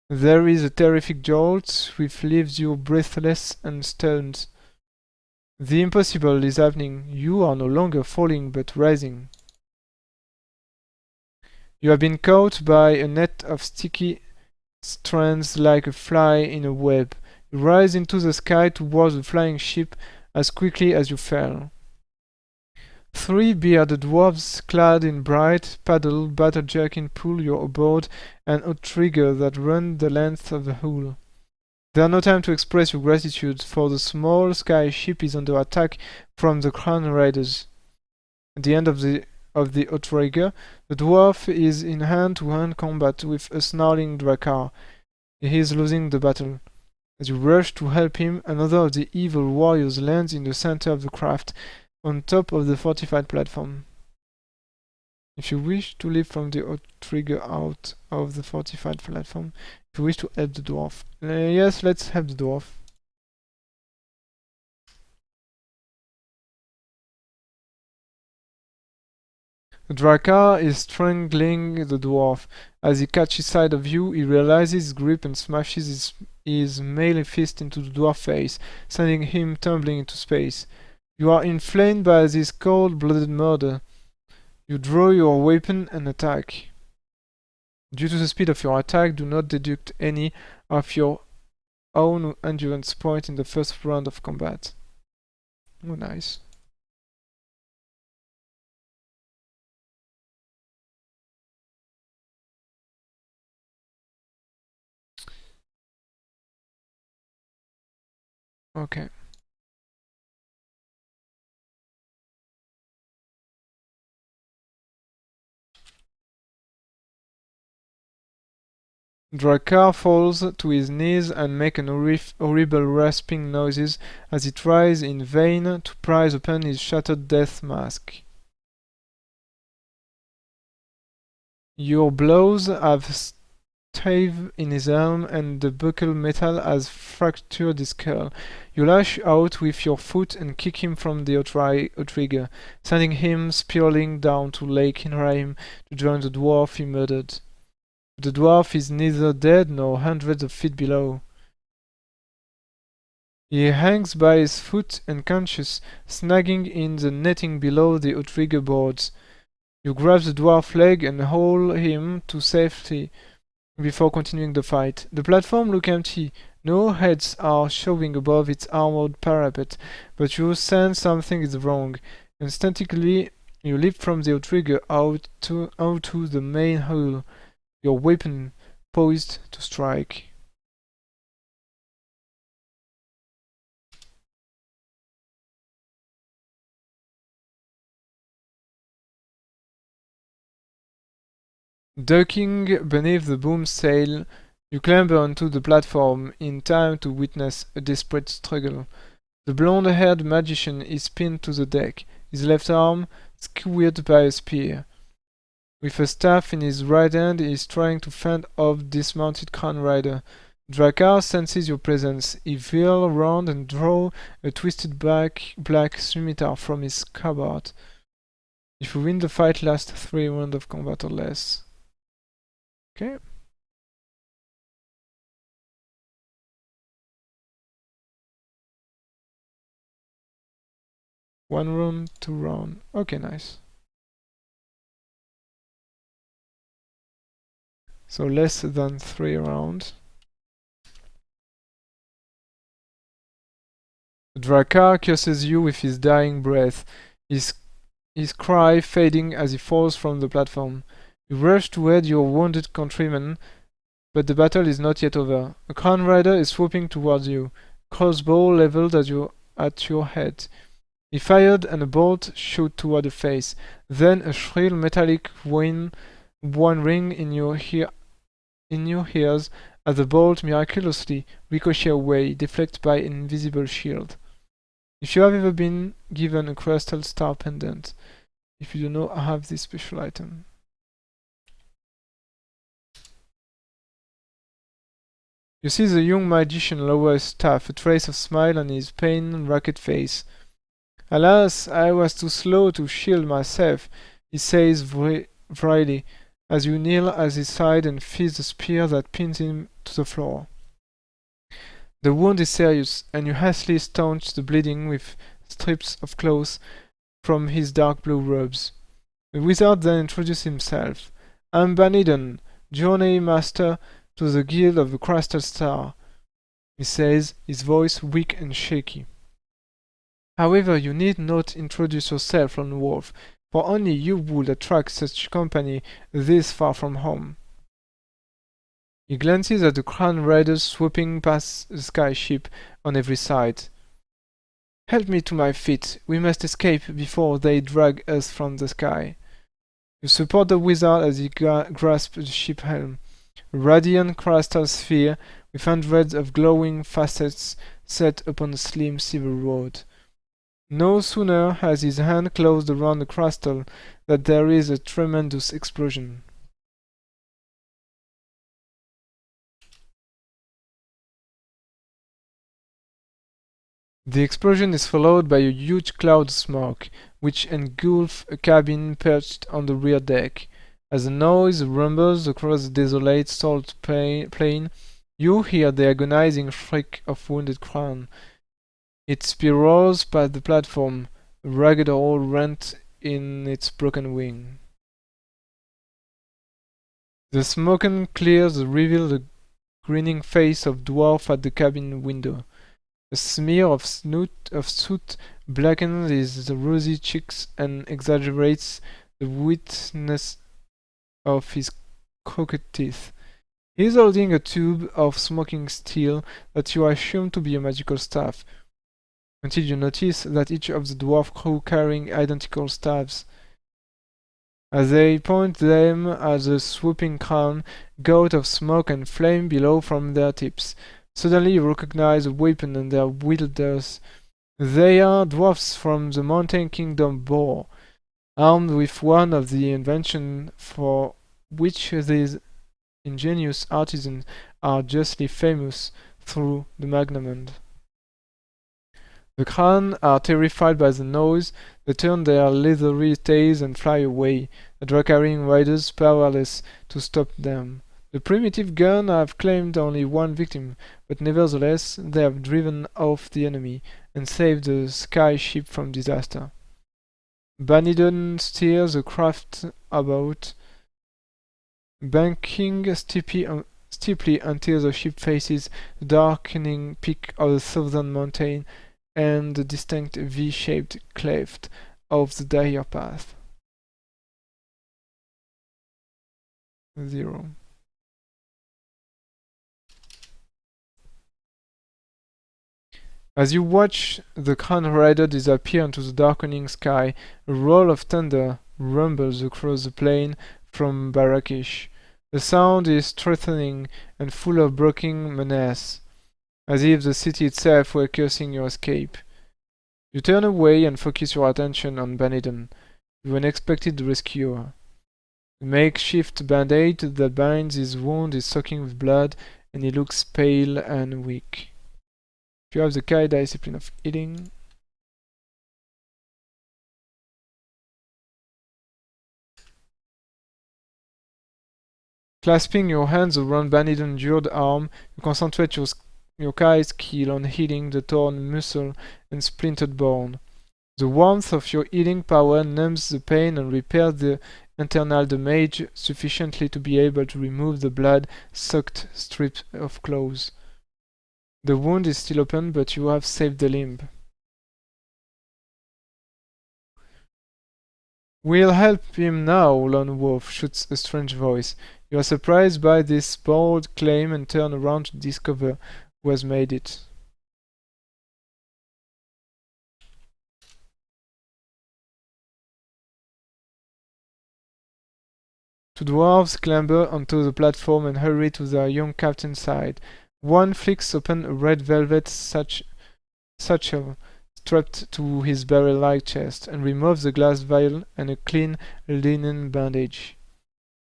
There is a terrific jolt which leaves you breathless and stunned. The impossible is happening. You are no longer falling but rising. You have been caught by a net of sticky strands like a fly in a web. You rise into the sky towards the flying ship as quickly as you fell. 3 bearded dwarves clad in bright paddle battle jerkin pull you aboard an outrigger that runs the length of the hull. There is no time to express your gratitude, for the small sky ship is under attack from the crown riders. At the end of the outrigger, the dwarf is in hand-to-hand combat with a snarling Drakkar. He is losing the battle. As you rush to help him, another of the evil warriors lands in the center of the craft, on top of the fortified platform. If you wish to leave from the outrigger out of the fortified platform, if you wish to help the dwarf. Yes, let's help the dwarf. The Drakkar is strangling the dwarf. As he catches sight of you, he realizes his grip and smashes his melee fist into the dwarf's face, sending him tumbling into space. You are inflamed by this cold-blooded murder. You draw your weapon and attack. Due to the speed of your attack, do not deduct any of your own endurance point in the first round of combat. Oh, nice. Okay. Drakkar falls to his knees and makes an horrible rasping noises as he tries in vain to prise open his shattered death mask. Your blows have stave in his helm, and the buckle metal has fractured his skull. You lash out with your foot and kick him from the outrigger, sending him spiraling down to Lake Inrheim to join the dwarf he murdered. The dwarf is neither dead nor hundreds of feet below. He hangs by his foot unconscious, snagging in the netting below the outrigger boards. You grab the dwarf's leg and haul him to safety before continuing the fight. The platform looks empty. No heads are showing above its armored parapet, but you sense something is wrong. Instinctively, you leap from the outrigger onto the main hull, your weapon poised to strike. Ducking beneath the boom sail, you clamber onto the platform in time to witness a desperate struggle. The blonde-haired magician is pinned to the deck, his left arm skewered by a spear. With a staff in his right hand, he is trying to fend off dismounted Crown Rider. Drakkar senses your presence. He wheels round and draws a twisted black scimitar from his scabbard. If you win the fight, lasts 3 rounds of combat or less. Okay. One round, 2 round. Okay, nice. So less than 3 rounds. Drakkar curses you with his dying breath, his cry fading as he falls from the platform. You rush to aid your wounded countryman, but the battle is not yet over. A Crown Rider is swooping towards you, crossbow leveled at your head. He fired and a bolt shot toward the face. Then a shrill metallic whine ring in your ears as the bolt miraculously ricochets away, deflected by an invisible shield. If you have ever been given a crystal star pendant, if you do not have this special item. You see the young magician lower his staff, a trace of smile on his pain-racked face. Alas, I was too slow to shield myself, he says wryly, as you kneel at his side and fist the spear that pins him to the floor. The wound is serious, and you hastily staunch the bleeding with strips of cloth from his dark blue robes. The wizard then introduces himself. I'm Banidon, Journey Master to the Guild of the Crystal Star, he says, his voice weak and shaky. However, you need not introduce yourself, Lone Wolf, for only you would attract such company this far from home. He glances at the Crown Riders swooping past the sky ship on every side. Help me to my feet. We must escape before they drag us from the sky. You support the wizard as he grasps the ship helm, a radiant crystal sphere with hundreds of glowing facets set upon a slim silver rod. No sooner has his hand closed around the crystal than there is a tremendous explosion. The explosion is followed by a huge cloud of smoke, which engulfs a cabin perched on the rear deck. As the noise rumbles across the desolate salt plain, you hear the agonizing shriek of wounded Crown. It spirals past the platform, a ragged hole rent in its broken wing. The smoke clears reveal the grinning face of dwarf at the cabin window. A smear of soot blackens his rosy cheeks and exaggerates the whiteness of his crooked teeth. He is holding a tube of smoking steel that you assume to be a magical staff, until you notice that each of the dwarf crew carrying identical staves. As they point them at the swooping Crown, gouts of smoke and flame below from their tips. Suddenly you recognize a weapon and their wielders. They are dwarfs from the Mountain Kingdom Boar, armed with one of the inventions for which ingenious artisans are justly famous through the magnamond. The Kran are terrified by the noise, they turn their leathery tails and fly away, the drug-carrying riders powerless to stop them. The primitive gun have claimed only one victim, but nevertheless they have driven off the enemy and saved the sky ship from disaster. Banidon steers the craft about, banking steeply until the ship faces the darkening peak of the southern mountain and the distinct V-shaped cleft of the dire path. 0. As you watch the Crown Rider disappear into the darkening sky, a roll of thunder rumbles across the plain from Barakish. The sound is threatening and full of broken menace, as if the city itself were cursing your escape. You turn away and focus your attention on Banidon, your unexpected rescuer. The makeshift band-aid that binds his wound is soaking with blood, and he looks pale and weak. If you have the Kai discipline of healing, clasping your hands around Banidon's injured arm, you concentrate your Kai skill on healing the torn muscle and splintered bone. The warmth of your healing power numbs the pain and repairs the internal damage sufficiently to be able to remove the blood-soaked strip of clothes. The wound is still open, but you have saved the limb. We'll help him now, Lone Wolf, shoots a strange voice. You are surprised by this bold claim and turn around to discover who has made it. Two dwarves clamber onto the platform and hurry to their young captain's side. One flicks open a red velvet satchel strapped to his barrel-like chest and removes the glass vial and a clean linen bandage.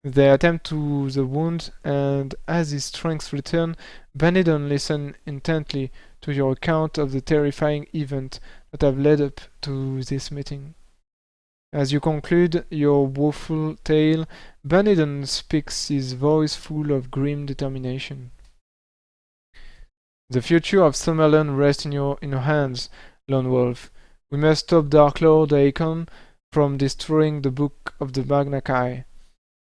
They attend to the wound, and as his strength returns, Banidon listens intently to your account of the terrifying event that have led up to this meeting. As you conclude your woeful tale, Banidon speaks, his voice full of grim determination. The future of Summerland rests in your hands, Lone Wolf. We must stop Dark Lord Aecon from destroying the Book of the Magna Kai.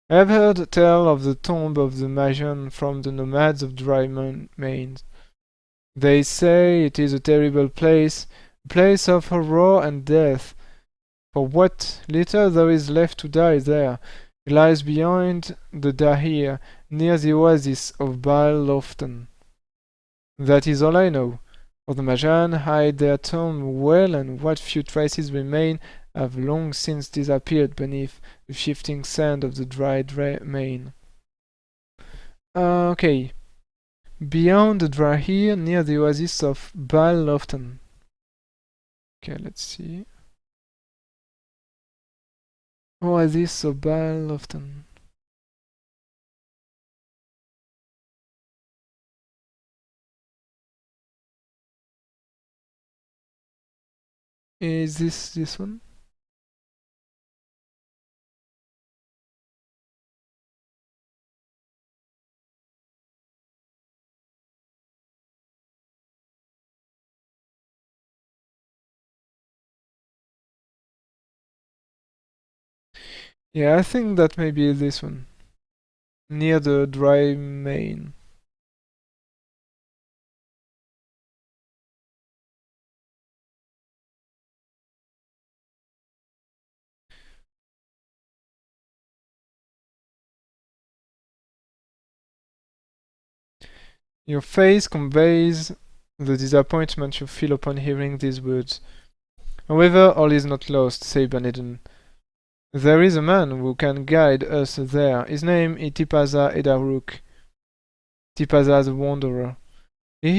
I have heard tell of the tomb of the Magian from the nomads of Dry Main. They say it is a terrible place, a place of horror and death. For what little there is left to die there, it lies beyond the Dahir, near the oasis of Baal Lofton. That is all I know, for the Magian hide their tomb well, and what few traces remain have long since disappeared beneath the shifting sand of the dry main. Okay. Beyond the Drahir, near the oasis of Baal Lofton. Okay, let's see. Oasis of Baal Lofton. Is this one? Yeah, I think that may be this one. Near the dry main. Your face conveys the disappointment you feel upon hearing these words. However, all is not lost, said Banidon. There is a man who can guide us there. His name is Tipaza Edaruk. Tipaza the Wanderer. It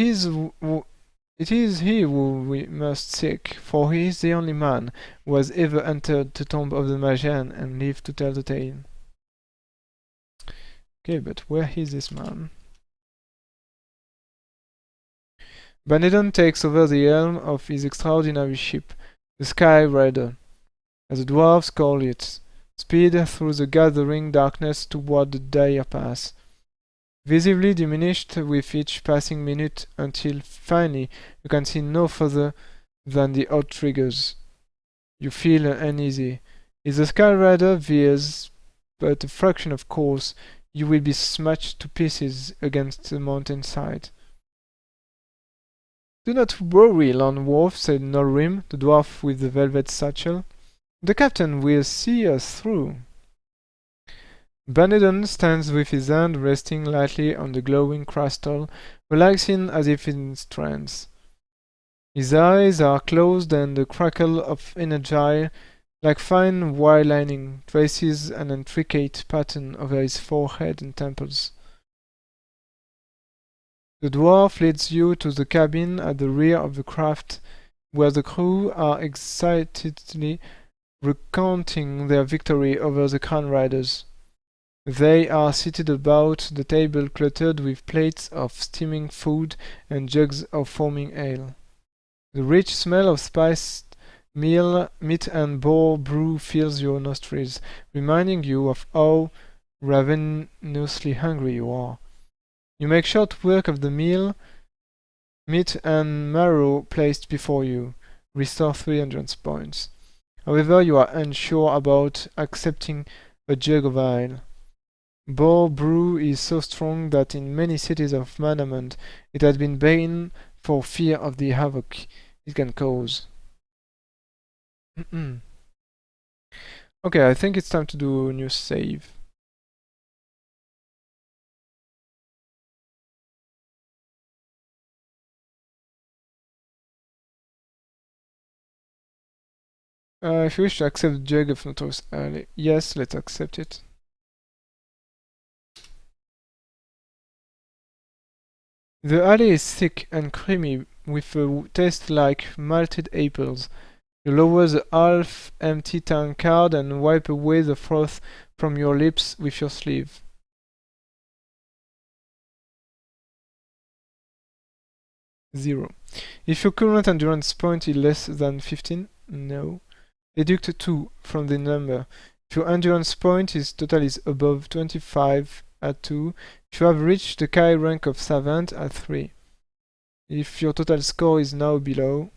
is he who we must seek, for he is the only man who has ever entered the tomb of the Magian and lived to tell the tale. Okay, but where is this man? Banedon takes over the helm of his extraordinary ship, the Sky Rider, as the dwarves call it, speed through the gathering darkness toward the dire pass, visibly diminished with each passing minute until finally you can see no further than the outriggers. You feel uneasy. If the Sky Rider veers but a fraction of course, you will be smashed to pieces against the mountainside. Do not worry, Lone Wolf, said Norrim, the dwarf with the velvet satchel. The captain will see us through. Banedon stands with his hand resting lightly on the glowing crystal, relaxing as if in trance. His eyes are closed and the crackle of energy, like fine wire lining, traces an intricate pattern over his forehead and temples. The dwarf leads you to the cabin at the rear of the craft, where the crew are excitedly recounting their victory over the Crown Riders. They are seated about the table cluttered with plates of steaming food and jugs of foaming ale. The rich smell of spiced meat and boar brew fills your nostrils, reminding you of how ravenously hungry you are. You make short work of the meal, meat and marrow placed before you. Restore 300 points. However, you are unsure about accepting a jug of ale. Boar brew is so strong that in many cities of Manamond it has been banned for fear of the havoc it can cause. Okay, I think it's time to do a new save. If you wish to accept the jug of notorious ale, yes, let's accept it. The ale is thick and creamy, with a taste like malted apples. You lower the half-empty tankard and wipe away the froth from your lips with your sleeve. Zero. If your current endurance point is less than 15, no. Deduct 2 from the number. If your endurance point is total is above 25 at 2, if you have reached the Kai rank of Savant at 3. If your total score is now below,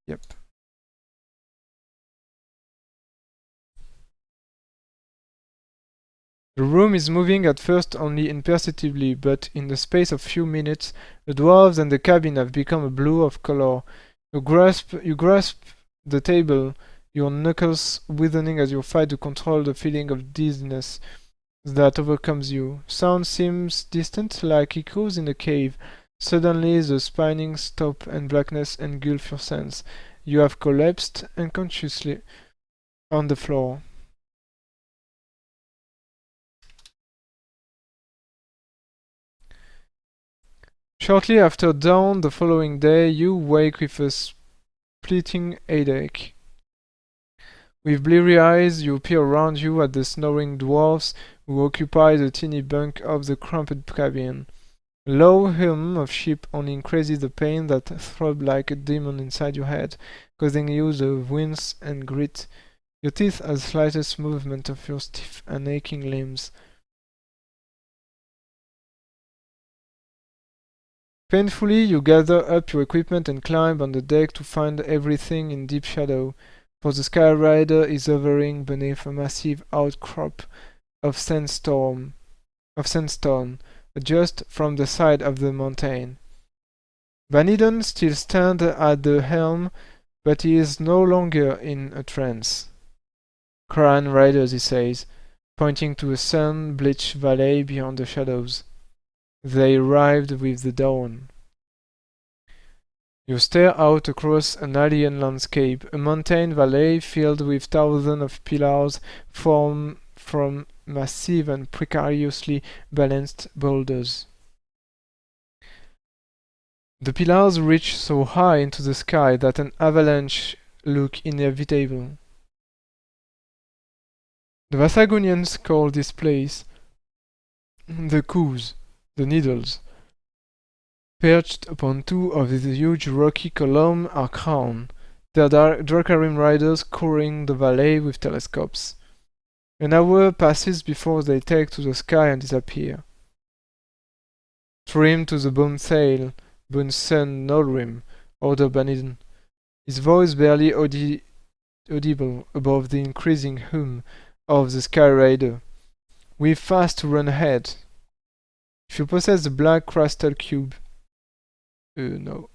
yep. The room is moving at first only imperceptibly, but in the space of few minutes, the dwarves and the cabin have become a blue of color. You grasp the table, your knuckles withening as you fight to control the feeling of dizziness that overcomes you. Sound seems distant, like echoes in a cave. Suddenly the spinning stop and blackness engulf your sense. You have collapsed unconsciously on the floor. Shortly after dawn the following day, you wake with a splitting headache. With bleary eyes, you peer around you at the snoring dwarfs who occupy the teeny bunk of the cramped cabin. A low hum of sheep only increases the pain that throbs like a demon inside your head, causing you to wince and grit your teeth at the slightest movement of your stiff and aching limbs. Painfully, you gather up your equipment and climb on the deck to find everything in deep shadow, for the Sky Rider is hovering beneath a massive outcrop of sandstone just from the side of the mountain. Banedon still stands at the helm, but he is no longer in a trance. Crown Riders, he says, pointing to a sun-bleached valley beyond the shadows. They arrived with the dawn. You stare out across an alien landscape, a mountain valley filled with thousands of pillars formed from massive and precariously balanced boulders. The pillars reach so high into the sky that an avalanche looks inevitable. The Vassagonians call this place The coos, the needles, perched upon two of these huge rocky columns, are crowned, their Dracarim riders scouring the valley with telescopes. An hour passes before they take to the sky and disappear. Trim to the boom sail, Bunsen Nolrim, ordered Banidon, his voice barely audible above the increasing hum of the Sky Rider. We've fast to run ahead. If you possess the black crystal cube, no.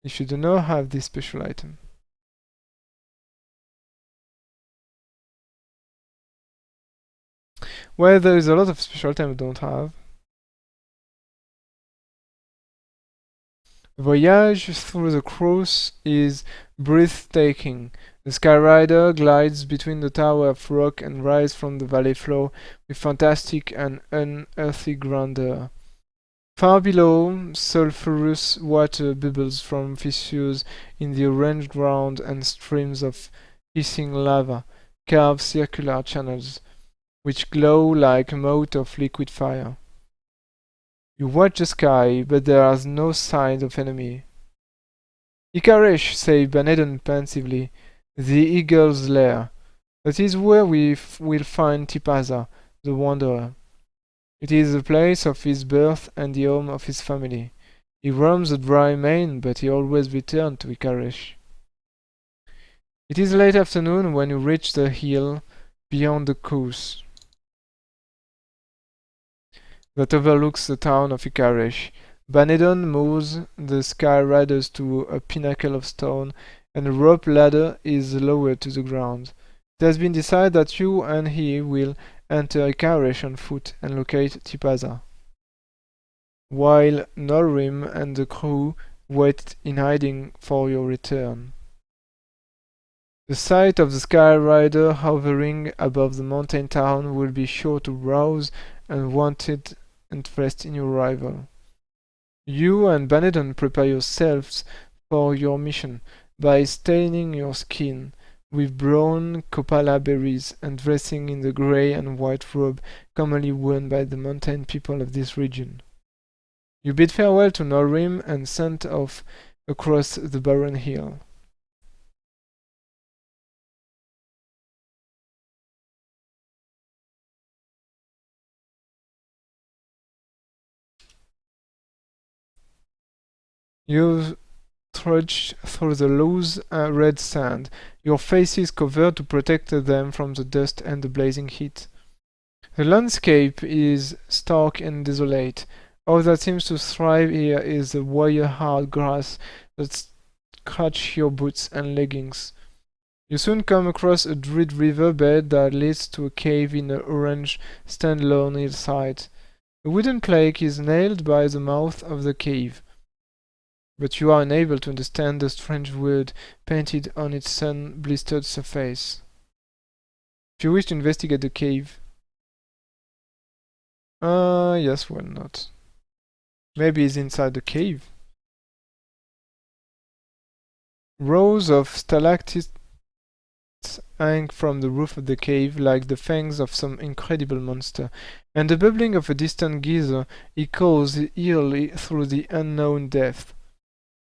If you do not have this special item. Well, there is a lot of special items I don't have. Voyage through the Cross is breathtaking. The Sky Rider glides between the tower of rock and rises from the valley floor with fantastic and unearthly grandeur. Far below, sulphurous water bubbles from fissures in the orange ground and streams of hissing lava carve circular channels, which glow like a moat of liquid fire. You watch the sky, but there are no signs of enemy. Icarish, said Banedon pensively, the eagle's lair. That is where we will find Tipaza, the wanderer. It is the place of his birth and the home of his family. He roams the dry main, but he always returns to Icarish. It is late afternoon when you reach the hill beyond the coast that overlooks the town of Icarish. Banedon moves the Sky Riders to a pinnacle of stone, and a rope ladder is lowered to the ground. It has been decided that you and he will enter Icarish on foot and locate Tipaza, while Nolrim and the crew wait in hiding for your return. The sight of the Sky Rider hovering above the mountain town will be sure to rouse unwanted interest in your arrival. You and Banedon prepare yourselves for your mission by staining your skin with brown copala berries and dressing in the grey and white robe commonly worn by the mountain people of this region. You bid farewell to Nolrim and set off across the barren hill. You trudge through the loose red sand, your faces covered to protect them from the dust and the blazing heat. The landscape is stark and desolate. All that seems to thrive here is the wire-hard grass that scratches your boots and leggings. You soon come across a dread river bed that leads to a cave in an orange standalone hillside. A wooden plaque is nailed by the mouth of the cave, but you are unable to understand the strange word painted on its sun-blistered surface. If you wish to investigate the cave... yes, why not? Maybe it's inside the cave. Rows of stalactites hang from the roof of the cave like the fangs of some incredible monster, and the bubbling of a distant geyser echoes eerily through the unknown depth.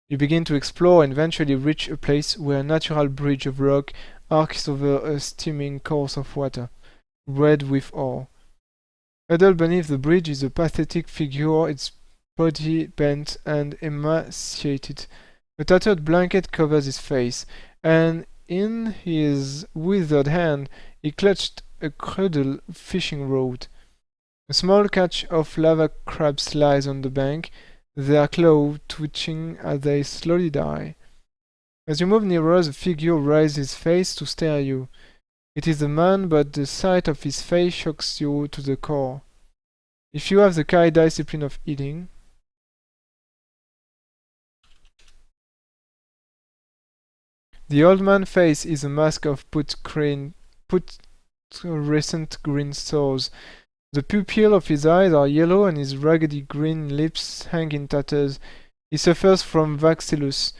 You begin to explore and eventually reach a place where a natural bridge of rock arcs over a steaming course of water, red with ore. Huddled beneath the bridge is a pathetic figure, its body bent and emaciated. A tattered blanket covers his face, and in his withered hand he clutched a crude fishing rod. A small catch of lava crabs lies on the bank, their claws twitching as they slowly die. As you move nearer, the figure raises his face to stare at you. It is a man, but the sight of his face shocks you to the core. If you have the Kai discipline of eating, the old man's face is a mask of putrescent green sores. The pupils of his eyes are yellow and his raggedy green lips hang in tatters. He suffers from vacillus,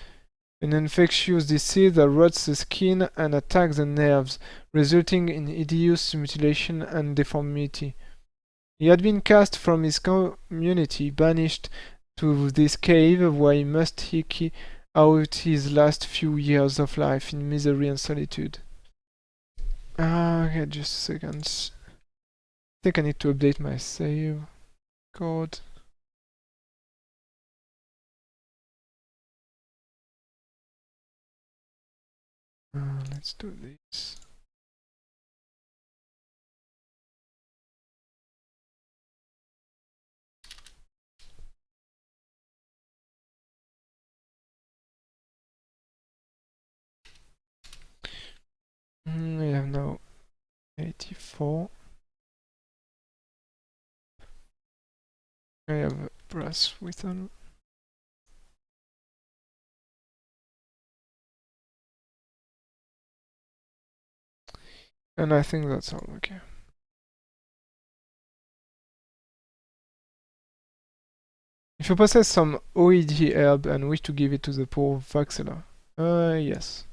an infectious disease that rots the skin and attacks the nerves, resulting in hideous mutilation and deformity. He had been cast from his community, banished to this cave where he must eke out his last few years of life in misery and solitude. Okay, just a second. I think I need to update my save code. Let's do this. I have now 84. I have a brass whistle. And I think that's all, okay. If you possess some OED herb and wish to give it to the poor Vaxeller. Yes.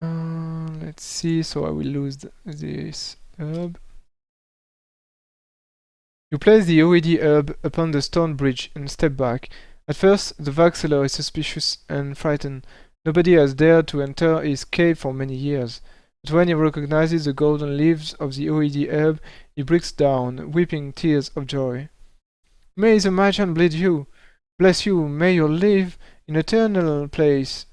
Let's see, so I will lose this herb. You place the OED herb upon the stone bridge and step back. At first, the Vaxeller is suspicious and frightened. Nobody has dared to enter his cave for many years. But when he recognizes the golden leaves of the OED herb, he breaks down, weeping tears of joy. May the merchant bless you, may you live in eternal peace,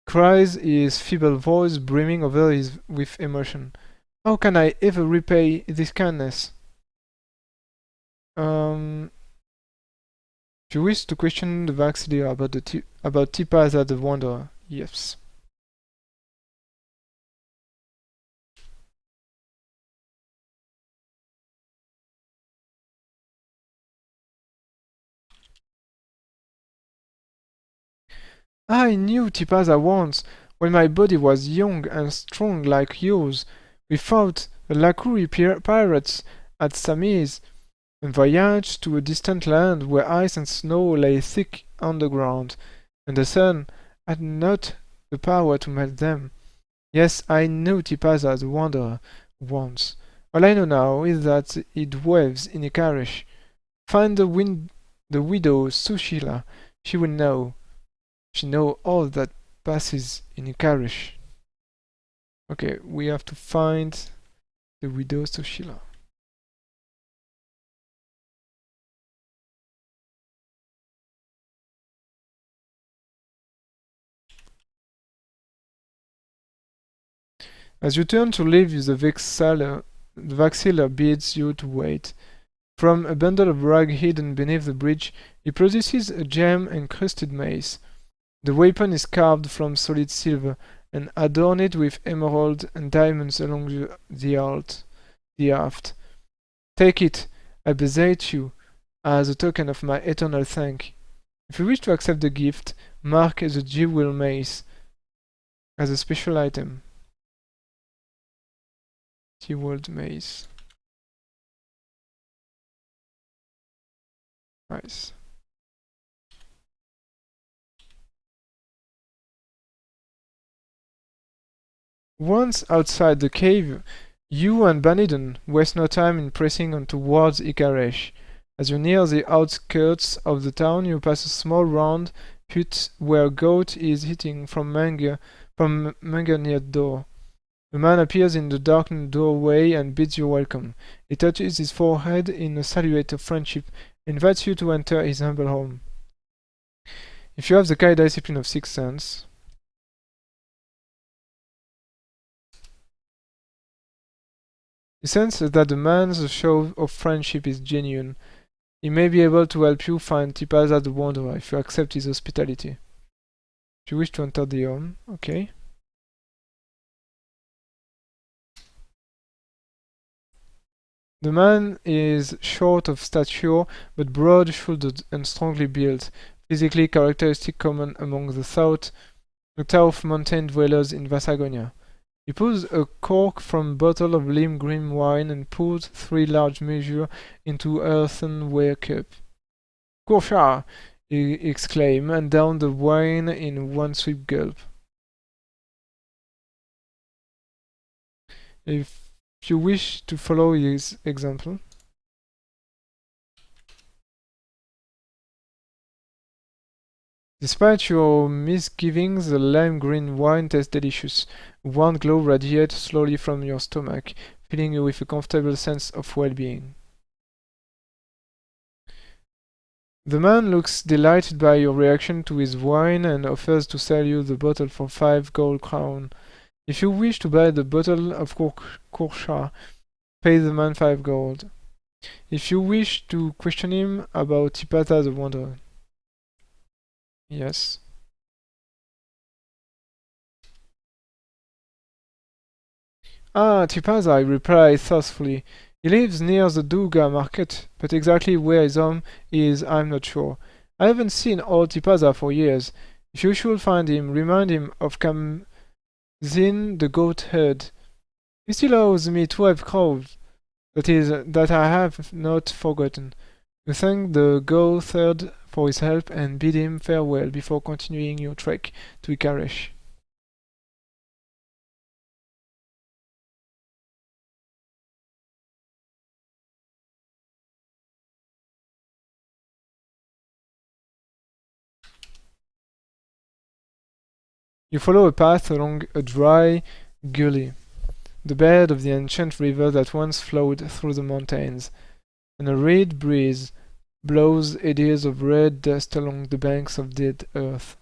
cries his feeble voice brimming over with emotion. How can I ever repay this kindness? If you wish to question the Vaxeller about Tipaza the Wanderer, yes. I knew Tipaza once, when my body was young and strong like yours. We fought the Lakuri pirates at Samiz, and voyaged to a distant land where ice and snow lay thick underground, and the sun had not the power to melt them. Yes, I knew Tipaza the Wanderer once. All I know now is that he dwells in Ikarish. Find the widow Sushila. She will know. She know all that passes in Ikarish. Okay, we have to find the widow Sushila. As you turn to leave, the Vaxeller bids you to wait. From a bundle of rag hidden beneath the bridge, he produces a gem-encrusted mace. The weapon is carved from solid silver and adorned with emeralds and diamonds along the aft. Take it, I beseech you, as a token of my eternal thank. If you wish to accept the gift, mark the jewel mace as a special item. Jeweled mace. Nice. Once outside the cave, you and Banidon waste no time in pressing on towards Ikaresh. As you near the outskirts of the town, you pass a small round hut where a goat is eating from manga near the door. A man appears in the darkened doorway and bids you welcome. He touches his forehead in a salute of friendship and invites you to enter his humble home. If you have the Kai discipline of Sixth Sense, you sense that the man's show of friendship is genuine. He may be able to help you find Tipaza the Wanderer if you accept his hospitality. If you wish to enter the home, okay. The man is short of stature, but broad-shouldered and strongly built, physically characteristic common among the South mountain dwellers in Vasagonia. He pulls a cork from a bottle of lime green wine and pours 3 large measures into earthenware cup. Korsha! He exclaimed, and downed the wine in one swift gulp. If you wish to follow his example. Despite your misgivings, the lime green wine tastes delicious. A warm glow radiates slowly from your stomach, filling you with a comfortable sense of well-being. The man looks delighted by your reaction to his wine and offers to sell you the bottle for 5 gold crowns. If you wish to buy the bottle of Korsha, pay the man 5 gold. If you wish to question him about Tipata the Wanderer. Yes. Ah, Tipasa, I reply thoughtfully. He lives near the Duga market, but exactly where his home is I'm not sure. I haven't seen old Tipasa for years. If you should find him, remind him of Kamzin the goat herd. He still owes me 12 crowns, that I have not forgotten. You thank the goat herd for his help and bid him farewell before continuing your trek to Ikaresh. You follow a path along a dry gully, the bed of the ancient river that once flowed through the mountains, and a red breeze blows eddies of red dust along the banks of dead earth.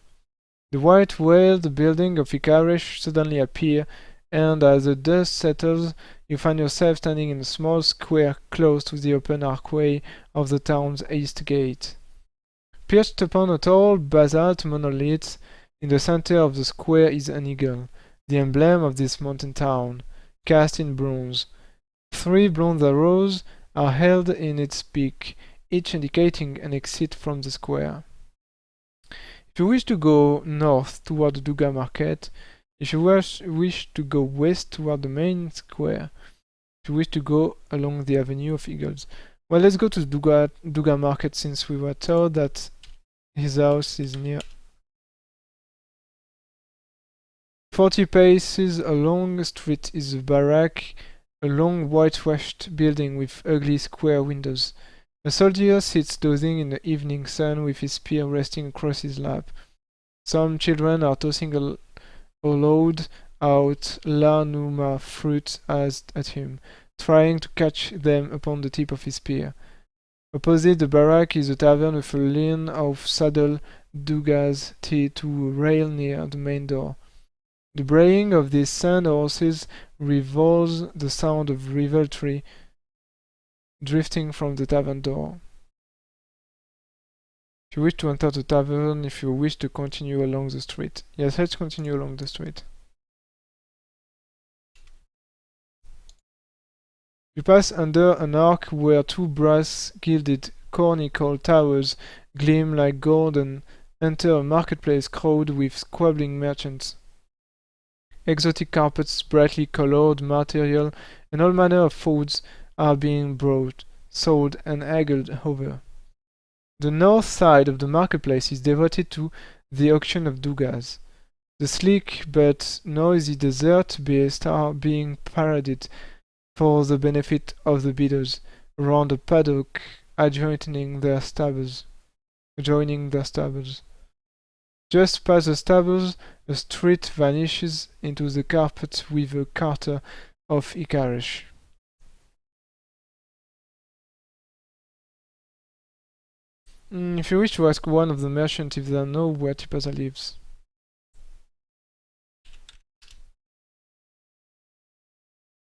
The white walled building of Ikaresh suddenly appear, and as the dust settles, you find yourself standing in a small square close to the open archway of the town's east gate. Perched upon a tall basalt monolith in the center of the square is an eagle, the emblem of this mountain town, cast in bronze. 3 bronze arrows are held in its beak, each indicating an exit from the square. If you wish to go north toward the Duga market, if you wish to go west toward the main square, if you wish to go along the avenue of eagles. Well, let's go to the Duga market since we were told that his house is near. 40 paces along the street is a barrack, a long whitewashed building with ugly square windows. A soldier sits dozing in the evening sun with his spear resting across his lap. Some children are tossing a hollowed out La Numa fruit at him, trying to catch them upon the tip of his spear. Opposite the barrack is a tavern with a line of saddle dugas tied to a rail near the main door. The braying of these sand horses revolves the sound of revelry drifting from the tavern door. If you wish to enter the tavern, if you wish to continue along the street. Yes, let's continue along the street. You pass under an arch where 2 brass-gilded conical towers gleam like gold and enter a marketplace crowded with squabbling merchants. Exotic carpets, brightly colored material, and all manner of foods are being brought, sold, and haggled over. The north side of the marketplace is devoted to the auction of dugas. The sleek but noisy dessert beasts are being paraded for the benefit of the bidders around a paddock adjoining their stables. Just past the stables, a street vanishes into the carpet with a carter of Ikaresh. If you wish to ask one of the merchants if they know where Tipasa lives.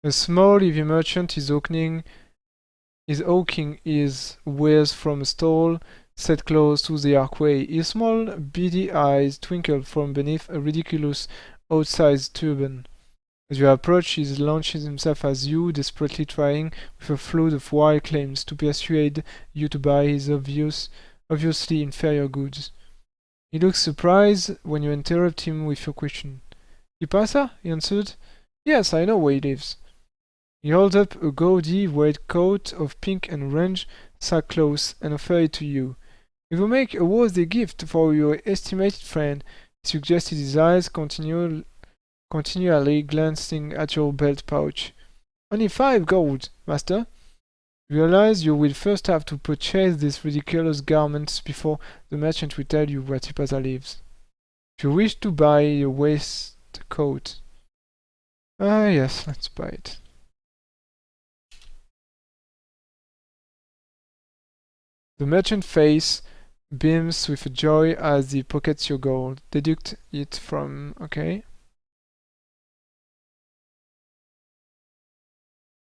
A small heavy merchant is hawking his wares from a stall set close to the archway. His small, beady eyes twinkle from beneath a ridiculous, outsized turban. As you approach, he launches himself at you, desperately trying, with a flood of wild claims, to persuade you to buy his obviously inferior goods. He looks surprised when you interrupt him with your question. Tipasa? He answered. Yes, I know where he lives. He holds up a gaudy red coat of pink and orange sackcloth and offers it to you. If you make a worthy gift for your estimated friend, he suggested, his eyes continually glancing at your belt pouch. Only 5 gold, master. Realize you will first have to purchase these ridiculous garments before the merchant will tell you where Tipasa lives. If you wish to buy a waistcoat. Ah, yes, let's buy it. The merchant's face beams with joy as he pockets your gold. Deduct it from. Okay.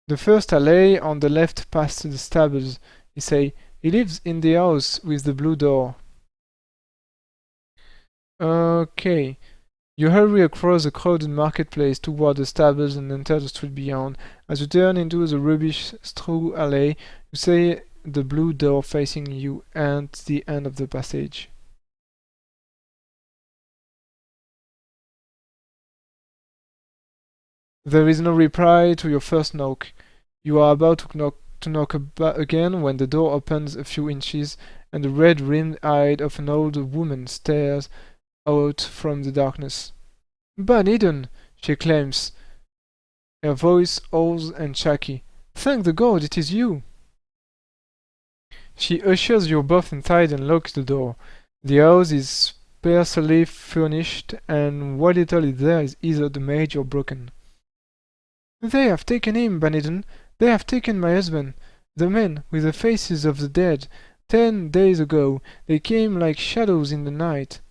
The first alley on the left past the stables. He say, he lives in the house with the blue door. Okay. You hurry across the crowded marketplace toward the stables and enter the street beyond. As you turn into the rubbish-strewn alley, you see the blue door facing you at the end of the passage. There is no reply to your first knock. You are about to knock again when the door opens a few inches and the red-rimmed eye of an old woman stares out from the darkness. "Ban Eden!" she exclaims, her voice hoarse and shaky. "Thank the God it is you!" She ushers you both inside and locks the door. The house is sparsely furnished, and what little is there is either damaged or broken. "They have taken him, Baniden. They have taken my husband. The men with the faces of the dead. 10 days ago, they came like shadows in the night."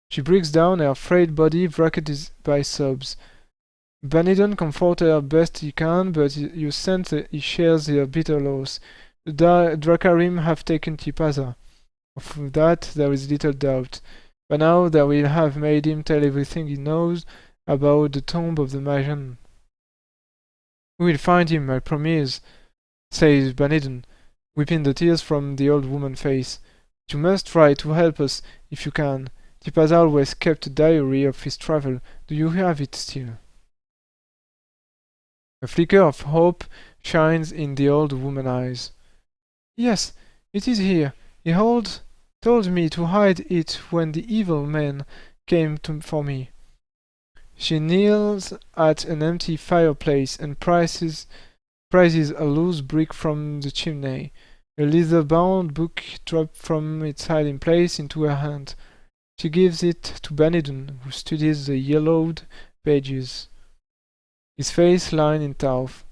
She breaks down, her frail body racked by sobs. Baniden comforts her best he can, but you sense that he shares her bitter loss. The Dracarim have taken Tipasa. Of that there is little doubt. But now they will have made him tell everything he knows about the tomb of the Majan. "We will find him, I promise," says Baniden, wiping the tears from the old woman's face. "But you must try to help us if you can. Tipasa always kept a diary of his travel. Do you have it still?" A flicker of hope shines in the old woman's eyes. "Yes, it is here. He told me to hide it when the evil man came for me." She kneels at an empty fireplace and prizes a loose brick from the chimney. A leather-bound book drops from its hiding place into her hand. She gives it to Baniden, who studies the yellowed pages. His face lined in thought.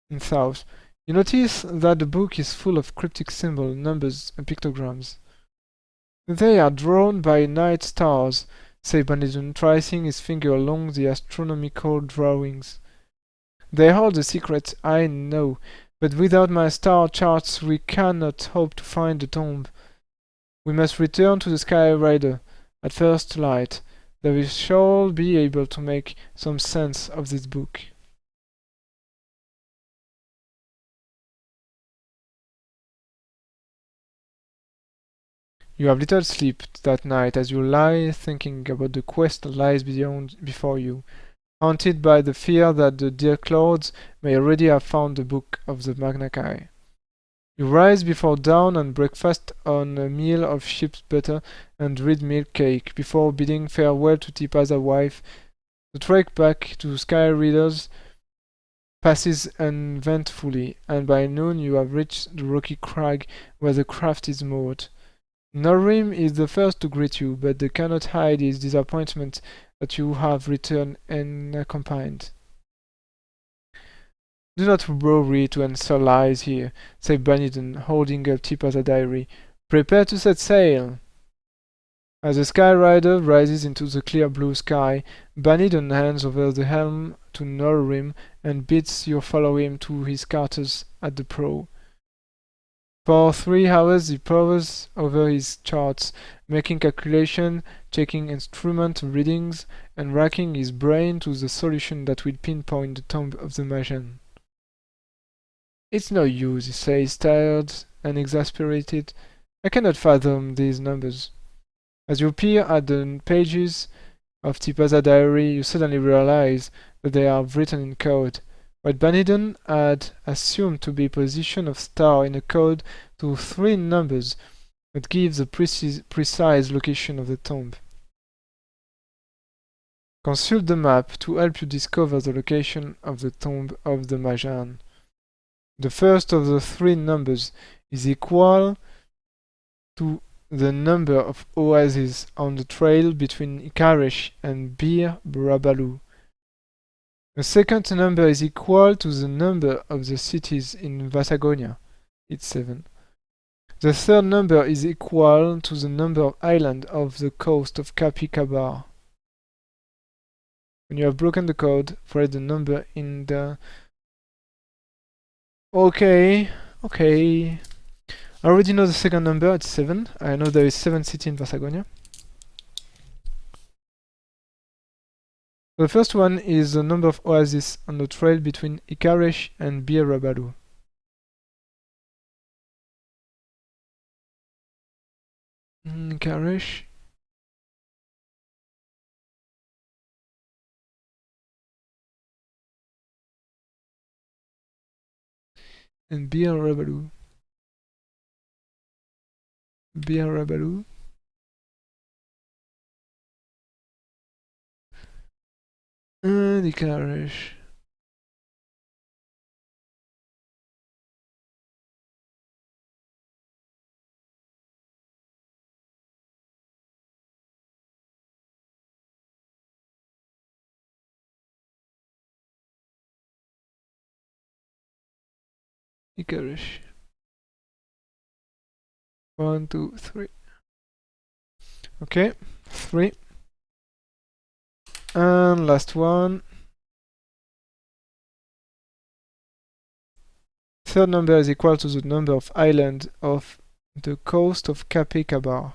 You notice that the book is full of cryptic symbols, numbers, and pictograms. "They are drawn by night stars," said Baniden, tracing his finger along the astronomical drawings. "They hold the secret, I know, but without my star charts we cannot hope to find the tomb. We must return to the Sky Rider at first light. Then we shall be able to make some sense of this book." You have little sleep that night as you lie thinking about the quest that lies before you, haunted by the fear that the Dirk Lords may already have found the book of the Magna Chi. You rise before dawn and breakfast on a meal of sheep's butter and red milk cake before bidding farewell to Tipa's wife. The trek back to Sky Readers passes uneventfully, and by noon you have reached the rocky crag where the craft is moored. Norim is the first to greet you, but they cannot hide his disappointment that you have returned unaccompanied. "Do not worry to answer lies here," said Baniden, holding up Tipa's diary. "Prepare to set sail." As the Sky Rider rises into the clear blue sky, Baniden hands over the helm to Norim and bids you follow him to his quarters at the prow. For 3 hours he pores over his charts, making calculations, checking instrument readings, and racking his brain to the solution that will pinpoint the tomb of the Majan. "It's no use," he says, tired and exasperated. "I cannot fathom these numbers." As you peer at the pages of Tipa's diary, you suddenly realize that they are written in code. What Banidon had assumed to be position of star in a code to 3 numbers that gives a precise location of the tomb. Consult the map to help you discover the location of the tomb of the Majan. The first of the 3 numbers is equal to the number of oases on the trail between Ikaresh and Bir Brabalu. The second number is equal to the number of the cities in Vasagonia. It's 7. The third number is equal to the number of islands off the coast of Capicabara. When you have broken the code, write the number in the... Okay. I already know the second number, it's 7. I know there is 7 cities in Vasagonia. The first one is the number of oases on the trail between Ikaresh and Bir Rabalu. Ikaresh. And Bir Rabalu. Bir Rabalu. And Ikaresh. Ikaresh. 1, 2, 3. Okay, 3. And last one. Third number is equal to the number of islands off the coast of Capicabara.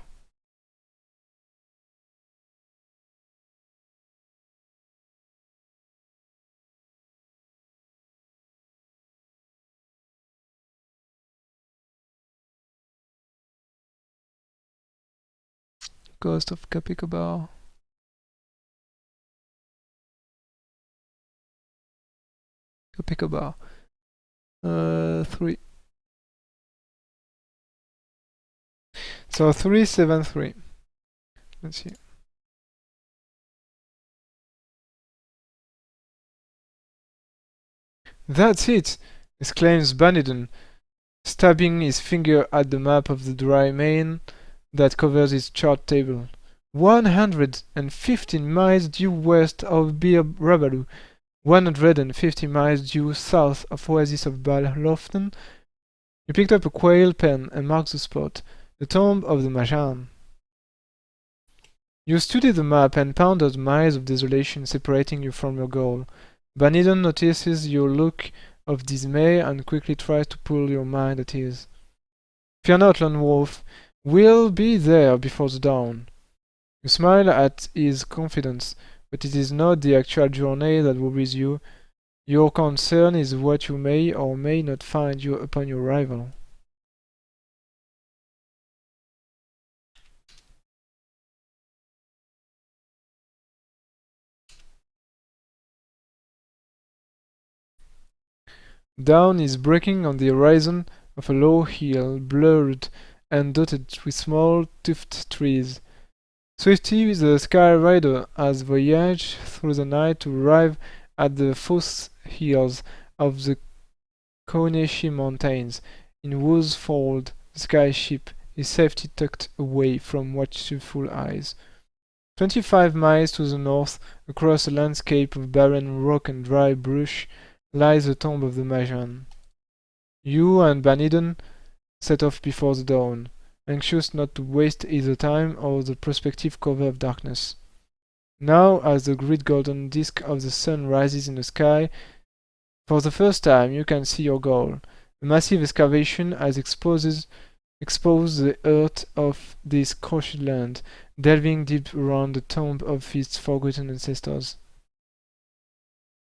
Coast of Capicabara. Capicabara. 3. So 3, 7, 3. Let's see. That's it! Exclaims Banidon, stabbing his finger at the map of the dry main that covers his chart table. 115 miles due west of Bir Rabalu, 150 miles due south of Oasis of Balhoften. You picked up a quail pen and marked the spot, the tomb of the Majan. You study the map and ponder the miles of desolation separating you from your goal. Banidon notices your look of dismay and quickly tries to pull your mind at ease. Fear not, Lone Wolf. We'll be there before the dawn. You smile at his confidence, but it is not the actual journey that worries you. Your concern is what you may or may not find you upon your arrival. Dawn is breaking on the horizon of a low hill, blurred and dotted with small toothed trees. Swifty, the Sky Rider, has voyaged through the night to arrive at the foothills of the Koneshi Mountains, in whose fold the Sky Ship is safely tucked away from watchful eyes. 25 miles to the north, across a landscape of barren rock and dry brush, lies the tomb of the Majan. You and Banidon set off before the dawn, anxious not to waste either time or the prospective cover of darkness. Now, as the great golden disk of the sun rises in the sky, for the first time you can see your goal. A massive excavation has exposed the earth of this crushed land, delving deep around the tomb of its forgotten ancestors.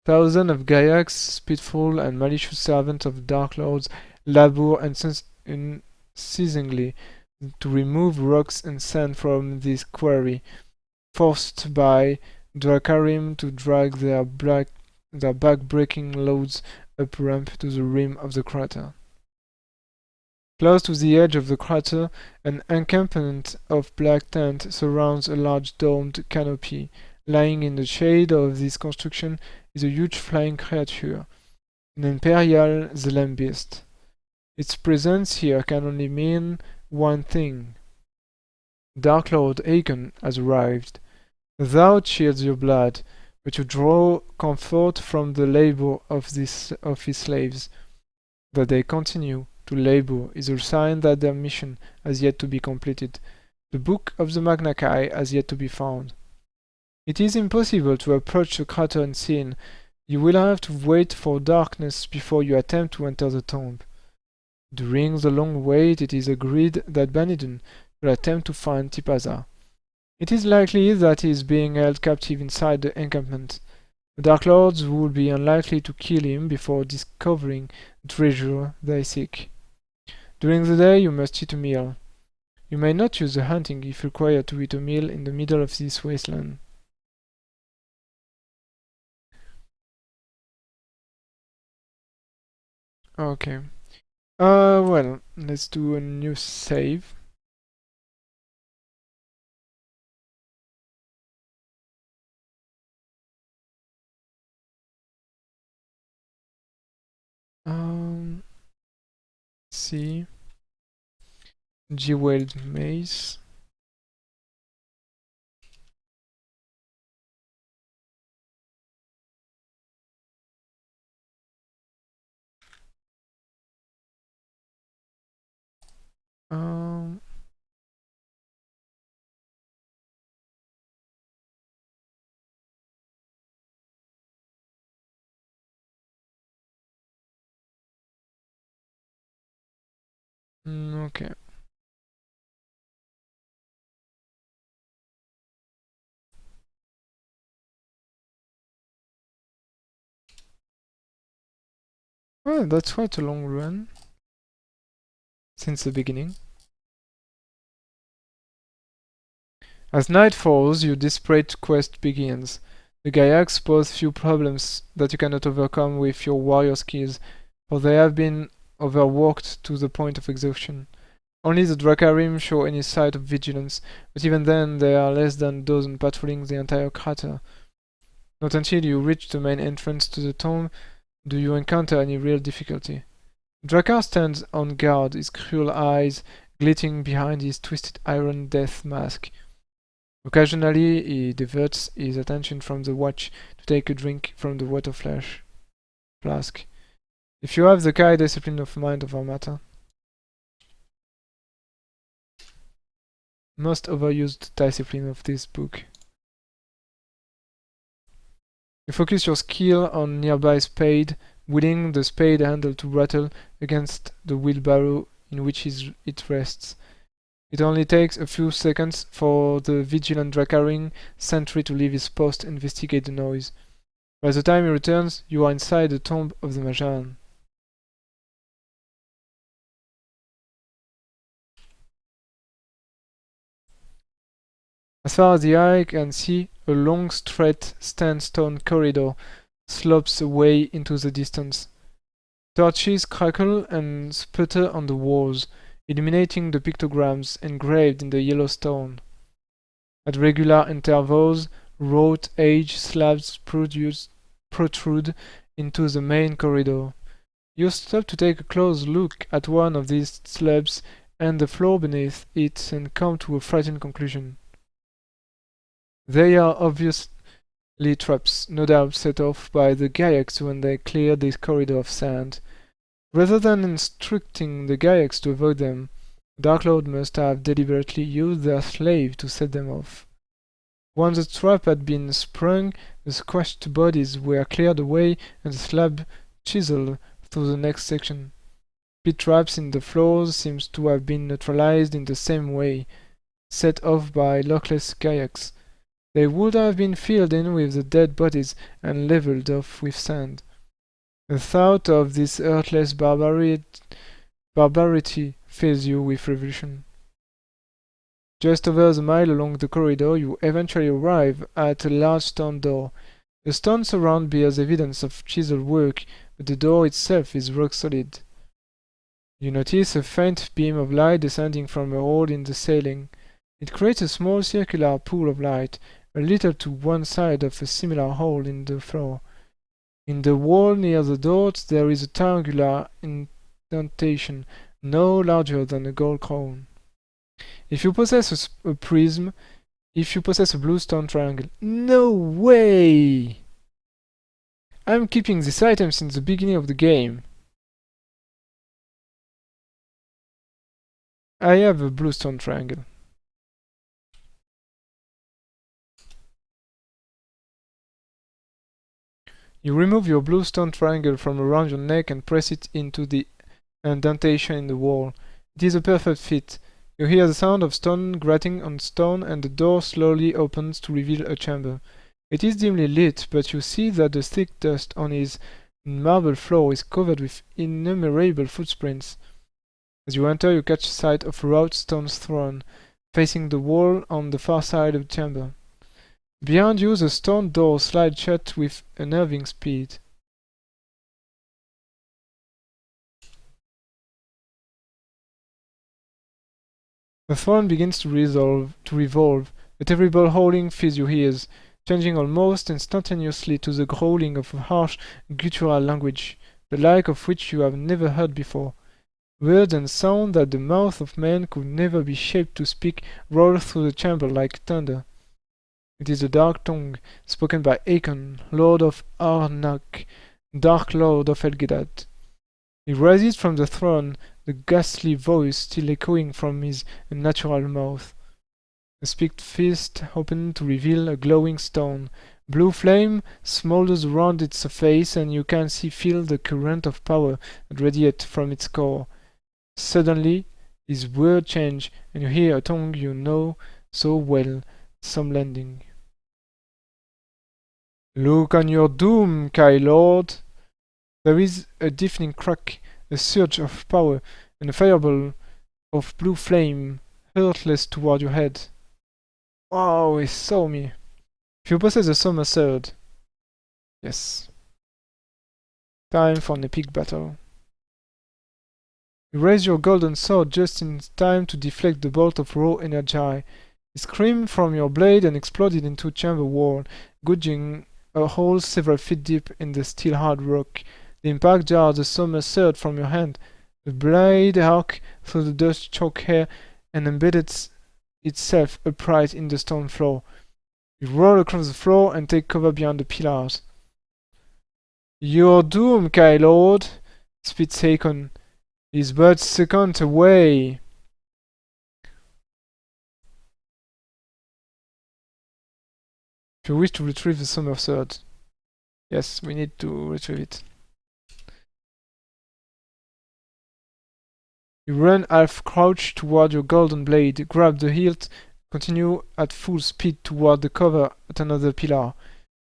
Thousands of Gaiacs, spiteful and malicious servants of dark lords, labor unceasingly to remove rocks and sand from this quarry, forced by Drakarim to drag their black their back-breaking loads up ramp to the rim of the crater. Close to the edge of the crater, an encampment of black tent surrounds a large domed canopy. Lying in the shade of this construction is a huge flying creature, an imperial Zelen beast. Its presence here can only mean one thing. Dark Lord Akon has arrived. Thou chills your blood, but you draw comfort from the labor of his slaves. That they continue to labor is a sign that their mission has yet to be completed. The book of the Magna Chi has yet to be found. It is impossible to approach the crater unseen. You will have to wait for darkness before you attempt to enter the tomb. During the long wait, it is agreed that Banidon will attempt to find Tipaza. It is likely that he is being held captive inside the encampment. The Dark Lords would be unlikely to kill him before discovering the treasure they seek. During the day, you must eat a meal. You may not use the hunting if required to eat a meal in the middle of this wasteland. Okay. Well, let's do a new save. See. Jeweled mace. Um, okay. Well, that's quite a long run since the beginning. As night falls, your desperate quest begins. The Gaiacs pose few problems that you cannot overcome with your warrior skills, for they have been overworked to the point of exhaustion. Only the Dracarim show any sign of vigilance, but even then there are less than a dozen patrolling the entire crater. Not until you reach the main entrance to the tomb do you encounter any real difficulty. Drakkar stands on guard, his cruel eyes glittering behind his twisted iron death mask. Occasionally he diverts his attention from the watch to take a drink from the water flask. If you have the Kai discipline of mind over matter. Most overused discipline of this book. You focus your skill on nearby spade, willing the spade handle to rattle against the wheelbarrow in which it rests. It only takes a few seconds for the vigilant Dracaring sentry to leave his post and investigate the noise. By the time he returns, you are inside the tomb of the Majan. As far as the eye can see, a long, straight sandstone corridor slopes away into the distance. Torches crackle and sputter on the walls, illuminating the pictograms engraved in the yellow stone. At regular intervals, wrought age slabs protrude into the main corridor. You stop to take a close look at one of these slabs and the floor beneath it and come to a frightened conclusion. They are obviously traps, no doubt set off by the Gaiacs when they clear this corridor of sand. Rather than instructing the Gaiacs to avoid them, Dark Lord must have deliberately used their slave to set them off. Once the trap had been sprung, the squashed bodies were cleared away and the slab chiseled through the next section. Pit traps in the floors seems to have been neutralized in the same way, set off by luckless Gaiacs. They would have been filled in with the dead bodies and leveled off with sand. The thought of this earthless barbarity fills you with revulsion. Just over the mile along the corridor, you eventually arrive at a large stone door. The stone surround bears evidence of chisel work, but the door itself is rock solid. You notice a faint beam of light descending from a hole in the ceiling. It creates a small circular pool of light, a little to one side of a similar hole in the floor. In the wall near the door there is a triangular indentation, no larger than a gold crown. If you possess a prism, if you possess a blue stone triangle. No way! I'm keeping this item since the beginning of the game. I have a blue stone triangle. You remove your blue stone triangle from around your neck and press it into the indentation in the wall. It is a perfect fit. You hear the sound of stone grating on stone and the door slowly opens to reveal a chamber. It is dimly lit, but you see that the thick dust on his marble floor is covered with innumerable footprints. As you enter, you catch sight of a wrought stone throne, facing the wall on the far side of the chamber. Behind you, the stone door slides shut with unnerving speed. The throne begins to revolve. A terrible howling fills your ears, changing almost instantaneously to the growling of a harsh guttural language, the like of which you have never heard before. Words and sound that the mouth of man could never be shaped to speak roll through the chamber like thunder. It is the dark tongue, spoken by Hakon, Lord of Arnak, Dark Lord of Helgedad. He rises from the throne, the ghastly voice still echoing from his unnatural mouth. A spiked fist opened to reveal a glowing stone. Blue flame smolders around its surface, and you can feel the current of power radiate from its core. Suddenly, his words change, and you hear a tongue you know so well, some landing. Look on your doom, Kai Lord! There is a deafening crack, a surge of power, and a fireball of blue flame hurtles toward your head. Oh, he saw me. If you possess the summer sword. Yes. Time for an epic battle. You raise your golden sword just in time to deflect the bolt of raw energy. It screamed from your blade and exploded into a chamber wall, gouging a hole several feet deep in the still hard rock. The impact jarred the summer sword from your hand. The blade arced through the dust-choked air and embedded itself upright in the stone floor. You roll across the floor and take cover behind the pillars. Your doom, Kai Lord, spits Hakon, is but seconds away. If you wish to retrieve the summer sword. Yes, we need to retrieve it. You run half crouched toward your golden blade, grab the hilt, continue at full speed toward the cover at another pillar.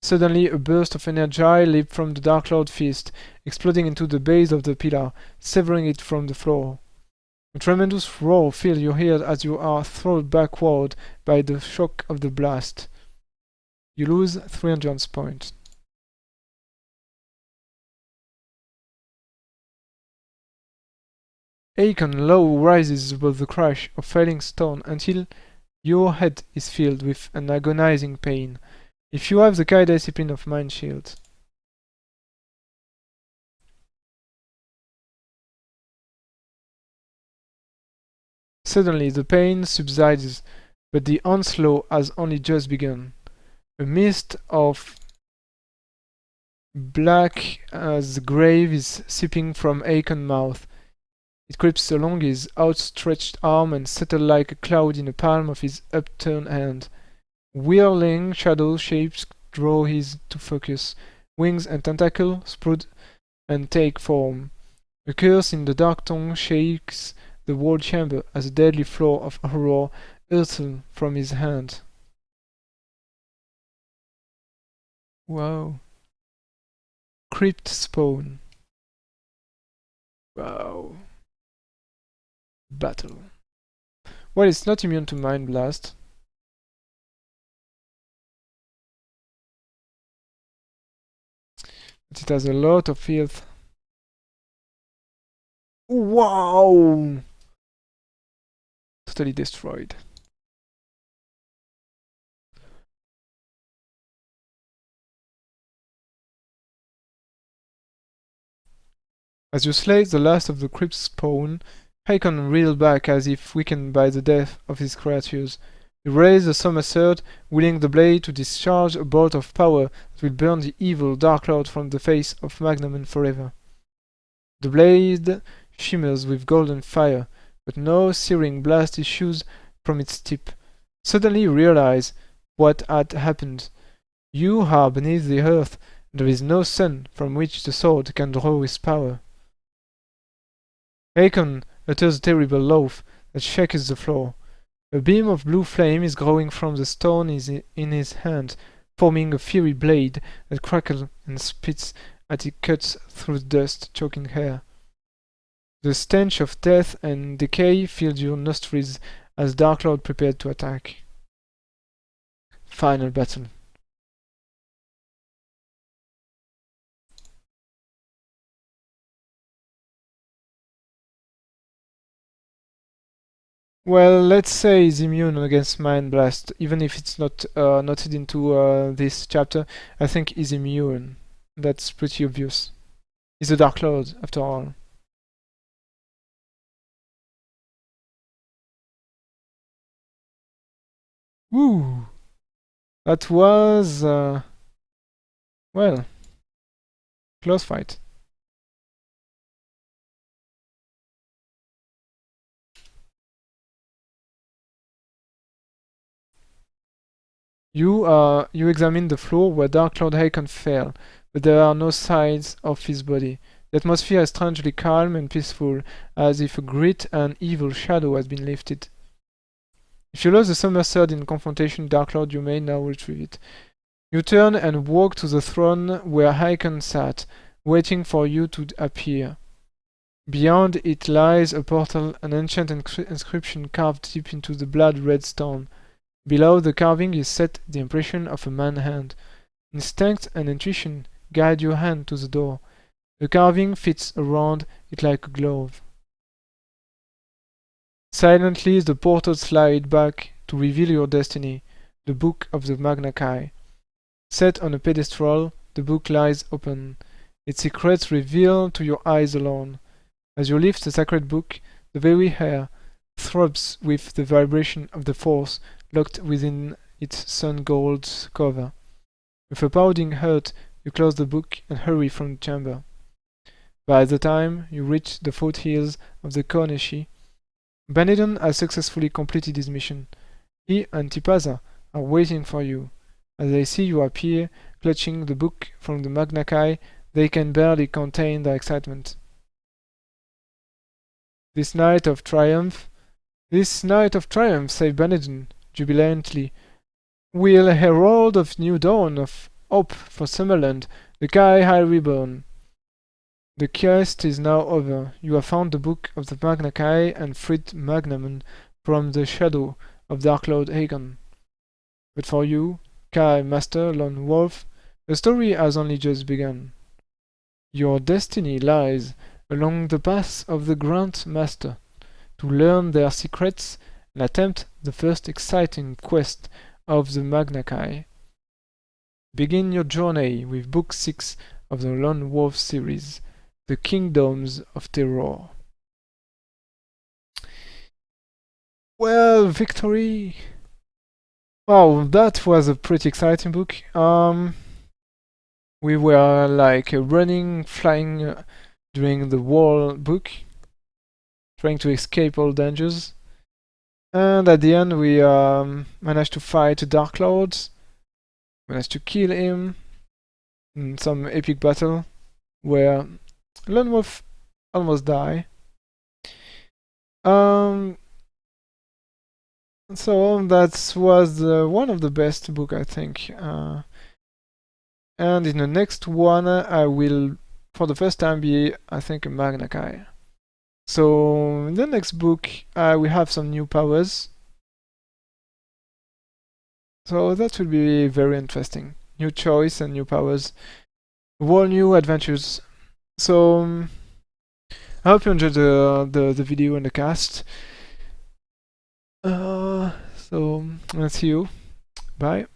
Suddenly, a burst of energy leaped from the Dark Lord fist, exploding into the base of the pillar, severing it from the floor. A tremendous roar fills your ears as you are thrown backward by the shock of the blast. You lose 300 points. Hakon low rises above the crash of falling stone until your head is filled with an agonizing pain. If you have the Kai discipline of Mind Shield. Suddenly the pain subsides, but the onslaught has only just begun. A mist of black as the grave is sipping from Hakon's mouth. It creeps along his outstretched arm and settles like a cloud in the palm of his upturned hand. Whirling shadow shapes draw his to focus. Wings and tentacles sprout and take form. A curse in the dark tongue shakes the whole chamber as a deadly flow of horror hurtles from his hand. Wow. Crypt spawn. Wow. Battle. Well, it's not immune to Mind Blast. but it has a lot of health. Wow! Totally destroyed. As you slay the last of the crypt's spawn, Haakon reeled back as if weakened by the death of his creatures. He raised a somersault, wielding the blade to discharge a bolt of power that will burn the evil Dark Lord from the face of Magnaman forever. The blade shimmers with golden fire, but no searing blast issues from its tip. Suddenly you realize what had happened. You are beneath the earth, and there is no sun from which the sword can draw its power. Haakon utters a terrible oath that shakes the floor. A beam of blue flame is growing from the stone in his hand, forming a fiery blade that crackles and spits as it cuts through the dust, choking air. The stench of death and decay filled your nostrils as Darklord prepared to attack. Final battle. Well, let's say he's immune against Mind Blast, even if it's not noted into this chapter. I think he's immune. That's pretty obvious. He's a Dark Lord, after all. Woo! That was, well, close fight. You examine the floor where Dark Lord Haakon fell, but there are no signs of his body. The atmosphere is strangely calm and peaceful, as if a great and evil shadow has been lifted. If you lost the somersault in confrontation with Dark Lord, you may now retrieve it. You turn and walk to the throne where Haakon sat, waiting for you to appear. Beyond it lies a portal, an ancient inscription carved deep into the blood-red stone. Below the carving is set the impression of a man's hand. Instinct and intuition guide your hand to the door. The carving fits around it like a glove. Silently the portal slides back to reveal your destiny, the Book of the Magna Chi. Set on a pedestal, the book lies open, its secrets revealed to your eyes alone. As you lift the sacred book, the very air throbs with the vibration of the force locked within its sun-gold cover. With a pounding heart, you close the book and hurry from the chamber. By the time you reach the foothills of the Koneshi, Benedon has successfully completed his mission. He and Tipaza are waiting for you. As they see you appear, clutching the book from the Magna Chi, they can barely contain their excitement. This night of triumph, said Benedon jubilantly, will herald a new dawn of hope for Summerland, the Chi High Reborn. The quest is now over. You have found the book of the Magna Chi and freed Magnaman from the shadow of Dark Lord Haakon. But for you, Kai Master Lone Wolf, the story has only just begun. Your destiny lies along the path of the Grand Master, to learn their secrets and attempt the first exciting quest of the Magna Chi. Begin your journey with Book 6 of the Lone Wolf series, The Kingdoms of Terror. Well, victory! Wow, that was a pretty exciting book. We were like running, flying during the whole book, trying to escape all dangers. And at the end, we managed to fight Dark Lords, managed to kill him in some epic battle where Lone Wolf almost died. So that was one of the best book, I think. And in the next one, I will, for the first time, be, I think, a Magna Chi. So in the next book, we have some new powers. So that will be very interesting. New choice and new powers. whole new adventures. So I hope you enjoyed the video and the cast. So let's see you. Bye.